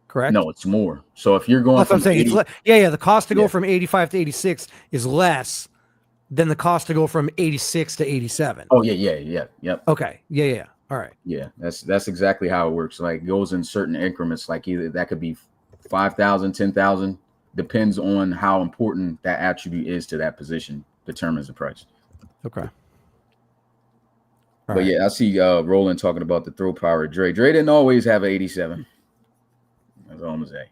Correct? No, it's more. So if you're going, that's what I'm saying. 80, the cost to go from 85 to 86 is less than the cost to go from 86 to 87. Oh yep. Okay. Yeah. All right. Yeah, that's exactly how it works. Like it goes in certain increments. Like either that could be 5,000, 10,000. Depends on how important that attribute is to that position. Determines the price. Okay. But yeah, I see Roland talking about the throw power of Dre. Dre didn't always have an 87. That's all I'm gonna say.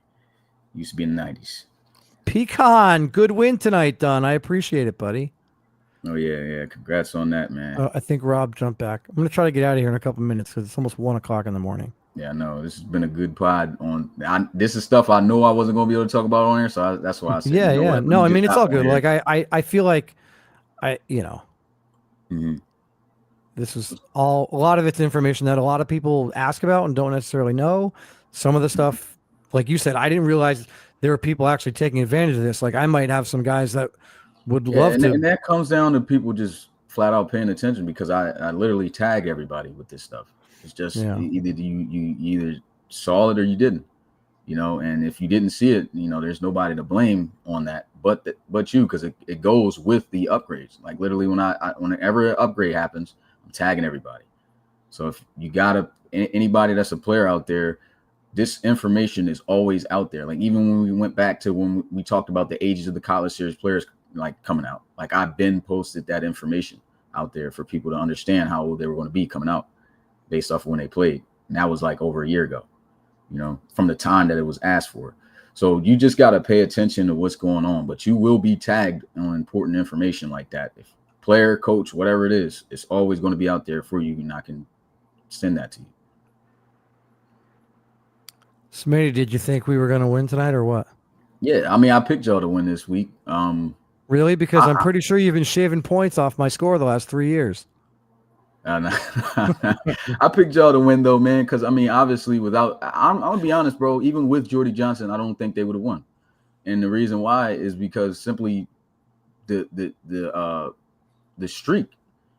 Used to be in the 90s. Pecan, good win tonight, Don. I appreciate it, buddy. Oh yeah. Congrats on that, man. I think Rob jumped back. I'm gonna try to get out of here in a couple minutes because it's almost 1 o'clock in the morning. Yeah, no, this has been a good pod. This is stuff I know I wasn't gonna be able to talk about on here, so that's why I said. Yeah. No, I mean it's all good. Like I feel like this is a lot of it's information that a lot of people ask about and don't necessarily know. Some of the stuff, like you said, I didn't realize there are people actually taking advantage of this. Like I might have some guys that would love to. And that comes down to people just flat out paying attention, because I literally tag everybody with this stuff. It's just either you either saw it or you didn't. And if you didn't see it, there's nobody to blame on that but you, because it goes with the upgrades. Like literally whenever an upgrade happens, I'm tagging everybody. So if you anybody that's a player out there, this information is always out there. Like even when we went back to when we talked about the ages of the college series players like coming out, like I've been posted that information out there for people to understand how old they were going to be coming out based off of when they played. And that was like over a year ago, from the time that it was asked for. So you just got to pay attention to what's going on, but you will be tagged on important information like that. If player, coach, whatever it is, it's always going to be out there for you, and I can send that to you. Smitty, did you think we were going to win tonight or what? Yeah, I mean, I picked y'all to win this week. Really? Because I'm pretty sure you've been shaving points off my score the last 3 years. I picked y'all to win though, man. Because I mean, obviously, I'm gonna be honest, bro. Even with Jordy Johnson, I don't think they would have won. And the reason why is because simply the streak.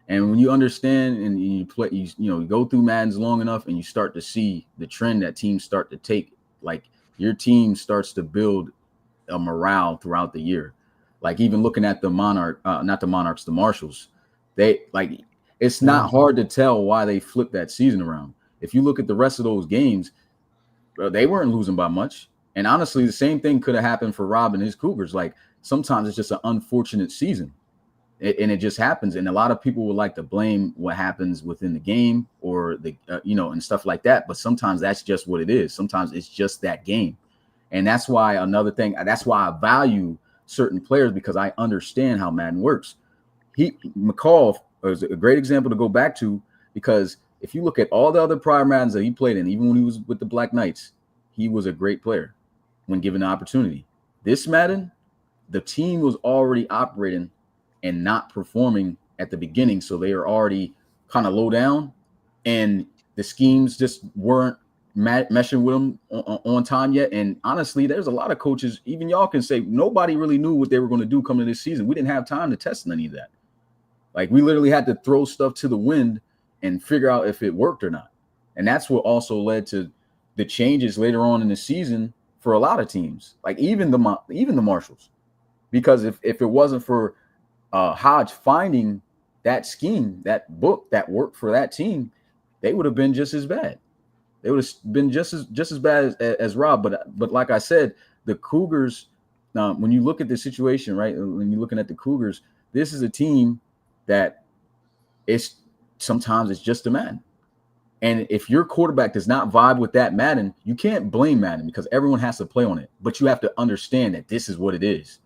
And when you understand and you play, you go through Madden's long enough, and you start to see the trend that teams start to take. Like your team starts to build a morale throughout the year. Like even looking at the the Marshals, it's not hard to tell why they flipped that season around. If you look at the rest of those games, they weren't losing by much. And honestly, the same thing could have happened for Rob and his Cougars. Like sometimes it's just an unfortunate season. And it just happens. And a lot of people would like to blame what happens within the game or and stuff like that. But sometimes that's just what it is. Sometimes it's just that game. And that's why that's why I value certain players, because I understand how Madden works. McCall is a great example to go back to, because if you look at all the other prior Maddens that he played in, even when he was with the Black Knights, he was a great player when given the opportunity. This Madden, the team was already operating and not performing at the beginning, so they are already kind of low down, and the schemes just weren't meshing with them on time yet. And honestly, there's a lot of coaches, even y'all can say, nobody really knew what they were going to do coming to this season. We didn't have time to test any of that. Like we literally had to throw stuff to the wind and figure out if it worked or not. And that's what also led to the changes later on in the season for a lot of teams, like even the Marshals, because if it wasn't for Hodge finding that scheme, that book that worked for that team, they would have been just as bad. They would have been just as bad as Rob. But like I said, the Cougars, when you look at the situation, right, when you're looking at the Cougars, this is a team that sometimes it's just a Madden. And if your quarterback does not vibe with that Madden, you can't blame Madden, because everyone has to play on it. But you have to understand that this is what it is,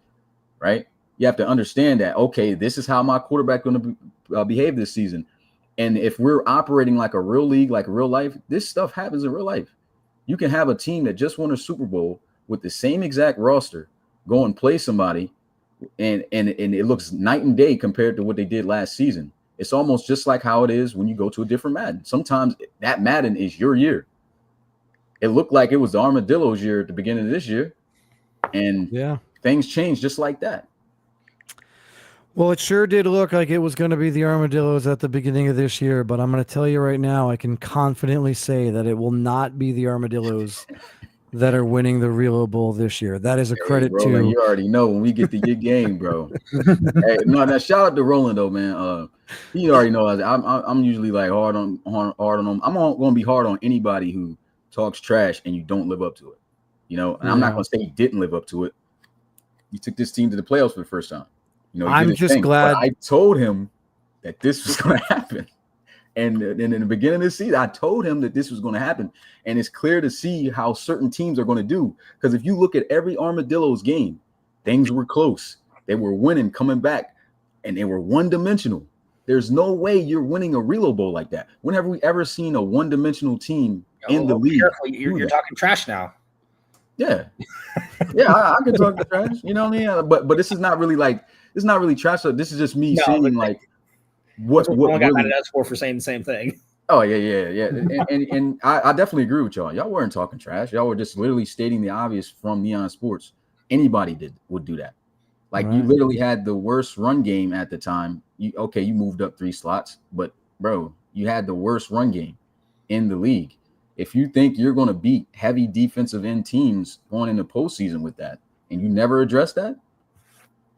right? You have to understand that, okay, this is how my quarterback going to behave this season. And if we're operating like a real league, like real life, this stuff happens in real life. You can have a team that just won a Super Bowl with the same exact roster go and play somebody, and it looks night and day compared to what they did last season. It's almost just like how it is when you go to a different Madden. Sometimes that Madden is your year. It looked like it was the Armadillos' year at the beginning of this year, and things changed just like that. Well, it sure did look like it was going to be the Armadillos at the beginning of this year, but I'm going to tell you right now, I can confidently say that it will not be the Armadillos that are winning the Real Bowl this year. That is a credit to Roland, you already know when we get to your game, bro. Hey, no, now shout out to Roland though, man. He already knows I'm usually like hard on him. I'm going to be hard on anybody who talks trash and you don't live up to it. And I'm not going to say he didn't live up to it. You took this team to the playoffs for the first time. I'm just glad. But I told him that this was going to happen. And in the beginning of the season, I told him that this was going to happen. And it's clear to see how certain teams are going to do. Because if you look at every Armadillos game, things were close. They were winning, coming back, and they were one-dimensional. There's no way you're winning a Real Bowl like that. When have we ever seen a one-dimensional team in the league? You're talking trash now. Yeah. Yeah, I can talk trash. You know what I mean? But this is not really like, it's not really trash. So this is just me saying like what really got mad really, at us for saying the same thing. Oh yeah. And I definitely agree with y'all. Y'all weren't talking trash. Y'all were just literally stating the obvious from Neon Sports. Anybody would do that. Like you literally had the worst run game at the time. You moved up 3 slots, but bro, you had the worst run game in the league. if you think you're going to beat heavy defensive end teams going in the postseason with that, and you never address that,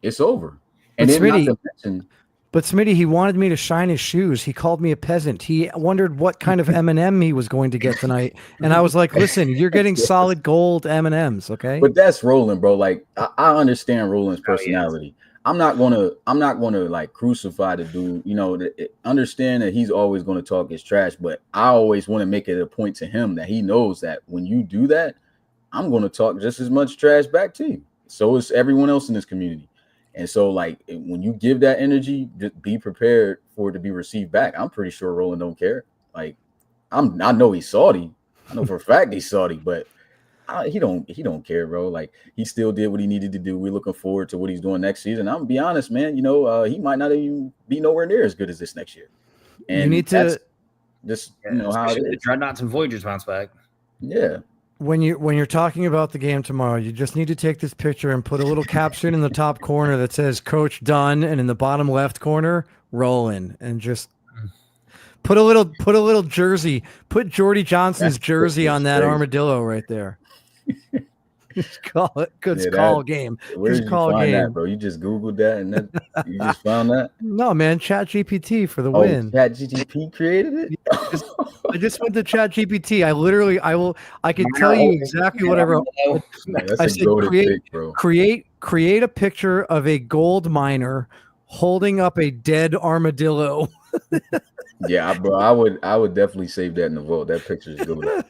it's over. And But then not Smitty, to mention, But Smitty, he wanted me to shine his shoes. He called me a peasant. He wondered what kind of M&M he was going to get tonight, and I was like, "Listen, you're getting Yes. solid gold M&Ms, okay?" but that's Roland, bro. Like I understand Roland's Oh, yes. personality. I'm not gonna like crucify the dude. You know, understand that he's always gonna talk his trash, but I always want to make it a point to him that he knows that when you do that, I'm gonna talk just as much trash back to you. So is everyone else in this community. And so, like, when you give that energy, just be prepared for it to be received back. I'm pretty sure Roland don't care. Like, I know he's salty. I know for a fact he's salty, but he don't care, bro. Like, he still did what he needed to do. We're looking forward to what he's doing next season. I'm gonna be honest, man. You know, he might not even be nowhere near as good as this next year. And You need to just you know how it Especially the is. Dreadnoughts and Voyagers bounce back. Yeah. when you're talking about the game tomorrow, you just need to take this picture and put a little caption in the top corner that says "Coach done," and in the bottom left corner, "Rolling," and just put a little jersey. Put Jordy Johnson's jersey on that crazy. armadillo right there. Just call it. Good Yeah, call game. Where Just did you call find game. that, bro? You just Googled that and that you just found that? No, man. Chat GPT for the Oh, win. ChatGPT created it? I just went to Chat GPT. I could tell you exactly what I wrote. Yeah, that's I a said goated pick, bro. create a picture of a gold miner holding up a dead armadillo. Yeah, bro, I would definitely save that in the vote. That picture is good.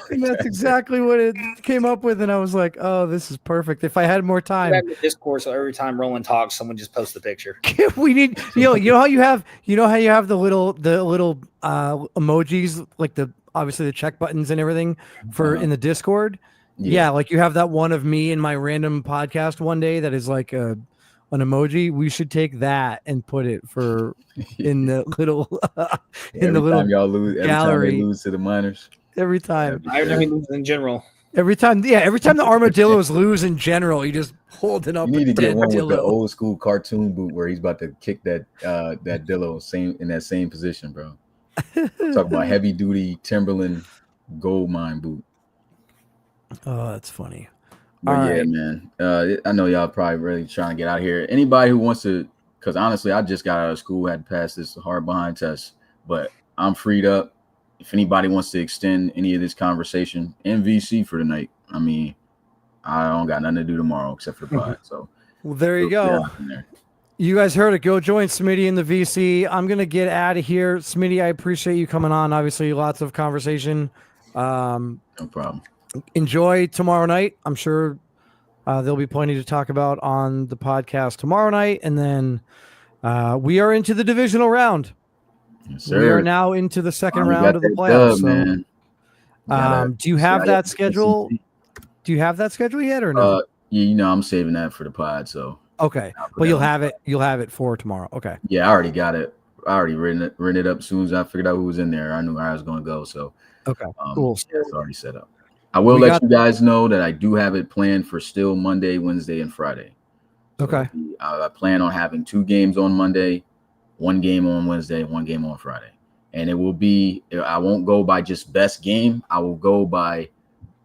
And that's exactly what it came up with, and I was like, "Oh, this is perfect." If I had more time, Discourse. So every time Roland talks, someone just posts the picture. we need you know how you have the little emojis, like the obviously the check buttons and everything for in the Discord. Yeah, like you have that one of me in my random podcast one day that is like an emoji. We should take that and put it for in the little in the little time y'all lose, every gallery. time they lose to the miners. Every time. Every time he loses in general. Every time the armadillos lose in general, you just holding up. You need to get one with the dillo. old school cartoon boot where he's about to kick that dillo in that same position, bro. Talk about heavy duty Timberland gold mine boot. Oh, that's funny. But All yeah, right. man. I know y'all probably really trying to get out of here. Anybody who wants to, because honestly, I just got out of school, had to pass this hard behind test, but I'm freed up. If anybody wants to extend any of this conversation, MVC for tonight. I mean, I don't got nothing to do tomorrow except for pod. So Well, there you go. You guys heard it. Go join Smitty in the VC. I'm gonna get out of here. Smitty, I appreciate you coming on. Obviously, lots of conversation. No problem. Enjoy tomorrow night. I'm sure there'll be plenty to talk about on the podcast tomorrow night. And then we are into the divisional round. Yes, We are now into the second round of the playoffs. Do you have that schedule? Do you have that schedule yet or no? Yeah, you know, I'm saving that for the pod. So okay, but you'll have it. You'll have it for tomorrow. Okay. Yeah, I already got it. I already written it up as soon as I figured out who was in there. I knew where I was going to go. So okay, cool. Yeah, it's already set up. I will let you guys know that I do have it planned for still Monday, Wednesday, and Friday. So okay. I plan on having 2 games on Monday, 1 game on Wednesday, 1 game on Friday. And it will be, I won't go by just best game. I will go by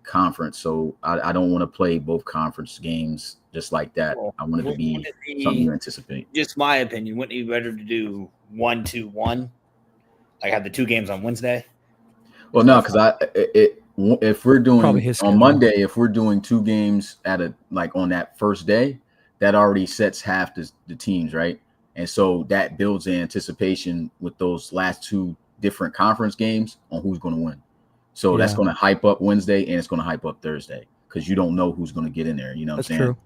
conference. So I don't want to play both conference games just like that. I want it to be something you anticipate. Just my opinion. Wouldn't it be better to do 1-2-1? Like have the 2 games on Wednesday? Well, no, because if we're doing on Monday, if we're doing 2 games on that first day, that already sets half the teams, right? And so that builds the anticipation with those last 2 different conference games on who's going to win. So that's going to hype up Wednesday and it's going to hype up Thursday because you don't know who's going to get in there. You know what I'm saying? True.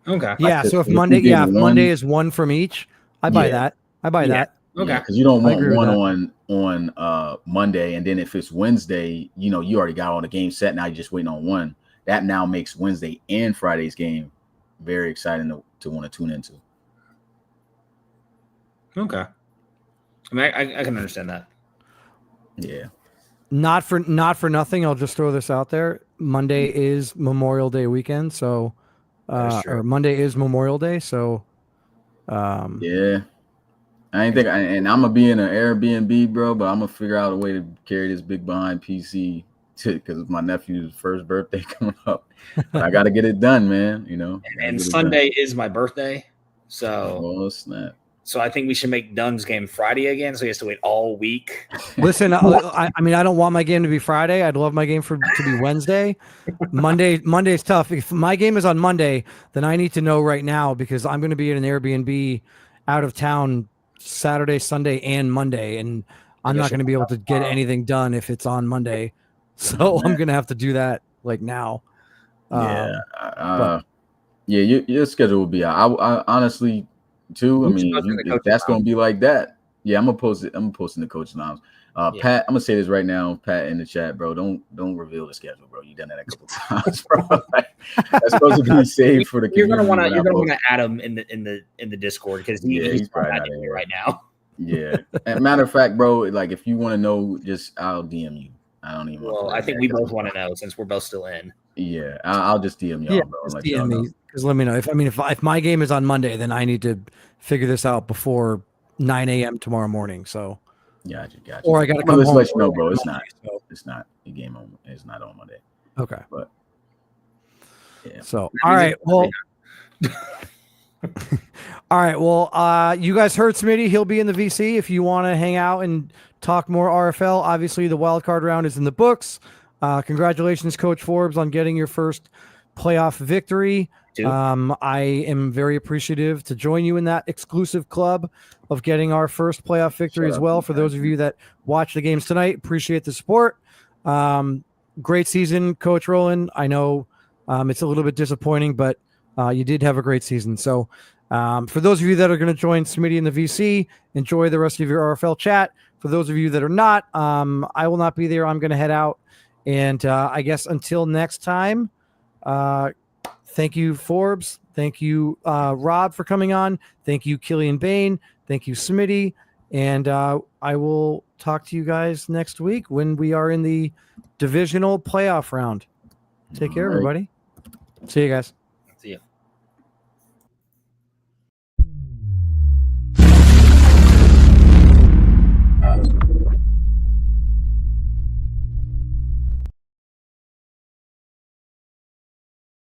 Okay. Yeah. So if Monday is 1 from each, I buy that. I buy that. Okay. Because you don't want one on Monday, and then if it's Wednesday, you know you already got all the games set. Now you're just waiting on one. That now makes Wednesday and Friday's game very exciting to want to tune into. Okay. I mean, I can understand that. Yeah. Not for nothing. I'll just throw this out there. Monday is Memorial Day weekend, so or Monday is Memorial Day, so yeah. I ain't think, and I'm gonna be in an Airbnb, bro, but I'm gonna figure out a way to carry this big behind PC because my nephew's first birthday coming up. But I got to get it done, man. You know, And Sunday is my birthday, so oh snap. So I think we should make Dunn's game Friday again, so he has to wait all week. Listen, I mean, I don't want my game to be Friday. I'd love my game to be Wednesday. Monday's tough. If my game is on Monday, then I need to know right now because I'm going to be at an Airbnb out of town Saturday, Sunday, and Monday, and I'm not going to be able to get anything done if it's on Monday. So I'm going to have to do that like now. Yeah, your schedule will be out. I honestly. Too. I mean, if that's gonna be like that, yeah, I'm gonna post it. I'm posting the coach lounge. Pat, I'm gonna say this right now, Pat, in the chat, bro. Don't reveal the schedule, bro. You've done that a couple times, bro. Like, that's supposed to be saved for the You're community. You're gonna want to add him in the Discord because he's probably not in here right now. Yeah. And matter of fact, bro, like if you want to know, just I'll DM you. I don't even. Well, I think we both want to know since we're both still in. Yeah, I'll just DM y'all, bro. Just DM me because let me know. If my game is on Monday, then I need to figure this out before 9 a.m. tomorrow morning. So, gotcha. Or I got to come home. Let you know, bro. It's not. So. It's not the game on. It's not on Monday. Okay. But yeah. So all right. Well. All right. Well, you guys heard Smitty. He'll be in the VC if you want to hang out and talk more RFL. Obviously, the wild card round is in the books. Congratulations, Coach Forbes, on getting your first playoff victory. I am very appreciative to join you in that exclusive club of getting our first playoff victory as well. For those of you that watch the games tonight, appreciate the support. Great season, Coach Roland. I know it's a little bit disappointing, but you did have a great season. So for those of you that are going to join Smitty in the VC, enjoy the rest of your RFL chat. For those of you that are not, I will not be there. I'm going to head out. And I guess until next time, thank you, Forbes. Thank you, Rob, for coming on. Thank you, Killian Bain. Thank you, Smitty. And I will talk to you guys next week when we are in the divisional playoff round. Take care, everybody. See you guys.